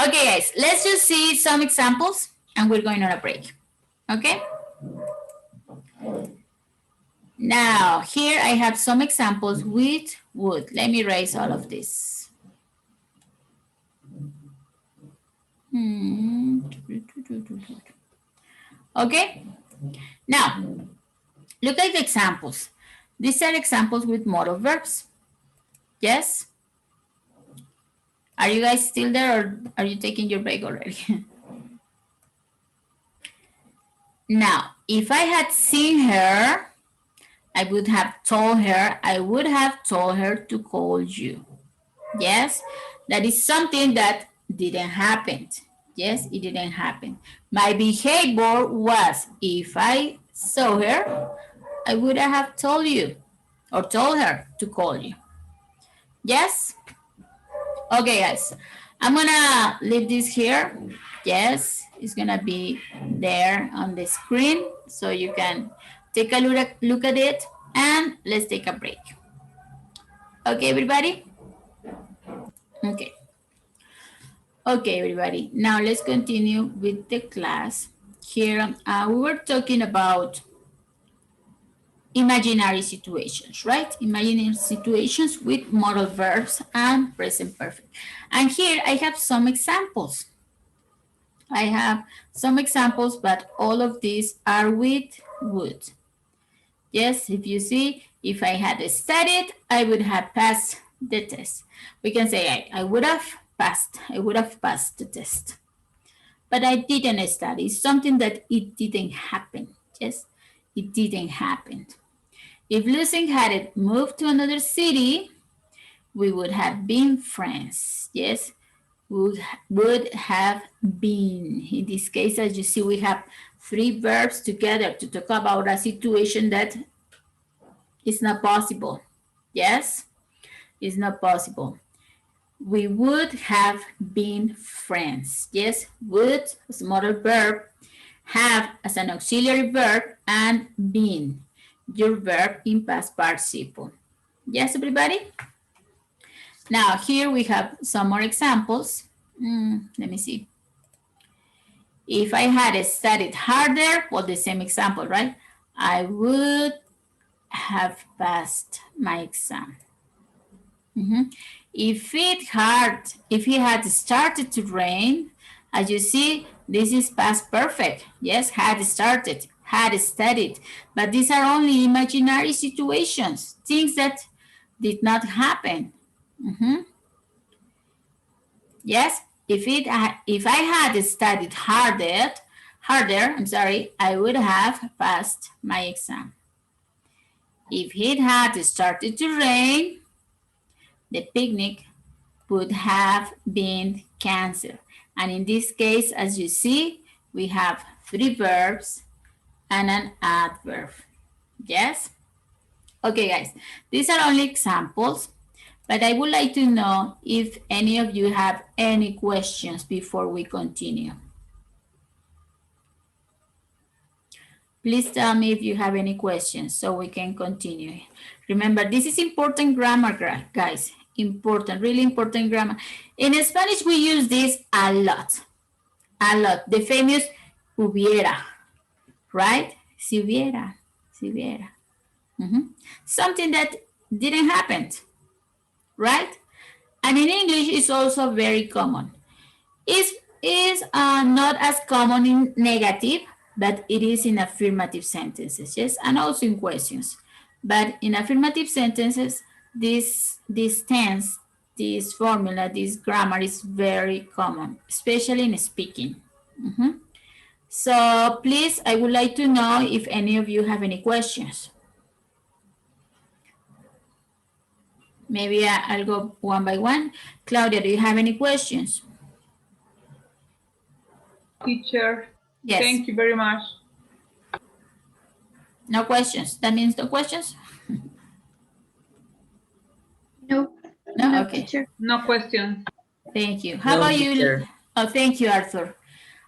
Okay, guys, let's just see some examples and we're going on a break, okay? Now, here I have some examples with would. Let me erase all of this. Okay, now, look at the examples. These are examples with modal verbs. Yes? Are you guys still there or are you taking your break already? Now, if I had seen her, I would have told her to call you. Yes, that is something that didn't happen. Yes, it didn't happen. My behavior was, if I saw her, I would have told you or told her to call you. Yes? Okay, guys, I'm gonna leave this here. Yes, it's gonna be there on the screen so you can take a look at it and let's take a break. Okay, everybody? Okay. Okay, everybody. Now let's continue with the class. Here, we were talking about imaginary situations, right? Imaginary situations with modal verbs and present perfect. And here I have some examples. But all of these are with would. Yes, if you see, if I had studied, I would have passed the test. We can say I would have passed the test. But I didn't study. It's something that it didn't happen. Yes, it didn't happen. If Lucy had moved to another city, we would have been friends. Yes, would have been. In this case, as you see, we have three verbs together to talk about a situation that is not possible. Yes, it's not possible. We would have been friends. Yes, would as a modal verb, have as an auxiliary verb, and been your verb in past participle. Yes, everybody? Now, here we have some more examples. Let me see. If I had studied harder, well, the same example, right? I would have passed my exam. If it had started to rain, as you see, This is past perfect. Yes, had started, had studied. But these are only imaginary situations, things that did not happen. Yes, if I had studied harder, I would have passed my exam. If it had started to rain, the picnic would have been canceled. And in this case, as you see, we have 3 verbs and an adverb. Yes? Okay, guys, these are only examples, but I would like to know if any of you have any questions before we continue. Please tell me if you have any questions so we can continue. Remember, this is important grammar, guys. Important, really important grammar. In Spanish, we use this a lot. A lot. The famous hubiera, right? Si hubiera, si hubiera. Something that didn't happen, right? And in English, it's also very common. Is not as common in negative, but it is in affirmative sentences, yes, and also in questions. But in affirmative sentences, this tense, this formula, this grammar is very common, especially in speaking. So please, I would like to know if any of you have any questions. Maybe I'll go one by one. Claudia, do you have any questions? Teacher, yes. Thank you very much. No questions. That means no questions? No. No, okay. Teacher. No questions. Thank you. How No, about teacher. you? Oh, thank you, Arthur.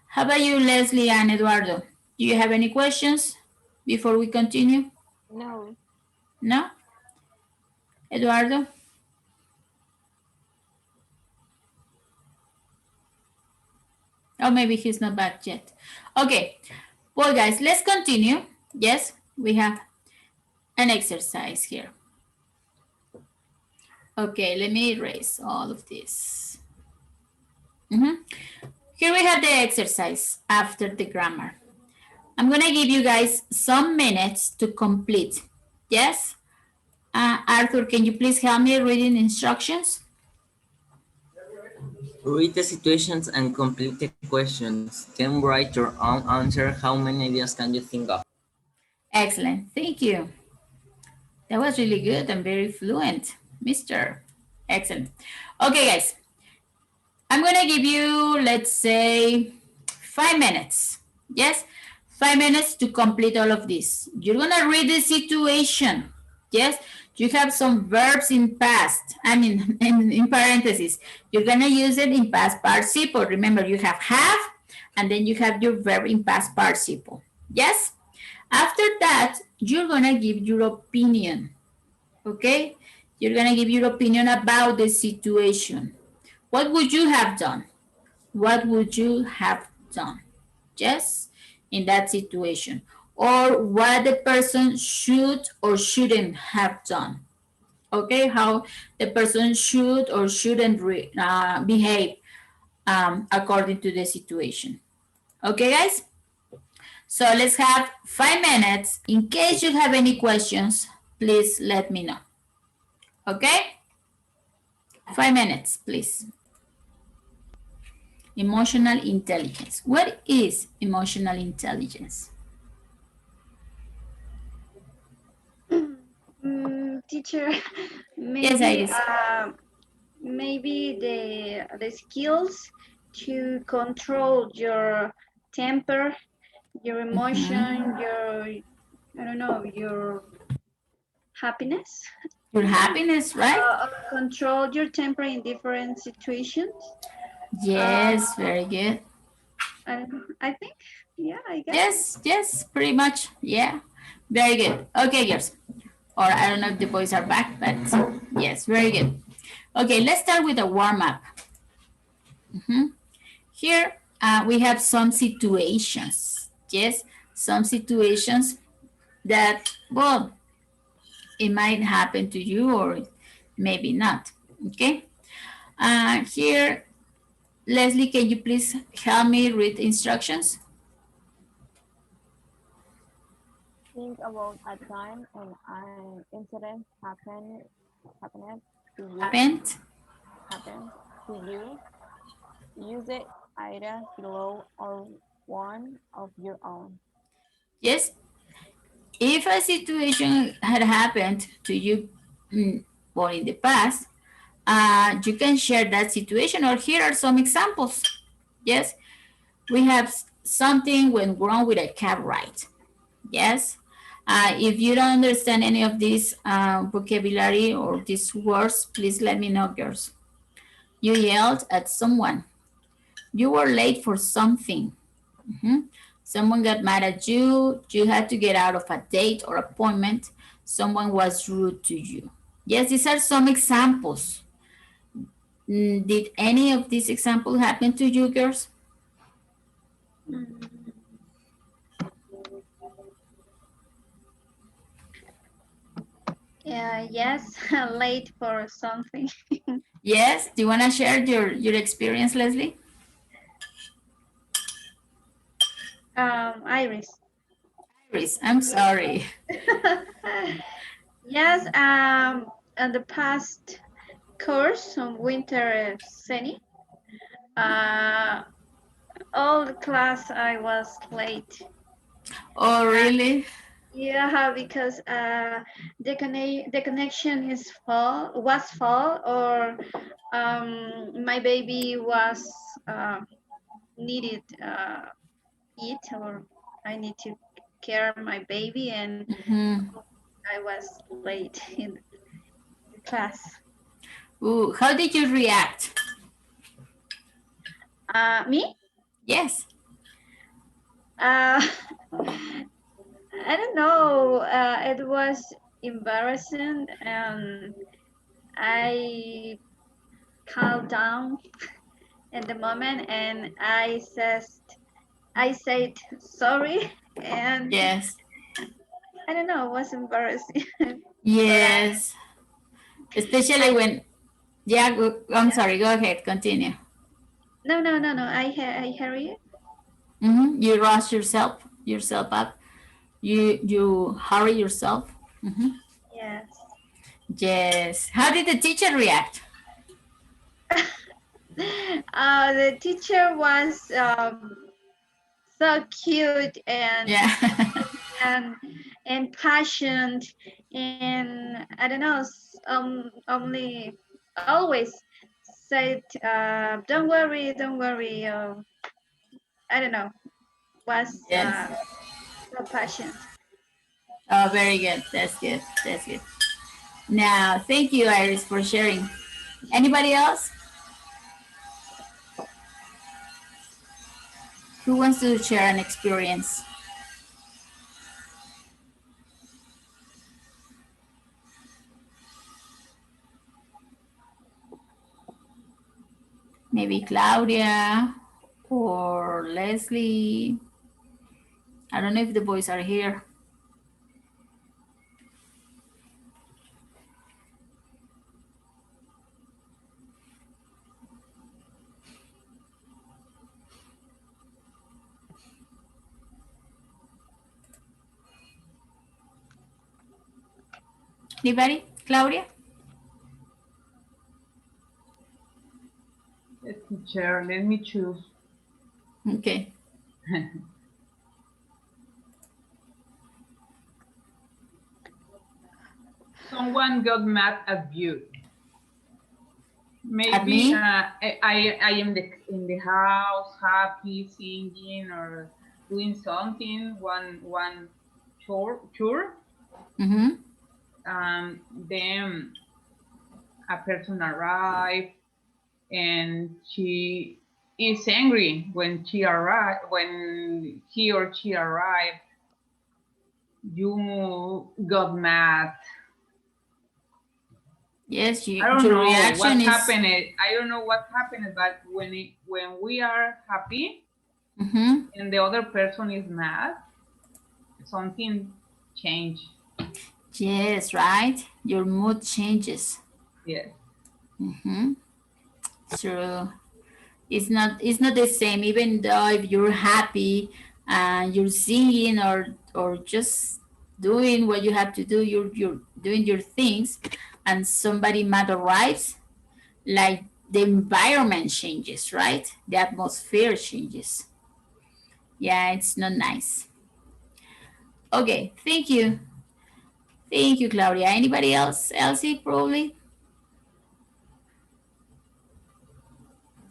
How about you, Leslie and Eduardo? Do you have any questions before we continue? No. No? Eduardo? Oh, maybe he's not back yet. Okay. Well, guys, let's continue. Yes, we have an exercise here. Okay, let me erase all of this. Here we have the exercise after the grammar. I'm going to give you guys some minutes to complete. Yes? Arthur, can you please help me reading instructions? Read the situations and complete the questions. Then write your own answer. How many ideas can you think of? Excellent. Thank you. That was really good and very fluent, Mr. Excellent. Okay, guys. I'm going to give you, let's say, 5 minutes. Yes? 5 minutes to complete all of this. You're going to read the situation. Yes? You have some verbs in past. I mean, in parentheses. You're going to use it in past participle. Remember, you have, and then you have your verb in past participle. Yes? After that, you're going to give your opinion. Okay? You're going to give your opinion about the situation. What would you have done? What would you have done? Yes, in that situation. Or what the person should or shouldn't have done. Okay, how the person should or shouldn't behave according to the situation. Okay, guys? So let's have 5 minutes. In case you have any questions, please let me know. Okay? 5 minutes, please. Emotional intelligence. What is emotional intelligence? Teacher, Yes, maybe Iris. maybe the skills to control your temper, your emotion, your, I don't know, your happiness. Your happiness, right? Control your temper in different situations. Yes, very good. I think, yeah, I guess. Yes, pretty much. Yeah, very good. Okay, girls. Or I don't know if the boys are back, but yes, very good. Okay, let's start with a warm-up. Here we have some situations. Yes, some situations that, well, it might happen to you or maybe not. Okay, here Leslie, can you please help me read the instructions? Think about a time when an incident happened to you. Happened to you. Use the items below or one of your own. Yes. If a situation had happened to you or in the past, you can share that situation, or here are some examples. Yes, we have something went wrong with a cab ride. Yes. If you don't understand any of this vocabulary or these words, please let me know, girls. You yelled at someone. You were late for something. Someone got mad at you. You had to get out of a date or appointment. Someone was rude to you. Yes, these are some examples. Did any of these examples happen to you, girls? Yes, late for something. Yes. Do you want to share your experience, Leslie? Iris. Iris, I'm sorry. Yes, on the past course on winter seni, all the class I was late. Oh, really? Yeah, because the connection was full, or my baby was needed eat, or I need to care my baby, and I was late in class. Ooh, how did you react? Me? Yes. I don't know. It was embarrassing, and I calmed down in the moment, and I said sorry, and yes, I don't know. It was embarrassing. yes. Especially when, yeah. I'm sorry. Go ahead. Continue. No. I hear you. You rush yourself up. You hurry yourself. Yes. Yes. How did the teacher react? The teacher was so cute and yeah. and passionate, and I don't know. Only always said, "Don't worry, don't worry." I don't know. Was Yes. so passionate. Oh, very good. That's good. That's good. Now, thank you, Iris, for sharing. Anybody else? Who wants to share an experience? Maybe Claudia or Leslie. I don't know if the boys are here. Anybody? Claudia? Teacher, let me choose. Okay. Someone got mad at you. Maybe at me? I am in the house, happy, singing or doing something, one chore. Then a person arrived, and she is angry when he or she arrived. You got mad. Yes, I don't your know reaction what is... happened. I don't know what happened, but when we are happy and the other person is mad, something change. Yes, right? Your mood changes. Yes. True. It's not the same, even though if you're happy and you're singing or just doing what you have to do, you're doing your things, and somebody might arrives, like the environment changes, right? The atmosphere changes. Yeah, it's not nice. Okay, thank you. Thank you, Claudia. Anybody else? Elsie, probably?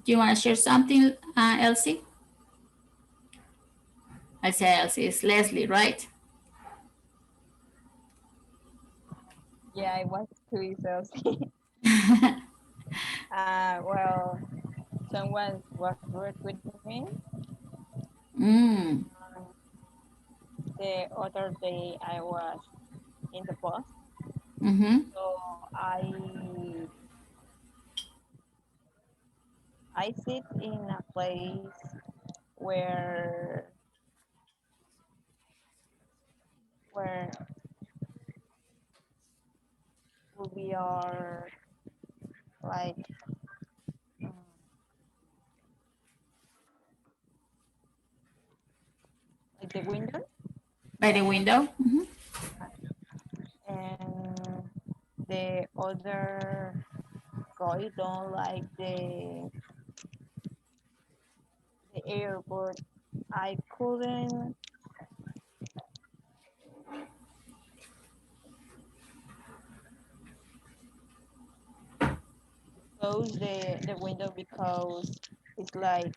Do you want to share something, Elsie? I say Elsie, it's Leslie, right? Yeah, I was too easy. Well, someone was rude with me. Mm. The other day I was in the bus, Mm-hmm. so I sit in a place where we are like um, like the window, By the window? Mm-hmm. and the other guy don't like the air, but I couldn't close the window because it's like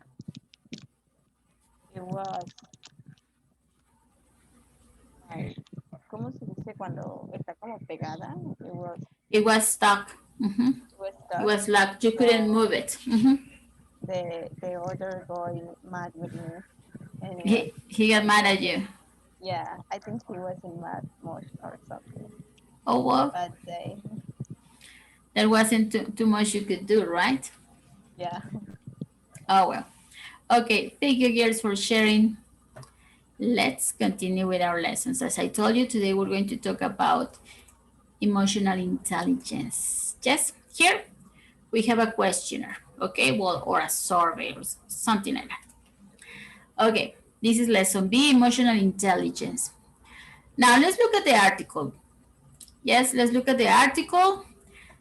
it was like, ¿cómo se dice cuando está como pegada? It was stuck. Mm-hmm. It was It stuck. was locked. You couldn't So move it. Mm-hmm. the other guy mad with me, and He got mad at you. yeah, I think he wasn't mad much or something. Oh, well, Bad day. there wasn't too much you could do, right? Yeah. Oh, well. Okay, thank you, girls, for sharing. Let's continue with our lessons. As I told you, today we're going to talk about emotional intelligence. Yes, here we have a questionnaire, okay? Well, or a survey or something like that. Okay, this is lesson B, emotional intelligence. Now let's look at the article. Yes, let's look at the article.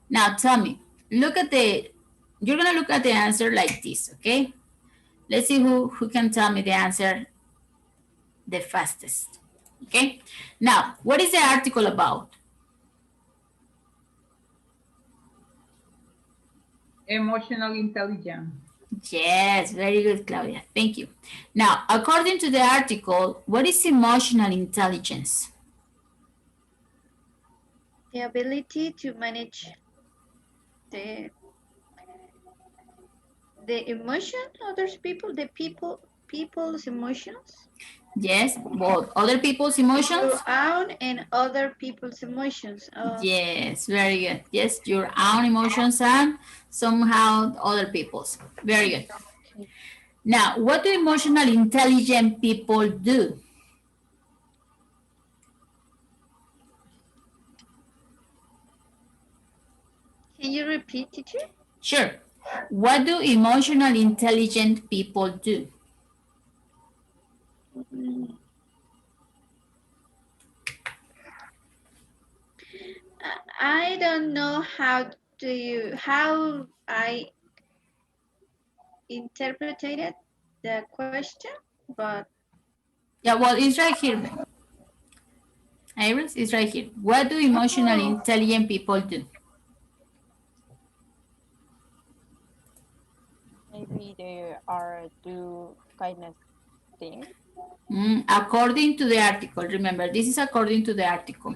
Now tell me, you're gonna look at the answer like this, okay? Let's see who can tell me the answer the fastest, okay? Now, what is the article about? Emotional intelligence. Yes, very good, Claudia. Thank you. Now, according to the article, what is emotional intelligence? The ability to manage the emotion others people, people's emotions. Yes, both other people's emotions. Your own and other people's emotions. Yes, very good. Yes, your own emotions and somehow other people's. Very good. Now, what do emotional intelligent people do? Can you repeat, teacher? Sure. What do emotional intelligent people do? I don't know how I interpreted the question, but Yeah, well, it's right here. Iris, it's right here. What do emotional intelligent people do? Maybe they are do kindness things. According to the article, remember, this is according to the article.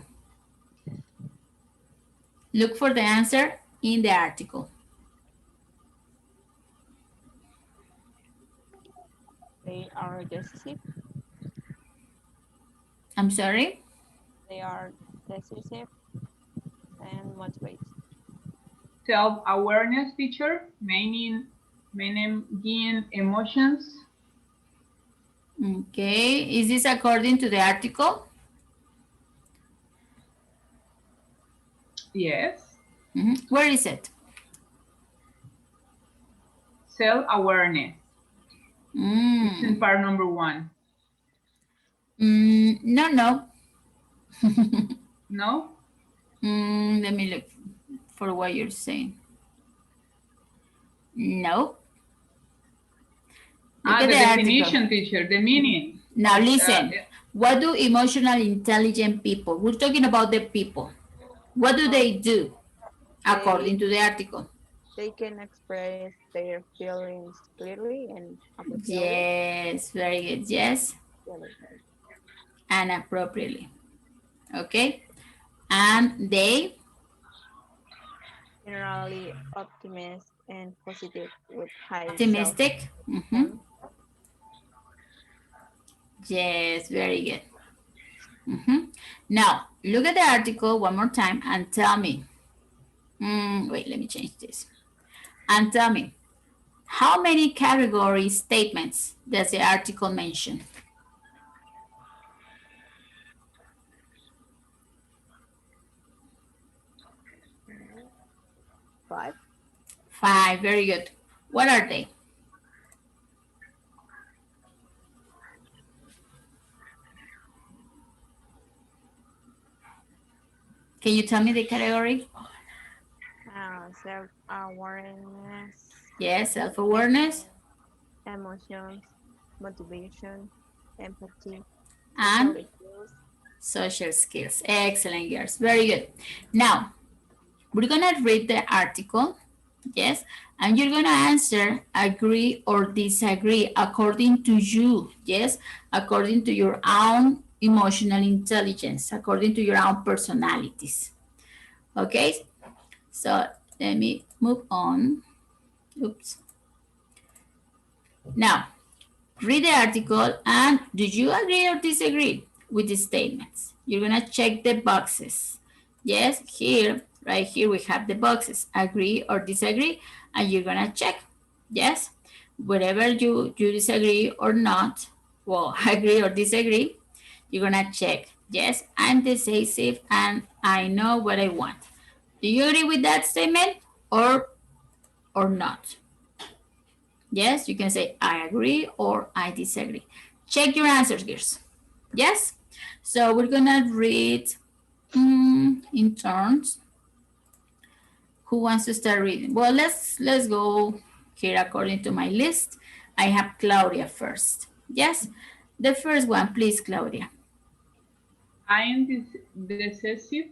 Look for the answer in the article. They are decisive. I'm sorry? They are decisive and motivated. Self-awareness, teacher, meaning managing emotions. Okay, is this according to the article? Yes. Where is it? self-awareness. It's in part number 1. No. No? Let me look for what you're saying. No. Look at the definition, article. teacher, the meaning. Now listen. What do emotional intelligent people? We're talking about the people. What do they do according to the article? They can express their feelings clearly and appropriately. Yes, very good. Yes. And appropriately. Okay. And they generally optimistic and positive with high optimistic. Yes, very good. Now, look at the article one more time and tell me. Wait, let me change this. And tell me, how many category statements does the article mention? 5. 5, very good. What are they? Can you tell me the category? Self-awareness. Yes, self-awareness. Emotions, motivation, empathy, and social skills. Excellent, girls. Very good. Now, we're going to read the article. Yes, and you're going to answer agree or disagree according to you. Yes, according to your own emotional intelligence, according to your own personalities. Okay, so let me move on. Oops. Now, read the article and do you agree or disagree with the statements? You're going to check the boxes. Yes, here, right here, we have the boxes, agree or disagree, and you're going to check. Yes, whatever you disagree or not, well, agree or disagree, you're going to check. Yes, I'm decisive and I know what I want. Do you agree with that statement or not? Yes, you can say I agree or I disagree. Check your answers, girls. Yes? So we're gonna read in turns. Who wants to start reading? Well, let's go here according to my list. I have Claudia first. Yes? The first one, please, Claudia. I am decisive.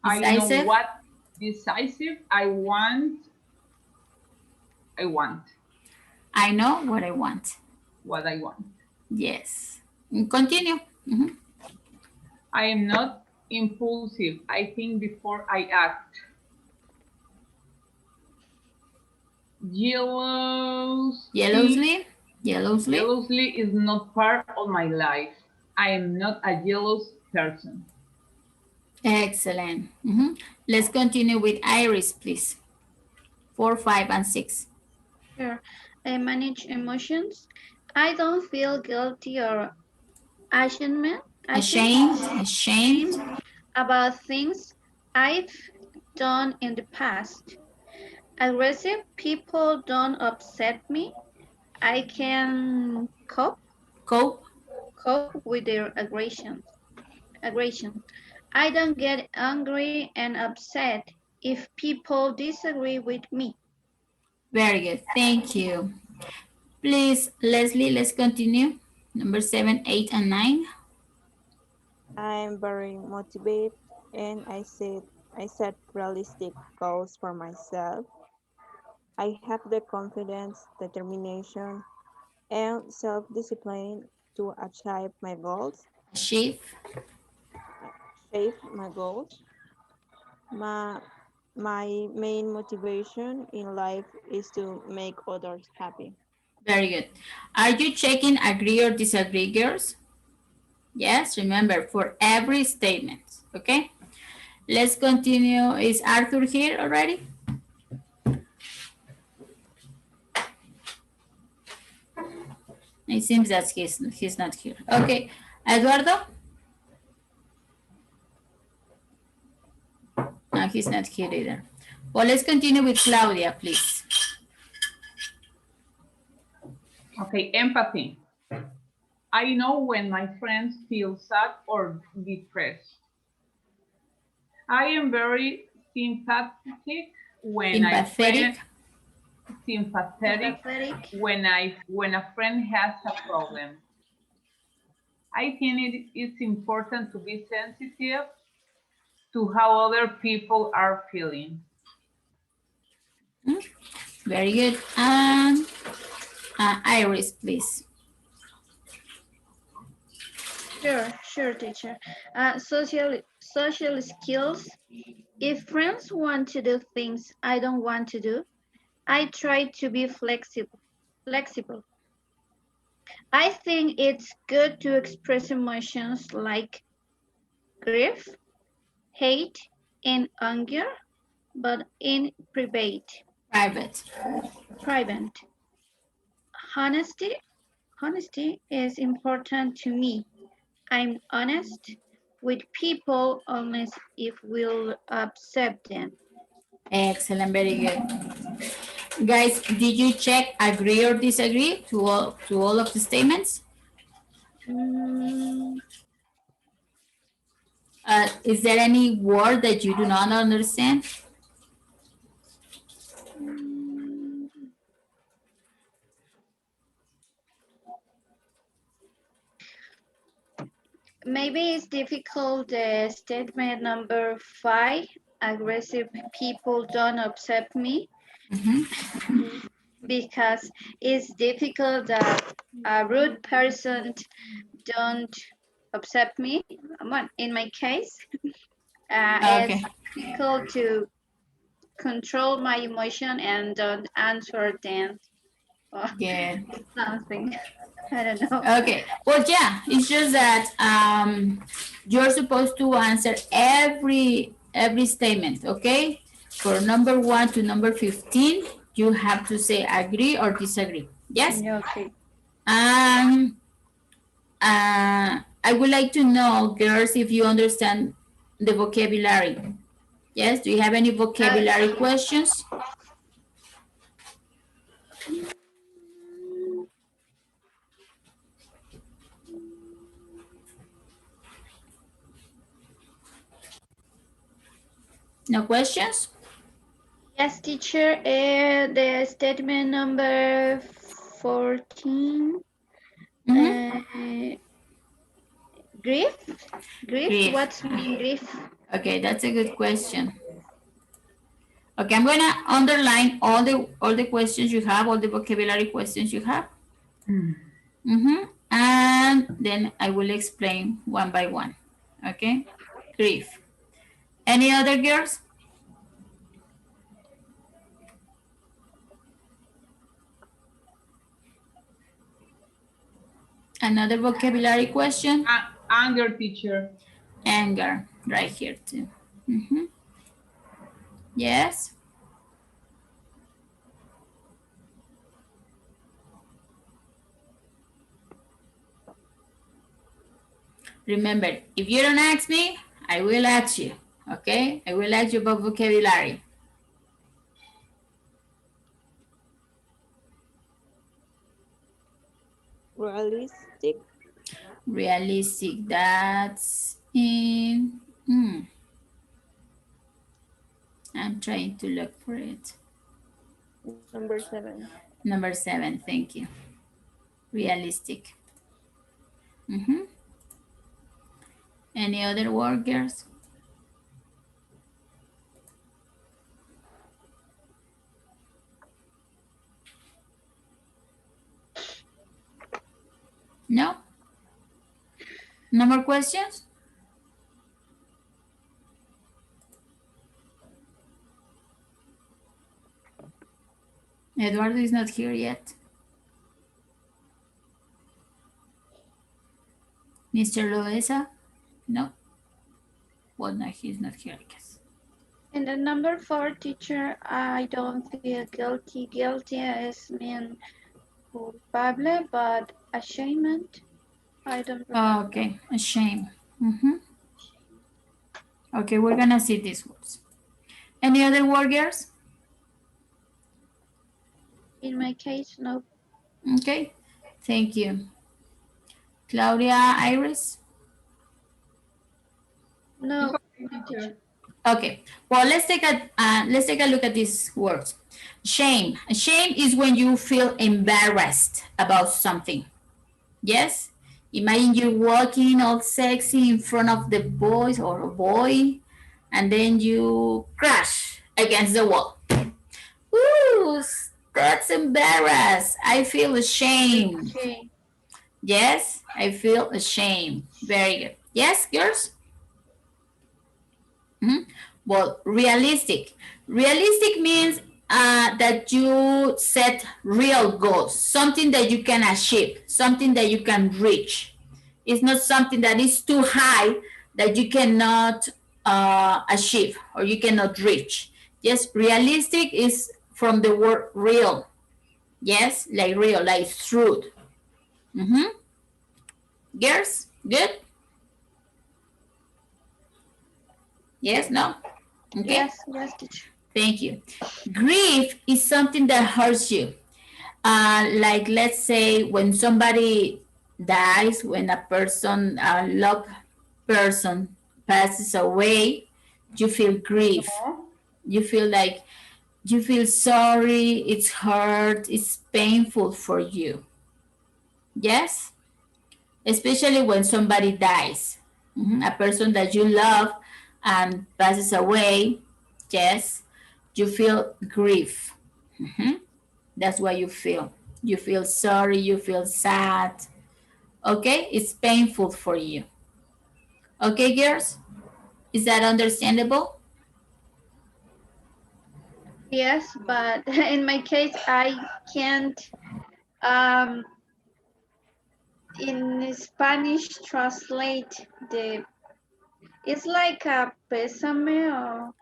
I know what decisive. I want. I know what I want. What I want. Yes. Continue. I am not impulsive. I think before I act. Jealously is not part of my life. I am not a jealous person. Excellent. Let's continue with Iris, please. 4, 5, and 6. Sure. I manage emotions. I don't feel guilty or ashamed about things I've done in the past. Aggressive people don't upset me. I can cope with their aggression. I don't get angry and upset if people disagree with me. Very good. Thank you. Please, Leslie, let's continue. Number 7, 8, and 9. I'm very motivated and I set realistic goals for myself. I have the confidence, determination, and self-discipline to achieve my goals. My main motivation in life is to make others happy. Very good. Are you checking agree or disagree, girls? Yes, remember, for every statement, okay? Let's continue. Is Arthur here already? It seems that he's not here. Okay, Eduardo? No, he's not here either. Well, let's continue with Claudia, please. Okay, empathy. I know when my friends feel sad or depressed. I am very sympathetic when I Sympathetic. sympathetic Sympathetic. when a friend has a problem. I think it's important to be sensitive to how other people are feeling. Very good. And Iris, please. Sure, teacher. Social skills. If friends want to do things I don't want to do, I try to be flexible. I think it's good to express emotions like grief, hate, and anger, but in Private. private. Honesty is important to me. I'm honest with people unless if we'll accept them. Excellent, very good. Guys, did you check agree or disagree to all of the statements? Mm, Is there any word that you do not understand? Maybe it's difficult. Statement number 5. Aggressive people don't accept me because it's difficult that a rude person don't accept me. Well, in my case, Okay. it's difficult to control my emotion and don't answer them or Good. something. I don't know. Okay. Well, yeah, it's just that you're supposed to answer every statement, okay? For number 1 to number 15, you have to say agree or disagree. Yes? Okay. I would like to know, girls, if you understand the vocabulary. Yes, do you have any vocabulary questions? No questions? Yes, teacher. The statement number 14. Grief? Grief. What's mean grief? Okay, that's a good question. Okay, I'm gonna underline all the questions you have, all the vocabulary questions you have. And then I will explain one by one. Okay, grief. Any other girls? Another vocabulary question? Anger, teacher. Anger, right here too. Yes? Remember, if you don't ask me, I will ask you, okay? I will ask you about vocabulary. Realistic. Realistic, that's in, I'm trying to look for it. Number 7. Number 7, thank you. Realistic. Any other word, girls? No? No more questions? Eduardo is not here yet. Mr. Loesa? No? Well, no, he's not here, I guess. And the number 4, teacher, I don't feel guilty. Guilty is mean culpable, but ashamed. I don't remember. Okay, a shame. Okay, we're gonna see these words. Any other word, girls? In my case, no. Okay, Thank you. Claudia, Iris? No. Teacher. Okay. Well, let's take a look at these words. Shame. Shame is when you feel embarrassed about something. Yes? Imagine you're walking all sexy in front of the boys or a boy, and then you crash against the wall. Ooh, that's embarrassed. I feel ashamed. Okay. Yes, I feel ashamed. Very good. Yes, girls? Well, realistic. Realistic means that you set real goals, something that you can achieve, something that you can reach. It's not something that is too high that you cannot achieve or you cannot reach. Yes, realistic is from the word real. Yes, like real, like truth. Girls, good? Yes, no? Okay. Yes, teacher. Thank you. Grief is something that hurts you. Like let's say when somebody dies, when a person, a loved person passes away, you feel grief. You feel like you feel sorry, it's hurt, it's painful for you. Yes? Especially when somebody dies. A person that you love and passes away, yes, you feel grief. That's what you feel. You feel sorry, you feel sad. Okay, it's painful for you. Okay, girls? Is that understandable? Yes, but in my case, I can't in Spanish translate the. It's like a pésame or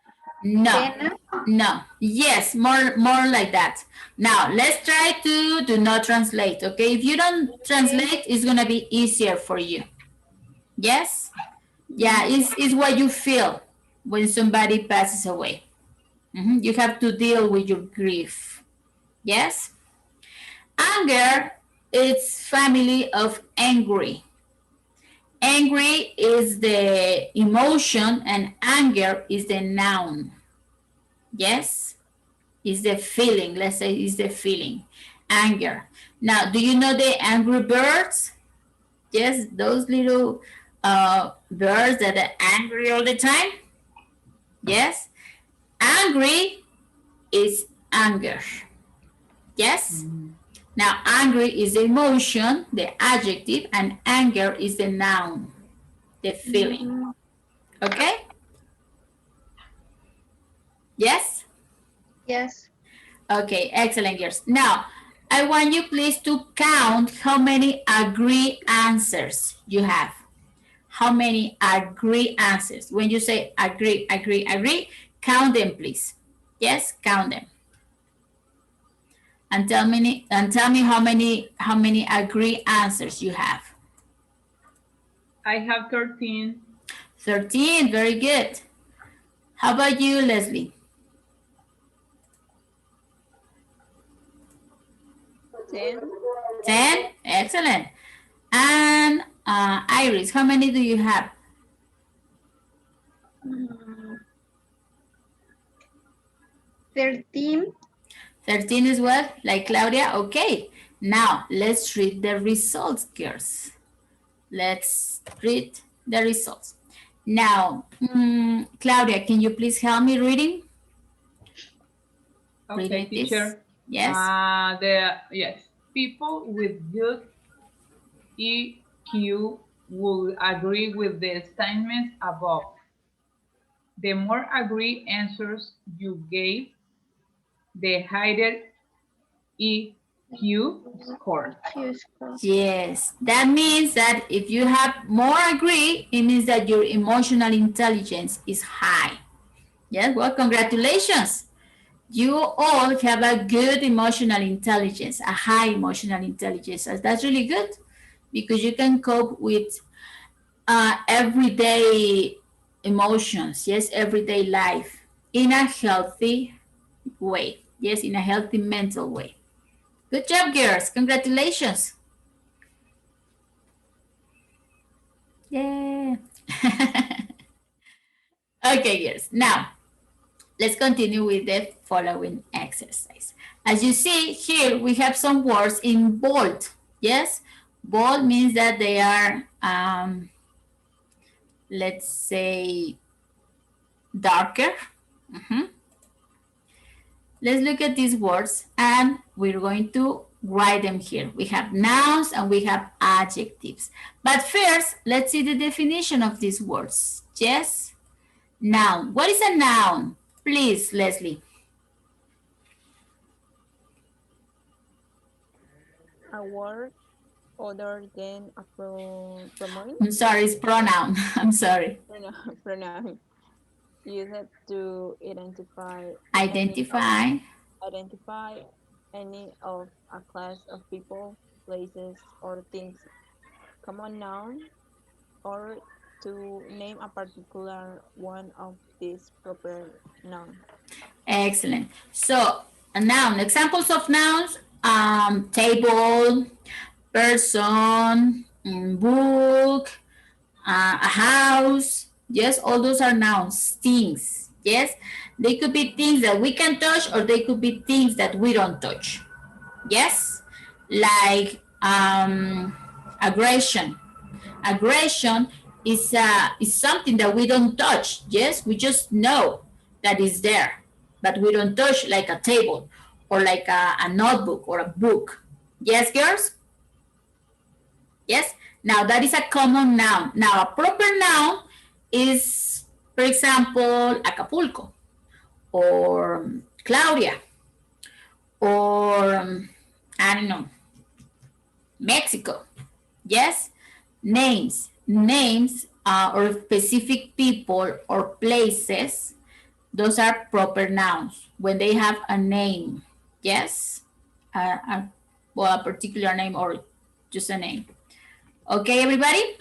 No. pena. No. Yes, more like that. Now, let's try to do not translate, okay? If you don't translate, it's going to be easier for you. Yes? Yeah, it's what you feel when somebody passes away. You have to deal with your grief. Yes? Anger is family of angry. Angry is the emotion and anger is the noun. Yes? Is the feeling. Let's say is the feeling. Anger. Now, do you know the angry birds? Yes, those little birds that are angry all the time. Yes? Angry is anger. Yes? Now, angry is the emotion, the adjective, and anger is the noun, the feeling. Okay? Yes? Yes. Okay, excellent, girls. Now, I want you please to count how many agree answers you have. How many agree answers? When you say agree, agree, agree, count them, please. Yes, count them. And tell me how many agree answers you have. I have 13. 13, very good. How about you, Leslie? 10. 10, excellent. And Iris, how many do you have? 13. 13 as well, like Claudia. Okay, now let's read the results, girls. Let's read the results. Now, Claudia, can you please help me reading? Okay, teacher. This? Yes. Yes. People with good EQ will agree with the statements above. The more agree answers you gave, the higher EQ score. Yes, that means that if you have more agree, it means that your emotional intelligence is high. Yes, well, congratulations. You all have a good emotional intelligence, a high emotional intelligence. That's really good because you can cope with everyday emotions, yes, everyday life in a healthy way. Yes, in a healthy mental way. Good job, girls. Congratulations. Yeah. Okay, yes. Now, let's continue with the following exercise. As you see here, we have some words in bold. Yes, bold means that they are, let's say, darker. Let's look at these words and we're going to write them here. We have nouns and we have adjectives. But first, let's see the definition of these words. Yes, noun. What is a noun? Please, Leslie. A word other than a pronoun. I'm sorry, it's pronoun. I'm sorry. Pronoun used to identify Identify. identify any of a class of people, places, or things. Common noun or to name a particular one of these proper noun. Excellent. So, a noun. Examples of nouns, table, person, book, a house. Yes, all those are nouns, things. Yes, they could be things that we can touch or they could be things that we don't touch. Yes, like aggression. Aggression is something that we don't touch. Yes, we just know that is there, but we don't touch like a table or like a notebook or a book. Yes, girls? Yes? Now that is a common noun. Now a proper noun is, for example, Acapulco or Claudia or, I don't know, Mexico. Yes? Names. Names or specific people or places, those are proper nouns when they have a name. Yes? Well, a particular name or just a name. Okay, everybody?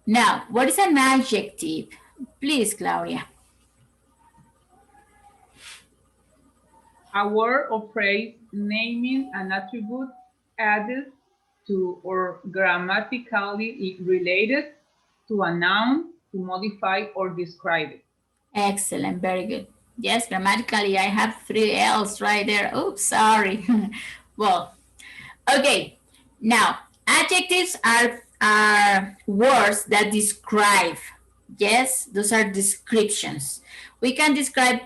Now, what is an adjective? Please, Claudia. A word or phrase naming an attribute added to or grammatically related to a noun to modify or describe it. Excellent, very good. Yes, grammatically, I have 3 L's right there. Oops, sorry. Well, okay. Now, adjectives are words that describe. Yes, those are descriptions. We can describe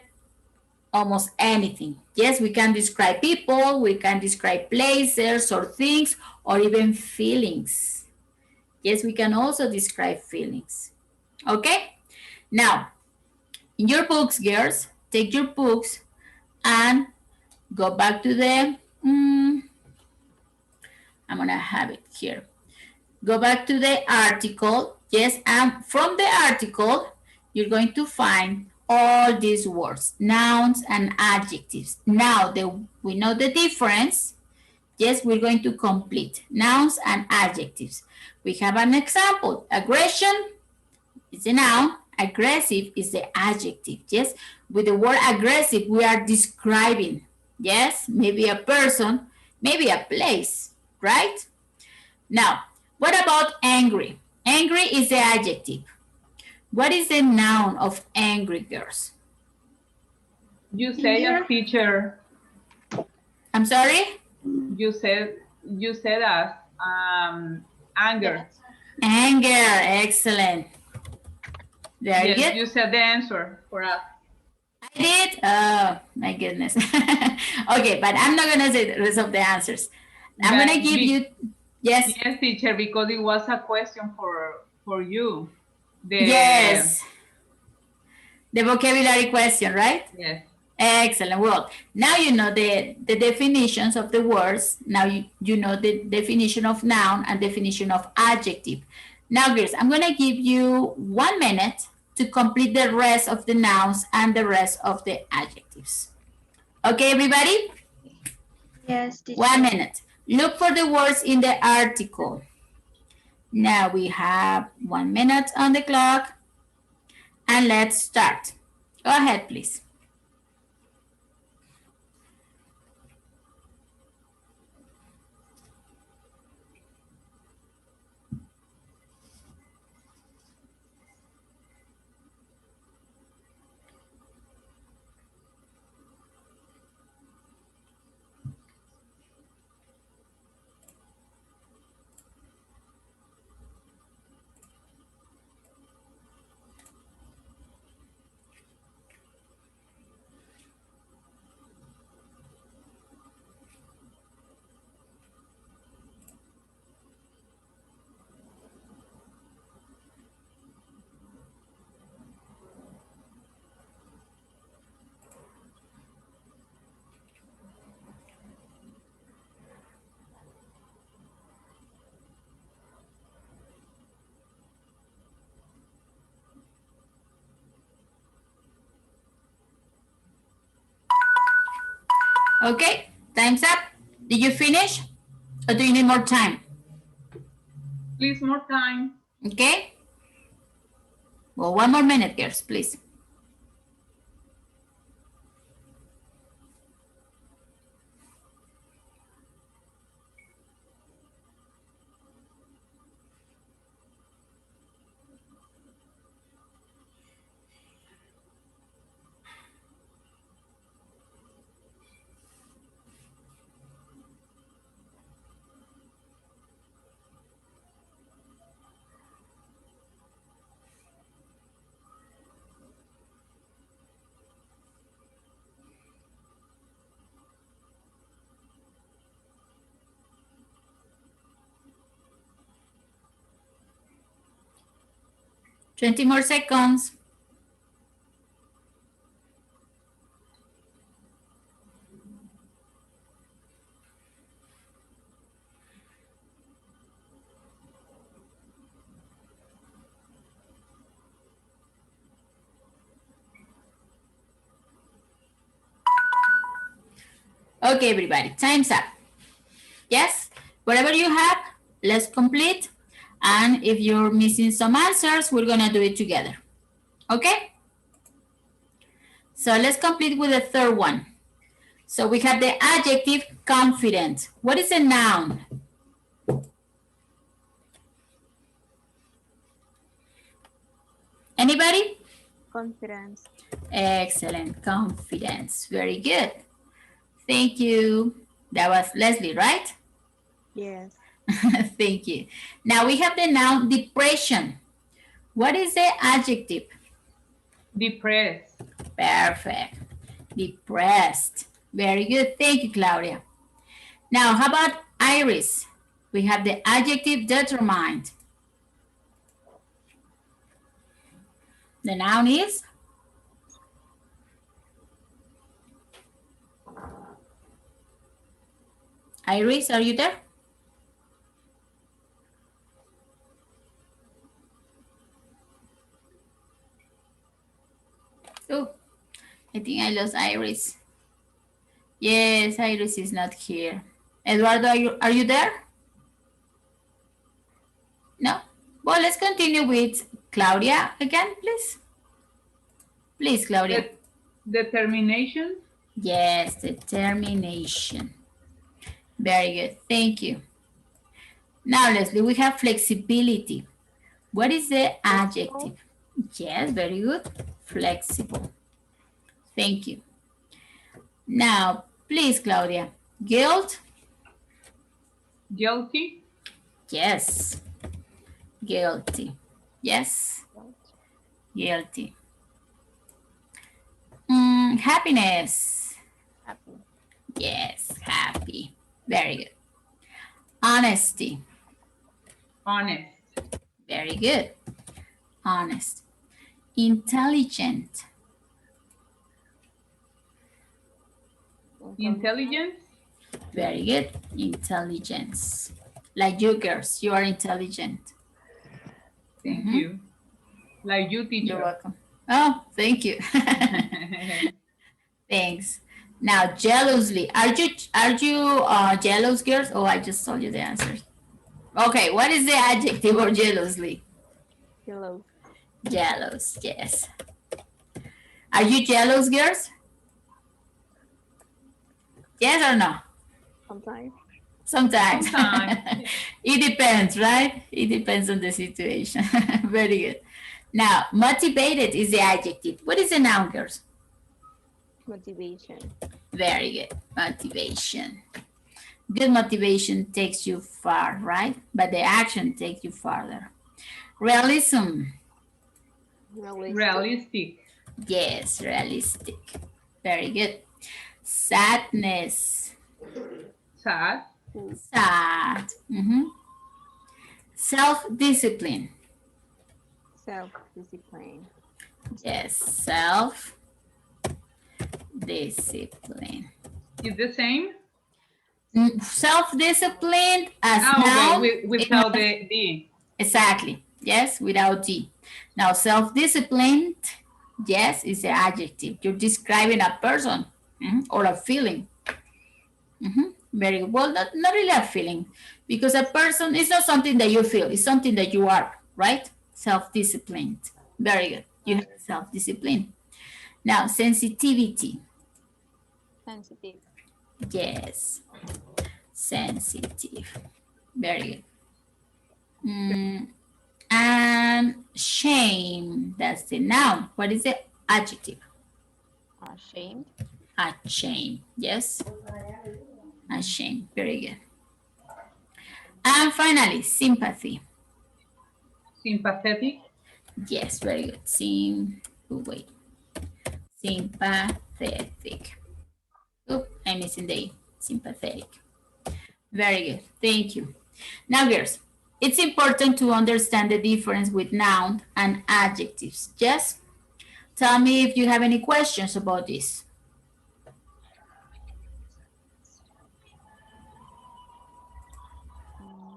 almost anything. Yes, we can describe people, we can describe places or things, or even feelings. Yes, we can also describe feelings. Okay? Now, in your books, girls, take your books and go back to the, I'm gonna have it here. Go back to the article, yes, and from the article, you're going to find all these words, nouns and adjectives. Now that we know the difference, yes, we're going to complete nouns and adjectives. We have an example. Aggression is a noun, aggressive is the adjective. Yes, with the word aggressive, we are describing, yes, maybe a person, maybe a place, right? Now, what about angry? Angry is the adjective. What is the noun of angry, girls? You say a teacher. I'm sorry? You said as anger. Anger, excellent. Very Yes, good. you said the answer for us. I did? Oh, my goodness. Okay, but I'm not going to say the rest of the answers. I'm going to give you, yes. Yes, teacher, because it was a question for you. Yes. The vocabulary question, right? Yes. Excellent. Well, now you know the definitions of the words. Now you know the definition of noun and definition of adjective. Now, girls, I'm going to give you 1 minute to complete the rest of the nouns and the rest of the adjectives. Okay, everybody? Yes, teacher. 1 minute. Look for the words in the article. Now we have 1 minute on the clock. And let's start. Go ahead, please. Okay, time's up. Did you finish? Or do you need more time? Please, more time. Okay. Well, one more minute, girls, please. Twenty more seconds. Okay, everybody, time's up. Yes, whatever you have, let's complete. And if you're missing some answers, we're gonna do it together. Okay? So let's complete with the third one. So we have the adjective confident. What is a noun? Anybody? Confidence. Excellent, confidence. Very good. Thank you. That was Leslie, right? Yes. Thank you. Now we have the noun depression. What is the adjective? Depressed. Perfect. Depressed. Very good. Thank you, Claudia. Now, how about iris? We have the adjective determined. The noun is? Iris, are you there? Oh, I think I lost Iris. Yes, Iris is not here. Eduardo, are you there? No? Well, let's continue with Claudia again, please. Please, Claudia. Determination. Yes, determination. Very good. Thank you. Now, Leslie, we have flexibility. What is the adjective? Yes, very good. Flexible. Thank you. Now, please, Claudia. Guilt? Guilty. Yes. Guilty. Yes. Guilty. Happiness. Happy. Yes, happy. Very good. Honesty. Honest. Very good. Honest. Intelligent. Intelligence. Very good. Intelligence. Like you girls, you are intelligent. Thank you. Like you, teacher. You're welcome. Oh, thank you. Thanks. Now, jealously. Are you jealous, girls? Oh, I just told you the answer. Okay, what is the adjective for jealously? Jealous. Jealous, yes. Are you jealous, girls? Yes or no? Sometimes. Sometimes. Sometimes. It depends, right? It depends on the situation. Very good. Now, motivated is the adjective. What is the noun, girls? Motivation. Very good. Motivation. Good motivation takes you far, right? But the action takes you farther. Realism. Realistic. Yes, realistic. Very good. Sadness. Sad. Sad. Self-discipline. Self-discipline. Yes, self-discipline. Is the same? Self-disciplined as noun. Okay. Without the D. Exactly. Yes, without D. Now, self-disciplined, yes, is the adjective. You're describing a person or a feeling. Very good. Well, not really a feeling, because a person is not something that you feel, it's something that you are, right? Self-disciplined. Very good. You have self-discipline. Now, sensitivity. Sensitive. Yes. Sensitive. Very good. And shame. That's the noun. What is the adjective? Ashamed. Ashamed. Yes. Ashamed. Very good. And finally, sympathy. Sympathetic. Yes, very good. Sympathetic. Oh, I'm missing the sympathetic. Very good. Thank you. Now, girls, it's important to understand the difference with noun and adjectives. Yes? Tell me if you have any questions about this.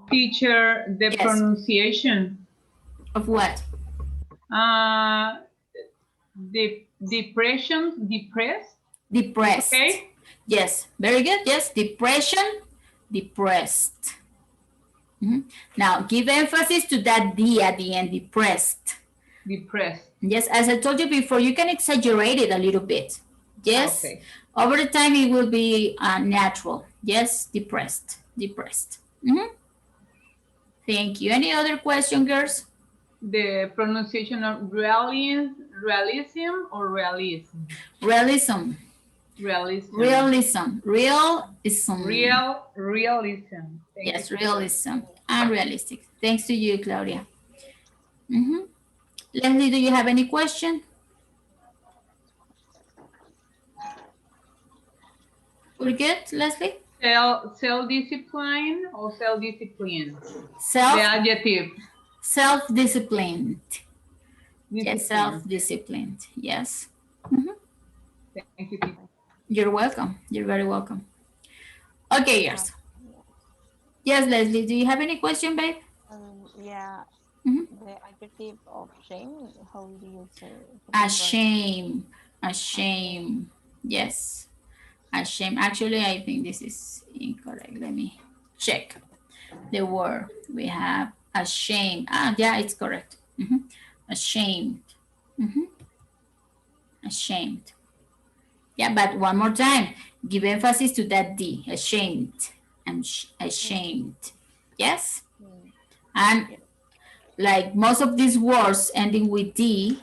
Teacher, the Yes. pronunciation. Of what? Depression, depressed. Depressed. Okay. Yes, very good. Yes, depression, depressed. Now, give emphasis to that D at the end, depressed. Depressed. Yes, as I told you before, you can exaggerate it a little bit. Yes, okay. Over the time it will be natural. Yes, depressed, depressed. Thank you. Any other question, girls? The pronunciation of realism or realism? Realism. Realism. Realism. Realism. Realism. Yes, realism. And realistic. Thanks to you, Claudia. Leslie, do you have any question? We're good, Leslie? Self-discipline or self-discipline? The adjective. Self-disciplined. Yes, self-disciplined. Yes. Thank you. You're welcome. You're very welcome. Okay, yes. Yes, Leslie, do you have any question, babe? Yeah. The adjective of shame, how do you say it? Ashamed. Ashamed. Yes. Ashamed. Actually, I think this is incorrect. Let me check the word. We have ashamed. Yeah, it's correct. Ashamed. Ashamed. Yeah, but one more time. Give emphasis to that D. Ashamed. I'm ashamed. Yes? And like most of these words ending with D,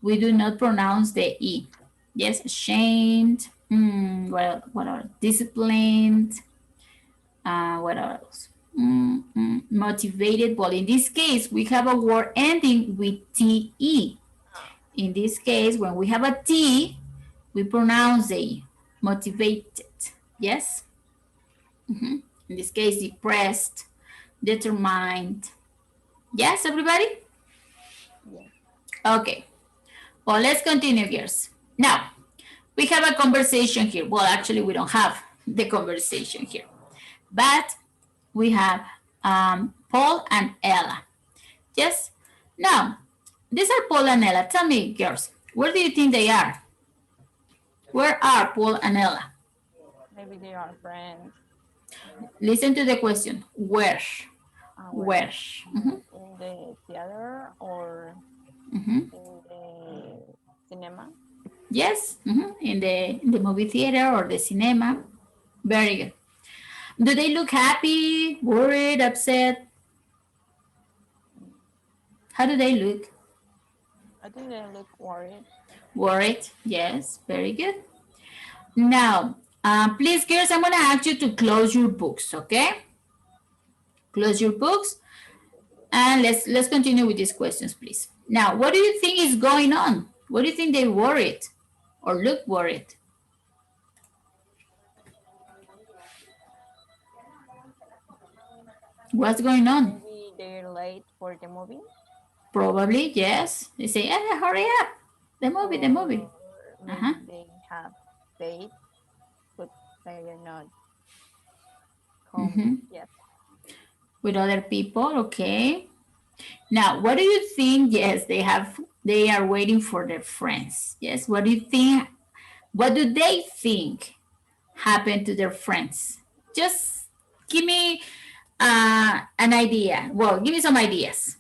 we do not pronounce the E. Yes, ashamed. What are disciplined? What else? Motivated. Well, in this case, we have a word ending with TE. In this case, when we have a T, we pronounce the E. Motivated. Yes? In this case, depressed, determined. Yes, everybody? Yes. Okay. Well, let's continue, girls. Now, we have a conversation here. Well, actually, we don't have the conversation here. But we have Paul and Ella. Yes? Now, these are Paul and Ella. Tell me, girls, where do you think they are? Where are Paul and Ella? Maybe they are friends. Listen to the question. Where? Where? In the theater or in the cinema? Yes, in the movie theater or the cinema. Very good. Do they look happy, worried, upset? How do they look? I think they look worried. Worried, yes, very good. Now, please, girls, I'm going to ask you to close your books, okay? Close your books. And let's continue with these questions, please. Now, what do you think is going on? What do you think they're worried or look worried? What's going on? Maybe they're late for the movie. Probably, yes. They say, hurry up. The movie. Maybe they have faith, but they are not home yet. With other people, okay. Now, what do you think? Yes, they are waiting for their friends. Yes, what do you think? What do they think happen to their friends? Just give me an idea. Well, give me some ideas.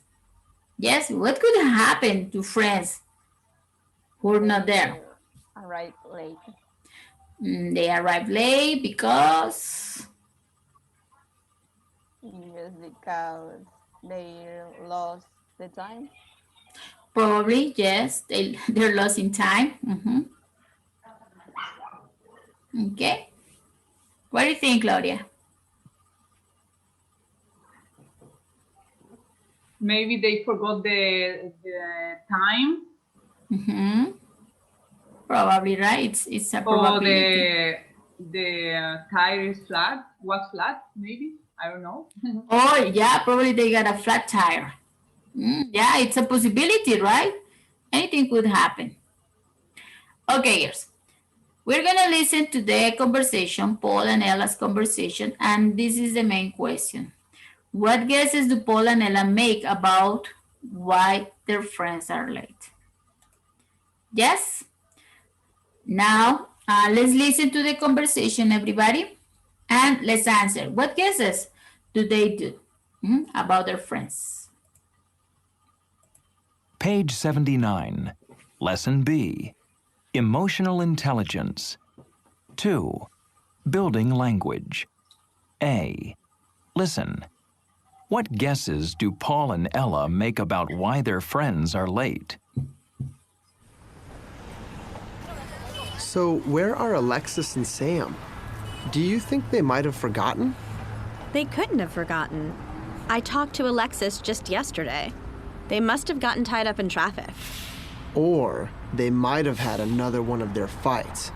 Yes, what could happen to friends who are not there? Arrive late. They arrive late because Just because they lost the time. probably, yes, they're lost in time. Okay. What do you think, Claudia? Maybe they forgot the time. Probably right. It's a Or probability. the tire is flat. Was flat, maybe. I don't know. Oh, yeah, probably they got a flat tire. Yeah, it's a possibility, right? Anything could happen. Okay, yes. We're going to listen to the conversation, Paul and Ella's conversation, and this is the main question. What guesses do Paul and Ella make about why their friends are late? Yes? Now, let's listen to the conversation, everybody, and let's answer. What guesses do they do about their friends? Page 79, Lesson B, Emotional Intelligence. 2. Building language. A. Listen. What guesses do Paul and Ella make about why their friends are late? So, where are Alexis and Sam? Do you think they might have forgotten? They couldn't have forgotten. I talked to Alexis just yesterday. They must have gotten tied up in traffic. Or they might have had another one of their fights.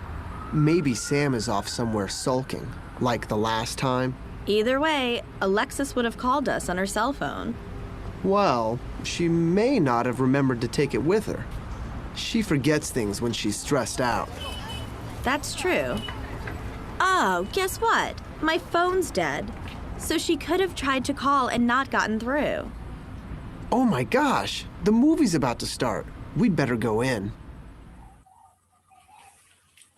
Maybe Sam is off somewhere sulking, like the last time. Either way, Alexis would have called us on her cell phone. Well, she may not have remembered to take it with her. She forgets things when she's stressed out. That's true. Oh, guess what? My phone's dead. So she could have tried to call and not gotten through. Oh my gosh, the movie's about to start. We'd better go in.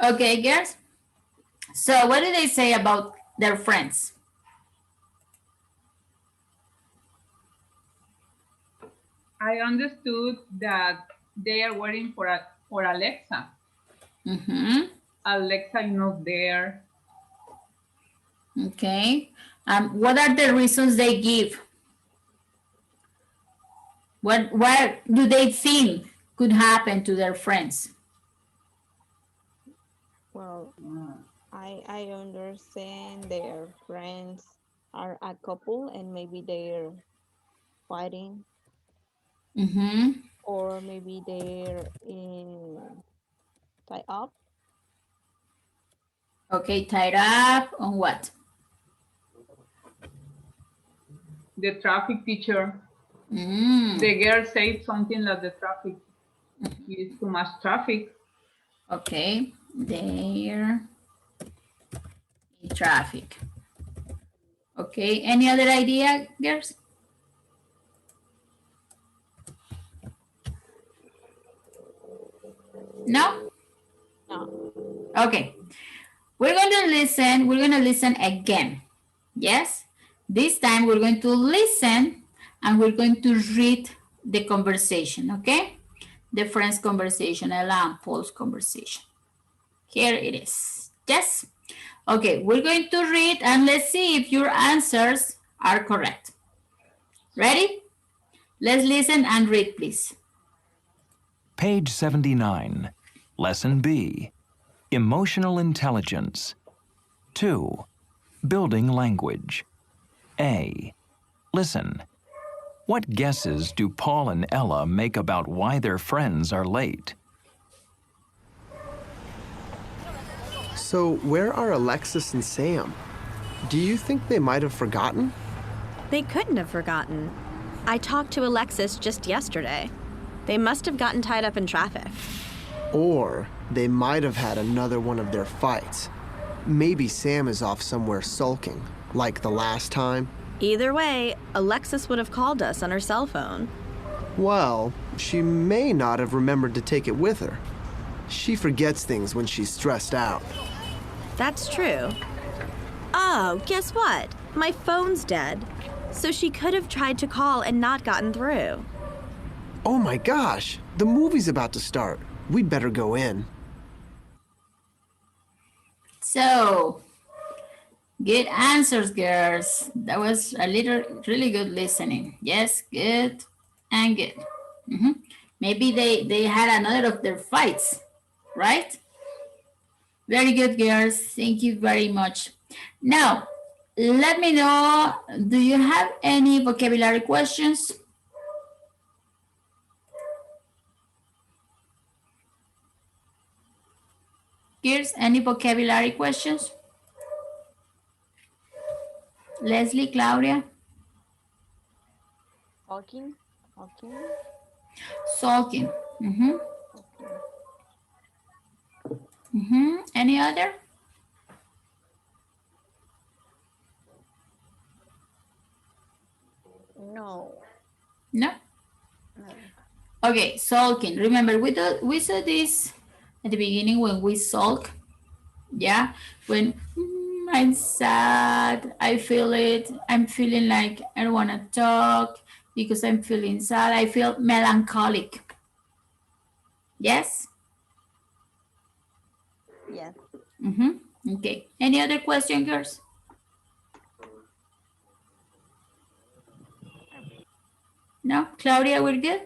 Okay, girls. So what do they say about their friends? I understood that they are waiting for Alexa. Alexa is not there. Okay. What are the reasons they give? What do they think could happen to their friends? Well, I understand their friends are a couple and maybe they're fighting. Or maybe they're tied up. Okay, tied up on what? The traffic teacher. The girl said something like the traffic is too much traffic. Okay, they're in traffic. Okay, any other idea, girls? No? No. Okay. We're going to listen again. Yes? This time we're going to listen and we're going to read the conversation, okay? The friends' conversation, Ella and Paul's conversation. Here it is. Yes? Okay, we're going to read and let's see if your answers are correct. Ready? Let's listen and read, please. Page 79, Lesson B, Emotional Intelligence. 2. Building language. A. Listen. What guesses do Paul and Ella make about why their friends are late? So, where are Alexis and Sam? Do you think they might have forgotten? They couldn't have forgotten. I talked to Alexis just yesterday. They must have gotten tied up in traffic. Or they might have had another one of their fights. Maybe Sam is off somewhere sulking, like the last time. Either way, Alexis would have called us on her cell phone. Well, she may not have remembered to take it with her. She forgets things when she's stressed out. that's true. Oh, guess what? My phone's dead. So she could have tried to call and not gotten through. Oh my gosh, the movie's about to start. We'd better go in. So, good answers, girls. That was really good listening. Yes, good and good. Maybe they had another of their fights, right? Very good, girls. Thank you very much. Now, let me know, do you have any vocabulary questions? Girls, any vocabulary questions? Leslie, Claudia? Talking. Sulking. Any other? No. No? Okay, sulking. Remember, we saw this at the beginning when we sulk. Yeah, when I'm sad, I feel it. I'm feeling like I don't want to talk because I'm feeling sad. I feel melancholic. Yes? Yes. Okay. Any other question, girls? No? Claudia, we're good?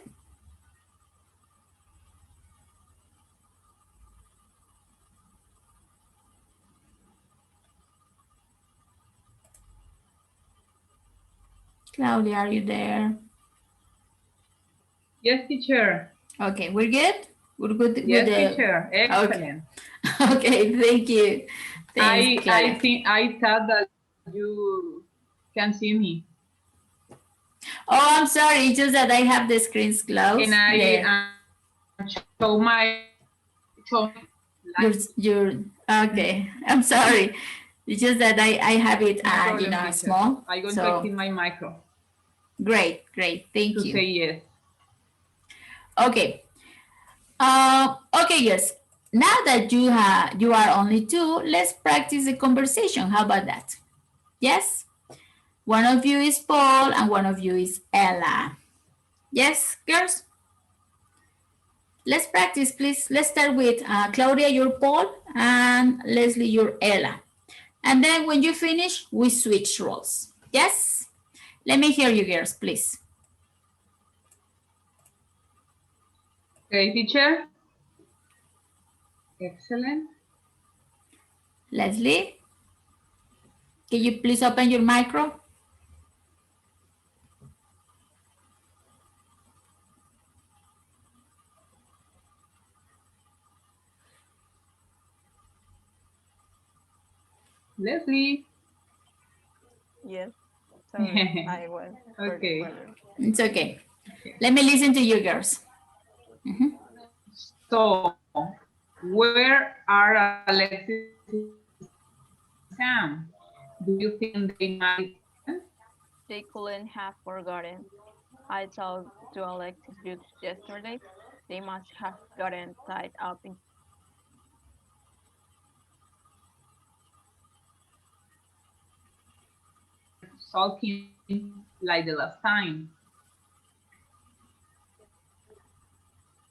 Claudia, are you there? Yes, teacher. Okay, we're good? We're good with yes, the... teacher. Excellent. Okay, thank you. Thanks, I thought that you can see me. Oh, I'm sorry. It's just that I have the screens closed. And I show my okay. I'm sorry. It's just that I have it, problem, small. I'm going to activate my micro. Great. Thank you. To say yes. Okay. Okay, yes. Now that you are only two, let's practice the conversation. How about that? Yes? One of you is Paul and one of you is Ella. Yes, girls? Let's practice, please. Let's start with Claudia, you're Paul, and Leslie, you're Ella. And then when you finish, we switch roles. Yes? Let me hear you, girls, please. Okay, teacher. Excellent. Leslie, can you please open your micro? Leslie. Yes. Sorry, I was. Okay. It's okay. Let me listen to you, girls. So, where are Alexis and Sam? Do you think they might? They couldn't have forgotten. I talked to Alexis Jukes yesterday. They must have gotten tied up in Sulking like the last time.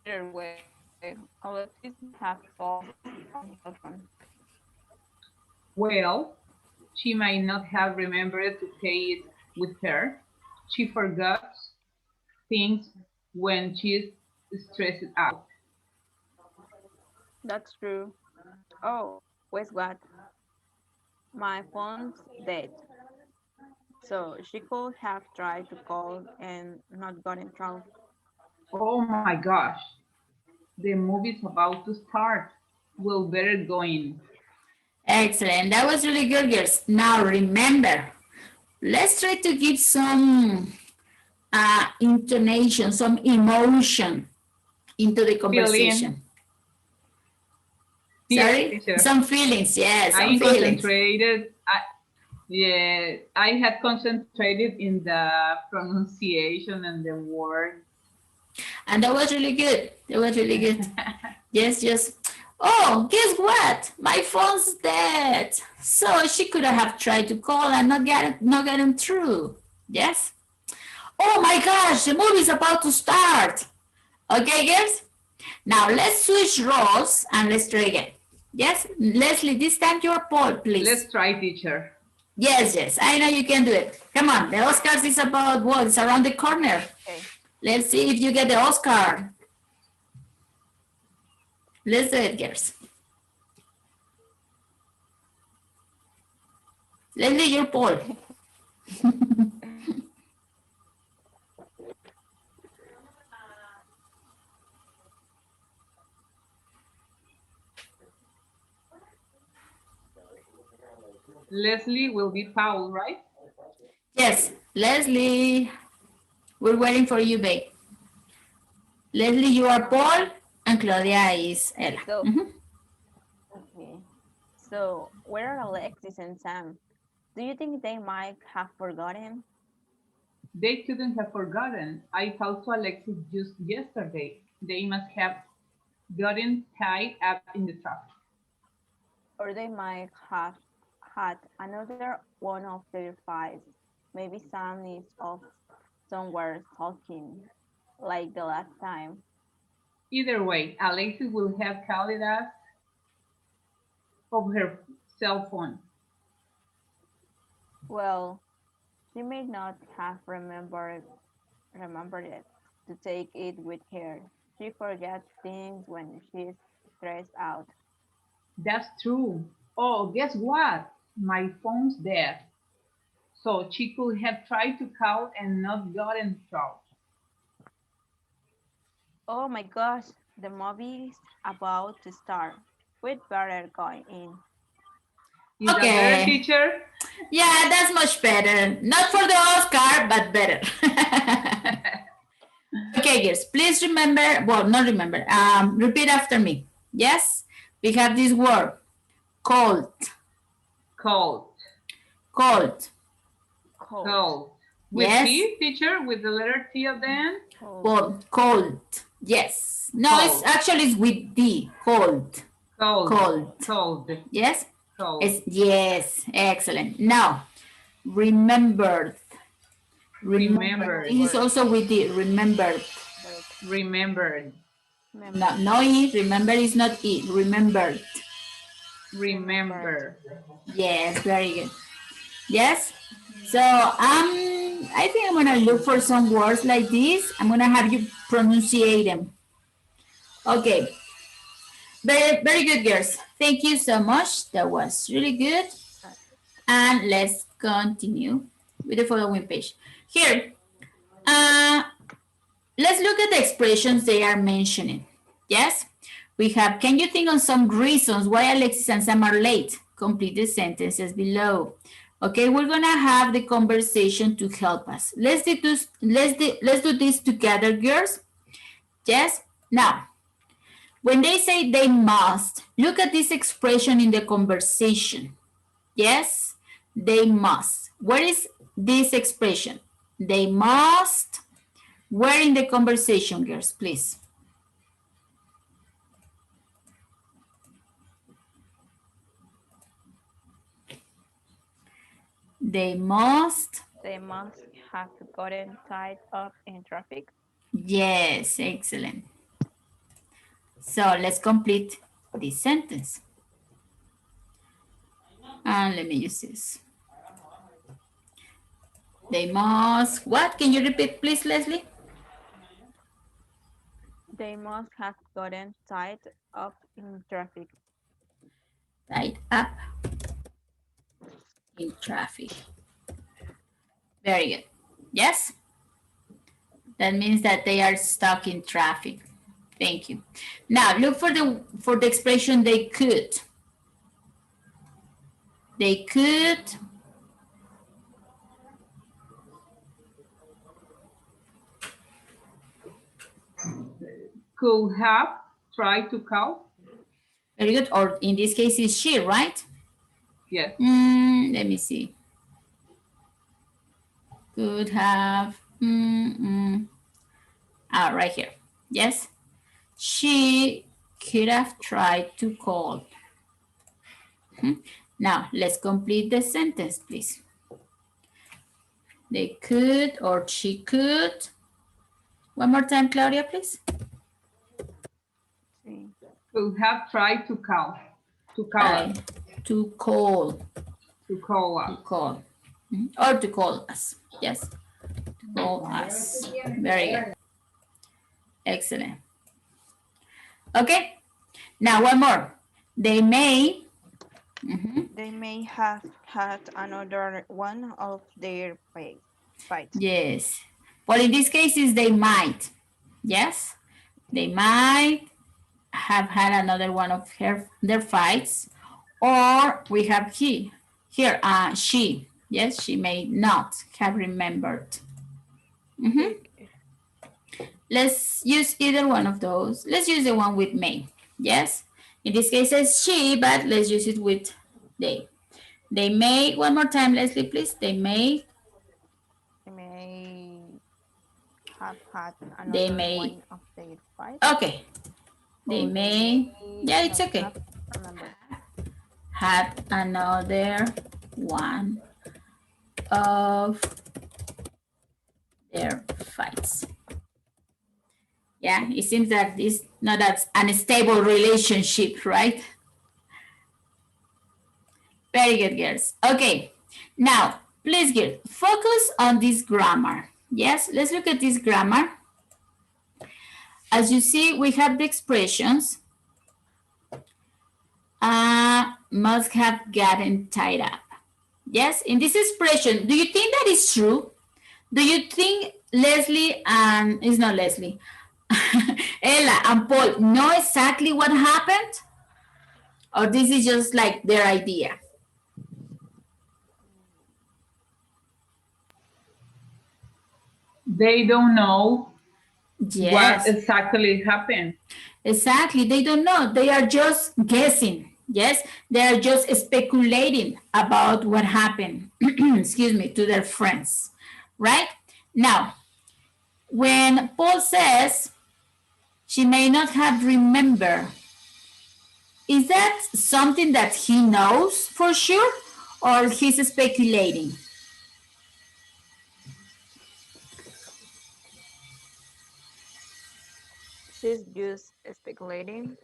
their way. Alexis have fallen on her phone. Well, she might not have remembered to take it with her. She forgot things when she's stressed out. That's true. Oh, guess what? My phone's dead. So she could have tried to call and not gotten through. Oh my gosh, the movie's about to start. We'll better go in. Excellent. That was really good, girls. Now remember, let's try to give some intonation, some emotion into the conversation. Sorry? Yes, some feelings, yes. I concentrated. I had concentrated in the pronunciation and the word. And that was really good. That was really good. Yes. Oh, guess what? My phone's dead. So she could have tried to call and not get him through. Yes? Oh my gosh, the movie's about to start. Okay, girls? Now let's switch roles and let's try again. Yes? Leslie, this time your Paul, please. Let's try, teacher. Yes, I know you can do it. Come on, the Oscars is about what? It's around the corner. Okay. Let's see if you get the Oscar. Let's do it, girls. Leslie, your Paul. Leslie will be Paul, right? Yes, Leslie. We're waiting for you, babe. Leslie, you are Paul, and Claudia is Ella. So, okay. So, where are Alexis and Sam? Do you think they might have forgotten? They couldn't have forgotten. I talked to Alexis just yesterday. They must have gotten tied up in the traffic. Or they might have had another one of their fights. Maybe Sam is off somewhere talking, like the last time. Either way, Alexis will have called us of her cell phone. Well, she may not have remembered it to take it with her. She forgets things when she's stressed out. That's true. Oh, guess what? My phone's dead. So she could have tried to call and not gotten through. Oh my gosh, the movie's about to start. We'd better go in. Is that better, teacher? Yeah, that's much better. Not for the Oscar, but better. Okay, girls, please remember, well, not remember, repeat after me. Yes, we have this word, cold. Cold. Cold. Cold. With Yes. T, teacher, with the letter T at the end? Well, cold. Yes. No, Cold. it's actually with D. Cold. Cold. Cold. Cold. Yes? Cold. Yes, excellent. Now, remembered. Remembered. This is also with D. Remembered. Remembered. No E. Remember is not E. Remembered. Remember. Yes, very good. Yes? So I think I'm gonna look for some words like this. I'm gonna have you pronunciate them. Okay. Very good, girls. Thank you so much. That was really good. And let's continue with the following page. Here, let's look at the expressions they are mentioning. Yes? We have, can you think of some reasons why Alexis and Sam are late? Complete the sentences below. Okay, we're gonna have the conversation to help us. Let's do this together, girls. Yes? Now, when they say they must, look at this expression in the conversation. Yes? They must. Where is this expression? They must. Where in the conversation, girls, please? They must. They must have gotten tied up in traffic. Yes, excellent. So let's complete this sentence. And let me use this. They must, what? Can you repeat, please, Leslie? They must have gotten tied up in traffic. Tied up in traffic. Very good. Yes? That means that they are stuck in traffic. Thank you. Now look for the expression they could. They could. Could have tried to call. Very good. Or in this case, it's she, right? Yes. Let me see. Could have. Right here. Yes. She could have tried to call. Now, let's complete the sentence, please. They could or she could. One more time, Claudia, please. Could have tried to call. To call us. To call. To call us. To call. Or to call us. Yes. To call us. Very good. Excellent. Okay. Now one more. They may. They may have had another one of their fights. Yes. But in this case, they might. Yes. They might have had another one of their fights. Or we have here, she. Yes, she may not have remembered. Let's use either one of those. Let's use the one with may. Yes. In this case, it's she, but let's use it with they. They may, one more time, Leslie, please. They may have had another one of their fights. Okay. They may, yeah, it's okay. Had another one of their fights. Yeah, it seems that it's not that unstable relationship, right? Very good, girls. Okay, now, please, girls, focus on this grammar. Yes, let's look at this grammar. As you see, we have the expressions. Must have gotten tied up. Yes, in this expression, do you think that is true? Do you think Leslie and, it's not Leslie, Ella and Paul know exactly what happened? Or this is just like their idea? They don't know yes. what exactly happened. Exactly, they don't know. They are just guessing. Yes, they are just speculating about what happened, excuse me, to their friends, right? Now, when Paul says she may not have remembered, is that something that he knows for sure or he's speculating? She's just speculating.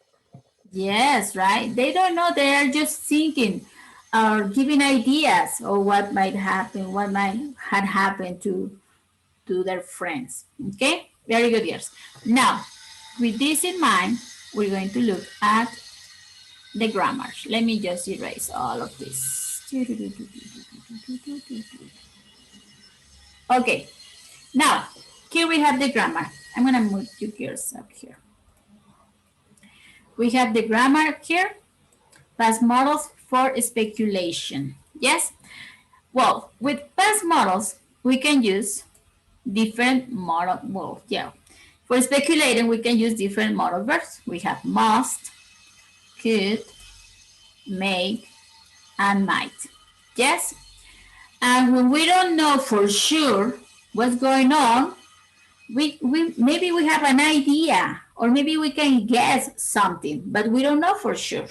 Yes, right. They don't know. They are just thinking or giving ideas of what might happen, what might have happened to their friends. Okay, very good, yes. Now, with this in mind, we're going to look at the grammar. Let me just erase all of this. Okay, now, here we have the grammar. I'm going to move you girls up here. We have the grammar here, past models for speculation. Yes? Well, with past models, we can use different model, well, yeah. For speculating, we can use different modal verbs. We have must, could, may, and might. Yes? And when we don't know for sure what's going on, maybe we have an idea or maybe we can guess something, but we don't know for sure.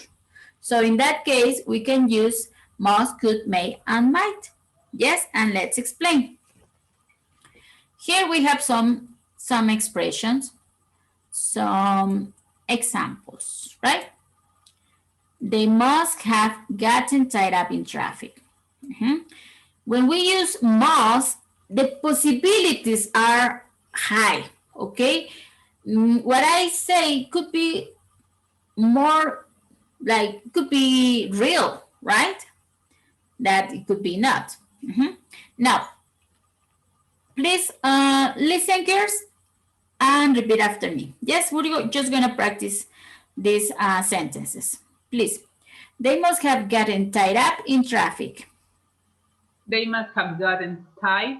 So in that case, we can use must, could, may, and might. Yes, and let's explain. Here we have some expressions, some examples, right? They must have gotten tied up in traffic. When we use must, the possibilities are high, okay? What I say could be more like, could be real, right? That it could be not. Now, please listen, girls, and repeat after me. Yes, we're just gonna practice these sentences. Please. They must have gotten tied up in traffic. They must have gotten tied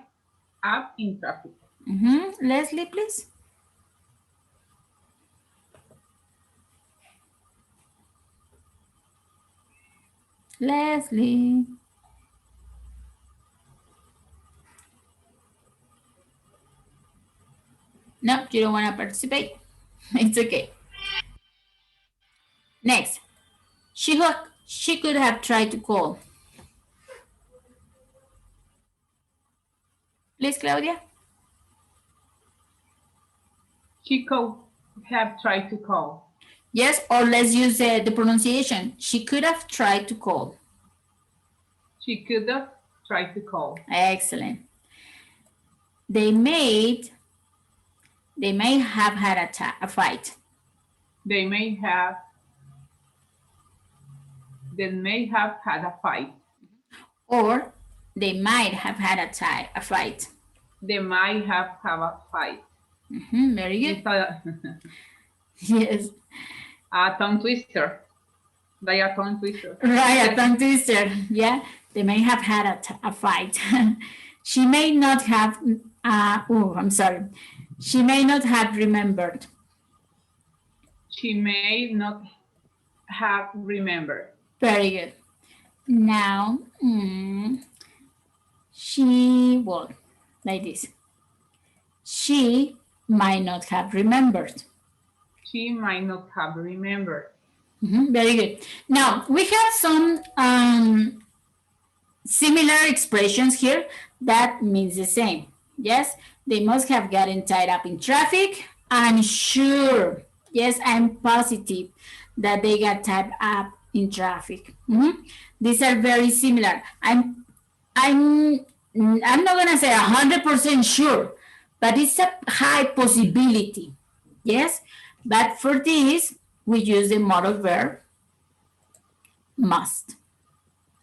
up in traffic. Leslie, please. Leslie. No, you don't want to participate? It's okay. Next, she could have tried to call. Please, Claudia. She could have tried to call. Yes, or let's use the pronunciation. She could have tried to call. She could have tried to call. Excellent. They may have had a fight. They may have had a fight. Or they might have had a fight. They might have a fight. Very good. Yes. A tongue twister. Like a tongue twister. Right, a tongue twister. Yeah, they may have had a fight. She may not have, I'm sorry. She may not have remembered. She may not have remembered. Very good. Now, well, like this. She might not have remembered. She might not have remembered. Very good. Now, we have some similar expressions here that means the same. Yes, they must have gotten tied up in traffic. I'm sure. Yes, I'm positive that they got tied up in traffic. These are very similar. I'm not gonna say 100% sure, but it's a high possibility. Yes, but for this we use the modal verb must.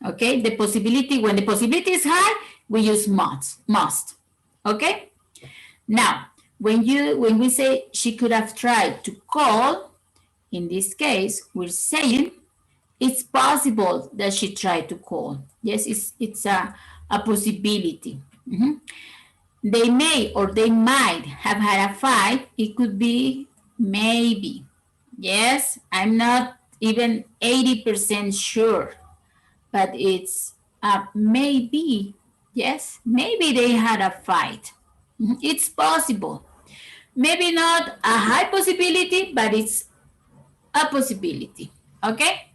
Okay, the possibility, when the possibility is high, we use must. Okay, now when we say she could have tried to call, in this case we're saying it's possible that she tried to call. Yes, it's a possibility. They may or they might have had a fight. It could be maybe. Yes, I'm not even 80% sure, but it's maybe. Yes, maybe they had a fight. It's possible. Maybe not a high possibility, but it's a possibility. Okay?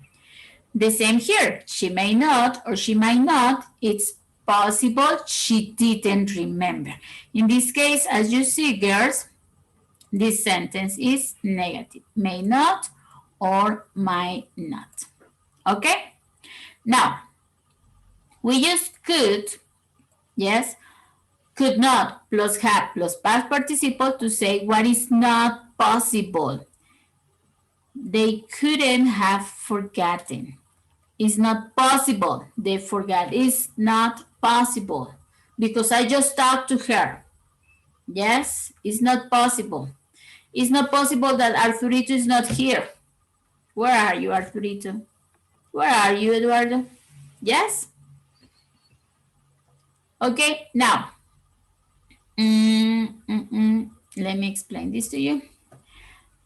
The same here. She may not or she might not. It's possible she didn't remember. In this case, as you see, girls, this sentence is negative. May not or might not. Okay? Now, we use could, yes, could not plus have plus past participle to say what is not possible. They couldn't have forgotten. It's not possible. They forgot. It's not possible because I just talked to her. Yes, it's not possible. It's not possible that Arturito is not here. Where are you, Arturito? Where are you, Eduardo? Yes? Okay, now, let me explain this to you.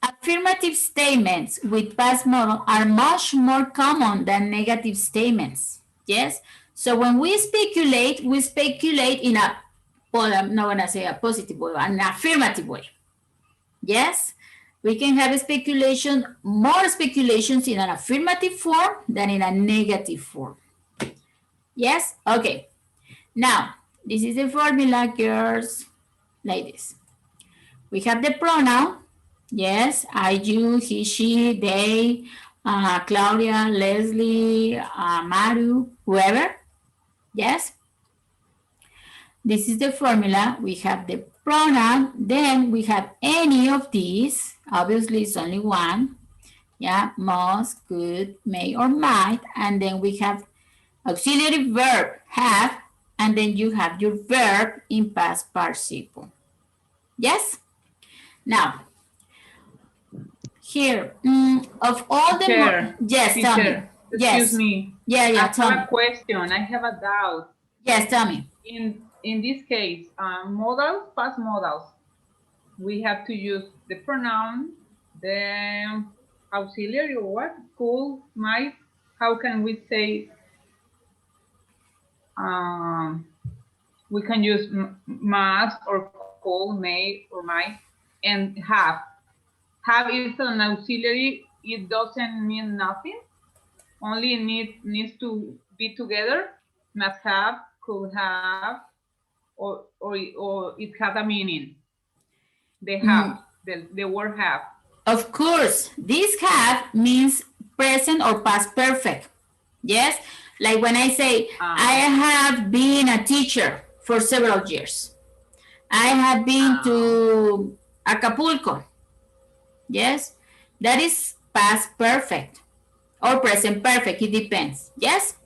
Affirmative statements with past model are much more common than negative statements. Yes? So when we speculate in a, well, I'm not gonna say a positive way, an affirmative way. Yes? We can have more speculations in an affirmative form than in a negative form. Yes? Okay. Now, this is the formula, girls, like this. We have the pronoun, yes, I, you, he, she, they, Claudia, Leslie, Maru, whoever, yes. This is the formula. We have the pronoun, then we have any of these, obviously it's only one, yeah, must, could, may, or might, and then we have auxiliary verb, have, and then you have your verb in past participle. Yes? Now, here, of all the... Yes, tell me. Excuse me. Yeah, tell me. I have a question. I have a doubt. Yes, tell me. In this case, modals, past modals, we have to use the pronoun, the auxiliary, what? Could, might. How can we say... we can use must or could, may or might, and have. Have is an auxiliary it doesn't mean nothing. Only needs to be together. Must have, could have, or it has a meaning. They have, the word have. Of course, this have means present or past perfect. Yes, like when I say, I have been a teacher for several years. I have been to Acapulco. Yes, that is past perfect or present perfect. It depends. Yes.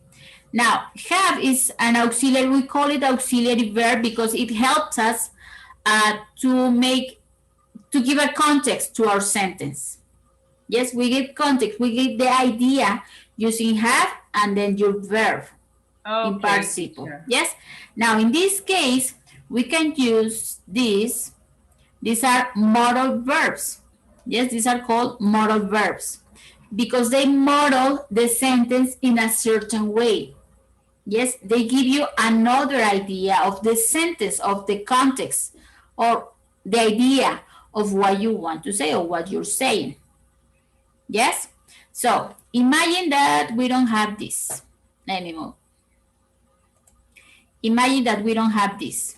Now, have is an auxiliary. We call it auxiliary verb because it helps us to give a context to our sentence. Yes, we give context. We give the idea using have and then your verb in participle. Teacher. Yes. Now, in this case, we can use these. These are modal verbs. Yes, these are called modal verbs because they model the sentence in a certain way. Yes, they give you another idea of the sentence, of the context, or the idea of what you want to say or what you're saying. Yes? So, imagine that we don't have this. Let me move. Imagine that we don't have this.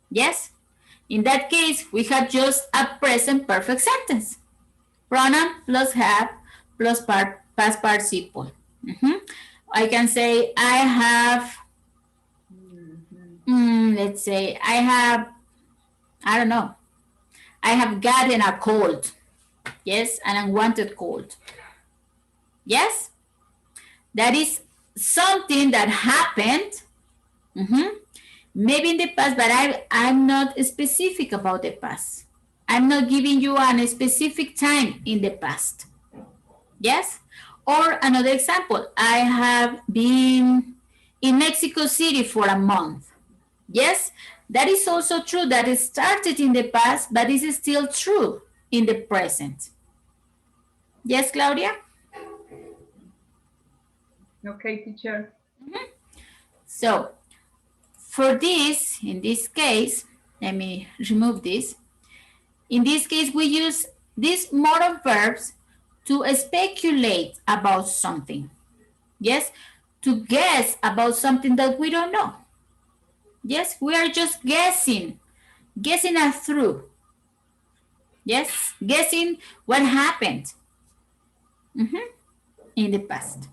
Yes? In that case, we have just a present perfect sentence. Pronoun plus have plus past participle. I can say, I have, let's say, I don't know, I have gotten a cold. Yes, an unwanted cold. Yes? That is something that happened, maybe in the past, but I'm not specific about the past. I'm not giving you a specific time in the past. Yes? Or another example, I have been in Mexico City for a month. Yes? That is also true. That it started in the past, but is still true in the present. Yes, Claudia? Okay, teacher. So, for this, in this case, let me remove this. In this case, we use these modal verbs to speculate about something. Yes, to guess about something that we don't know. Yes, we are just guessing through. Yes, guessing what happened in the past.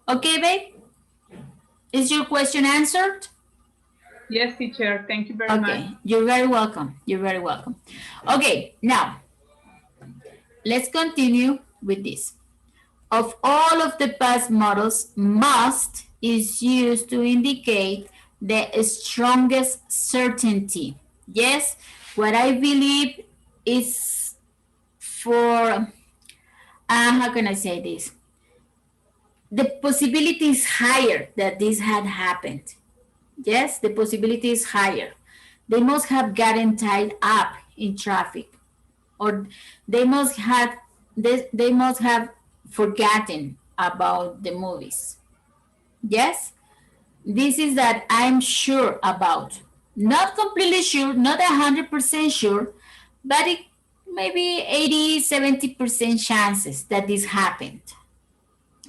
Okay, babe? Is your question answered? Yes, teacher. Thank you very much. Okay, you're very welcome. You're very welcome. Okay, now, let's continue with this. Of all of the past models, must is used to indicate the strongest certainty. Yes, what I believe is for, how can I say this? The possibility is higher that this had happened. Yes, the possibility is higher. They must have gotten tied up in traffic, or they must have forgotten about the movies. Yes, this is that I'm sure about. Not completely sure, not 100% sure, but it maybe 80-70% chances that this happened.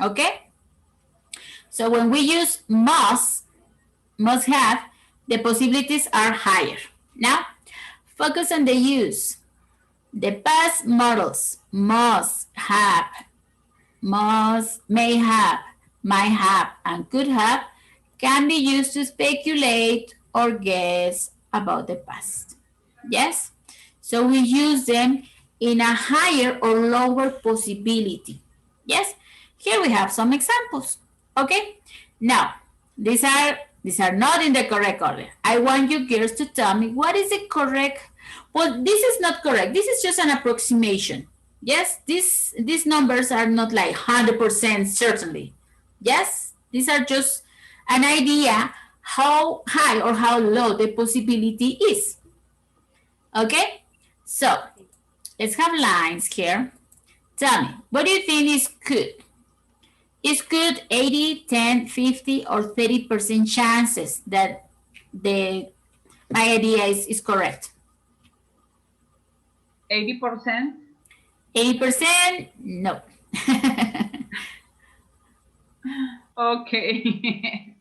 Okay? So when we use must have, the possibilities are higher. Now, focus on the use. The past models must have, may have, might have, and could have can be used to speculate or guess about the past. Yes? So we use them in a higher or lower possibility. Yes? Here we have some examples. Okay? Now, these are not in the correct order. I want you girls to tell me what is the correct. Well, this is not correct. This is just an approximation. Yes, these numbers are not like 100% certainly. Yes, these are just an idea how high or how low the possibility is. Okay, so let's have lines here. Tell me, what do you think is good? Is good 80, 10, 50, or 30% chances that my idea is correct? 80%. 80%? No. Okay.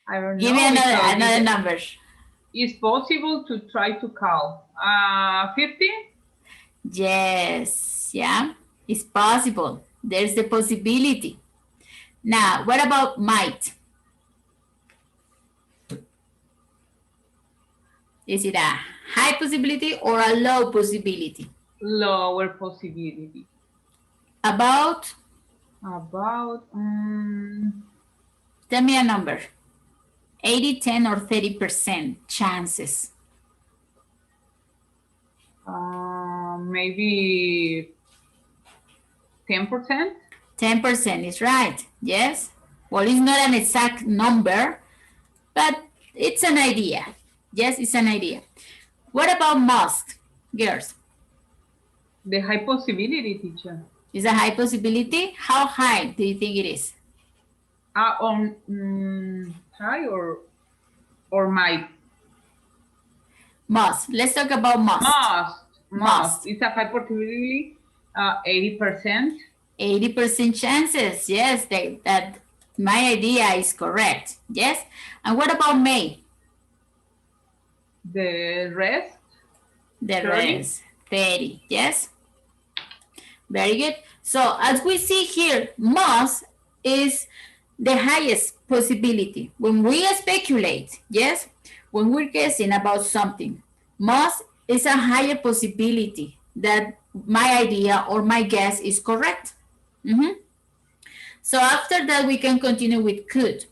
I don't Give know. me another number. It's possible to try to call. 50? Yes, yeah, it's possible. There's the possibility. Now, what about might? Is it a high possibility or a low possibility? Lower possibility. About? Tell me a number. 80, 10, or 30% chances. Maybe 10%? 10% is right, yes. Well, it's not an exact number, but it's an idea. Yes, it's an idea. What about must, girls? The high possibility, teacher. Is a high possibility? How high do you think it is? High or might? Must. Let's talk about must. Must. It's a high possibility, 80%. 80% chances, yes, that my idea is correct, yes. And what about may? The rest? The 30? Rest, 30, yes. Very good. So as we see here, must is the highest possibility. When we speculate, yes, when we're guessing about something, must is a higher possibility that my idea or my guess is correct. So after that, we can continue with could.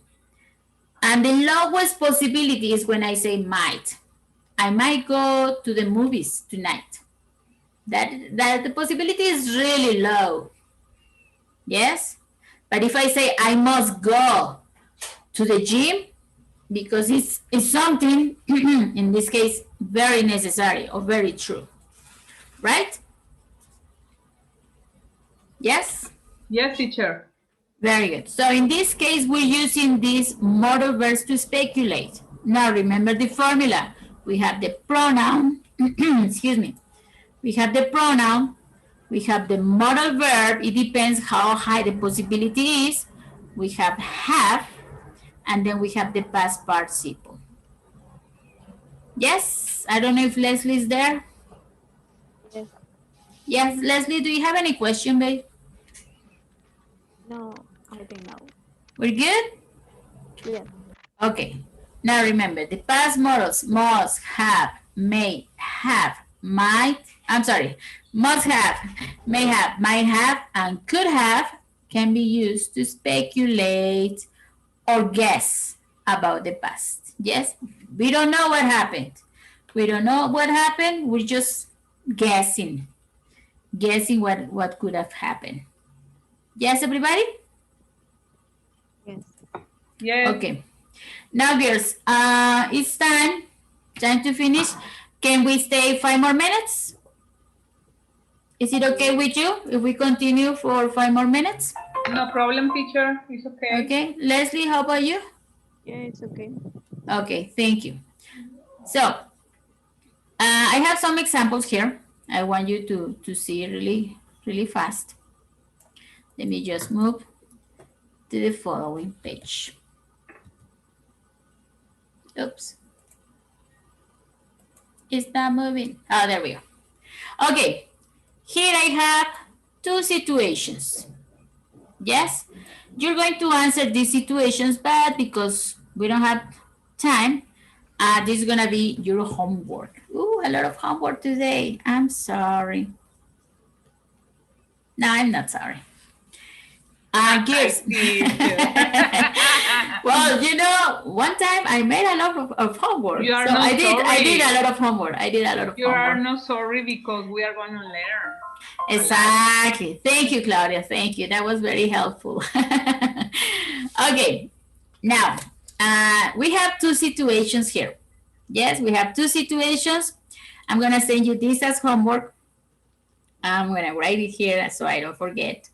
And the lowest possibility is when I say might. I might go to the movies tonight. That the possibility is really low. Yes? But if I say I must go to the gym, because it's something, in this case, very necessary or very true. Right? Yes? Yes, teacher. Very good. So in this case, we're using these modal verbs to speculate. Now remember the formula. We have the pronoun, excuse me. We have the pronoun, we have the modal verb. It depends how high the possibility is. We have, and then we have the past participle. Yes? I don't know if Leslie is there. Yes. Yes, Leslie, do you have any question, babe? No, I think no. We're good? Yes. Okay. Now remember, the past modals must have, may have, might, must have, may have, might have, and could have can be used to speculate or guess about the past. Yes, we don't know what happened. We don't know what happened. We're just guessing what could have happened. Yes, everybody? Yes. Yes. Okay. Now, girls, it's time to finish. Can we stay 5 more minutes? Is it okay with you if we continue for 5 more minutes? No problem, teacher. It's okay. Okay. Leslie, how about you? Yeah, it's okay. Okay, thank you. So, I have some examples here. I want you to see really, really fast. Let me just move to the following page. Oops. It's not moving. Oh, there we go. Okay. Here I have 2 situations. Yes? You're going to answer these situations, but because we don't have time, this is going to be your homework. Ooh, a lot of homework today. I'm sorry. No, I'm not sorry. Gears. Well, you know, one time I made a lot of homework. You are so not I did a lot of homework. You are not sorry because we are going to learn. Exactly. Thank you, Claudia. Thank you. That was very helpful. Okay. Now, we have 2 situations here. Yes, we have 2 situations. I'm going to send you this as homework. I'm going to write it here so I don't forget.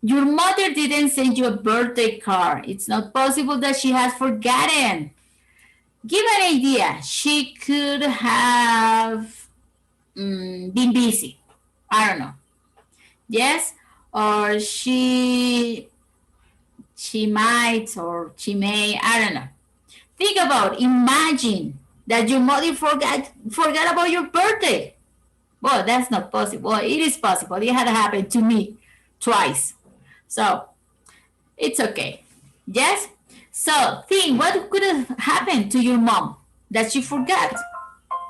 Your mother didn't send you a birthday card. It's not possible that she has forgotten. Give an idea. She could have been busy. I don't know. Yes, or she might, or she may, I don't know. Think about, imagine that your mother forgot about your birthday. Well, that's not possible. Well, it is possible. It had happened to me twice. So it's okay. Yes? So think, what could have happened to your mom that she forgot?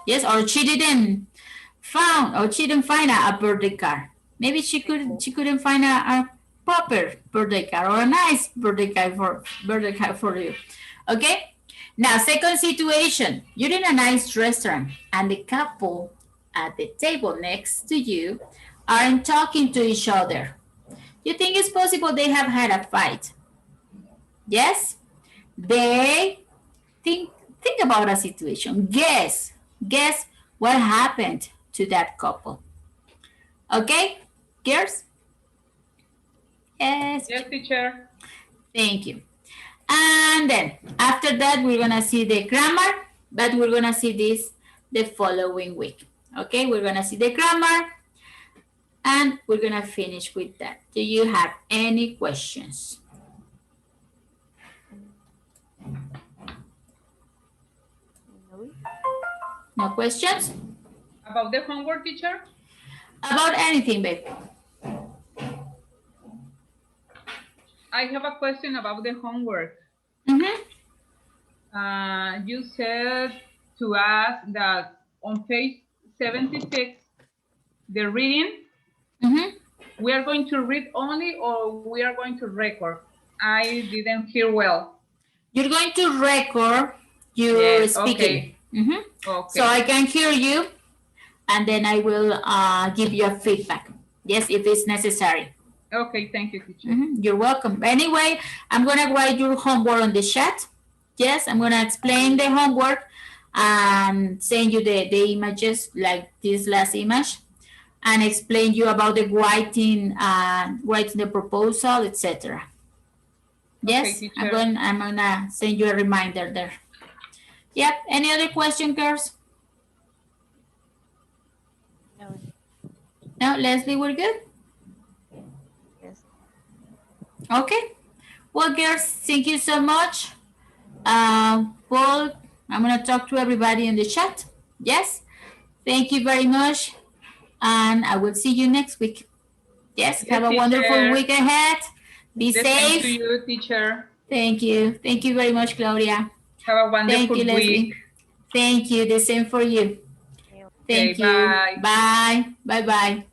Yes, or she didn't find a birthday card. Maybe she couldn't find a proper birthday card or a nice birthday card for you. Okay? Now, second situation, you're in a nice restaurant and the couple at the table next to you aren't talking to each other. You think it's possible they have had a fight? Yes? They think about a situation. Guess what happened to that couple. Okay, girls? Yes. Yes, teacher. Thank you. And then after that, we're gonna see the grammar, but we're gonna see this the following week. Okay, we're gonna see the grammar and we're gonna finish with that. Do you have any questions? No questions? About the homework, teacher? About anything, babe. I have a question about the homework. You said to us that on page 76, the reading, we are going to read only or we are going to record? I didn't hear well. You're going to record your speaking. Okay. Okay. So I can hear you and then I will give you a feedback. Yes, if it's necessary. Okay, thank you, teacher. You're welcome. Anyway, I'm going to write your homework on the chat. Yes, I'm going to explain the homework and send you the images like this last image and explain you about the writing the proposal, etc. Yes, okay, I'm gonna send you a reminder there. Yep. Any other question, girls? No. No, Leslie, we're good? Yes. Okay. Well, girls, thank you so much. Well, I'm gonna talk to everybody in the chat. Yes. Thank you very much. And I will see you next week. Yes, have a wonderful week ahead. Be safe. Thank you, teacher. Thank you. Thank you very much, Claudia. Have a wonderful week. Leslie. Thank you. The same for you. Thank you. Bye. Bye. Bye-bye.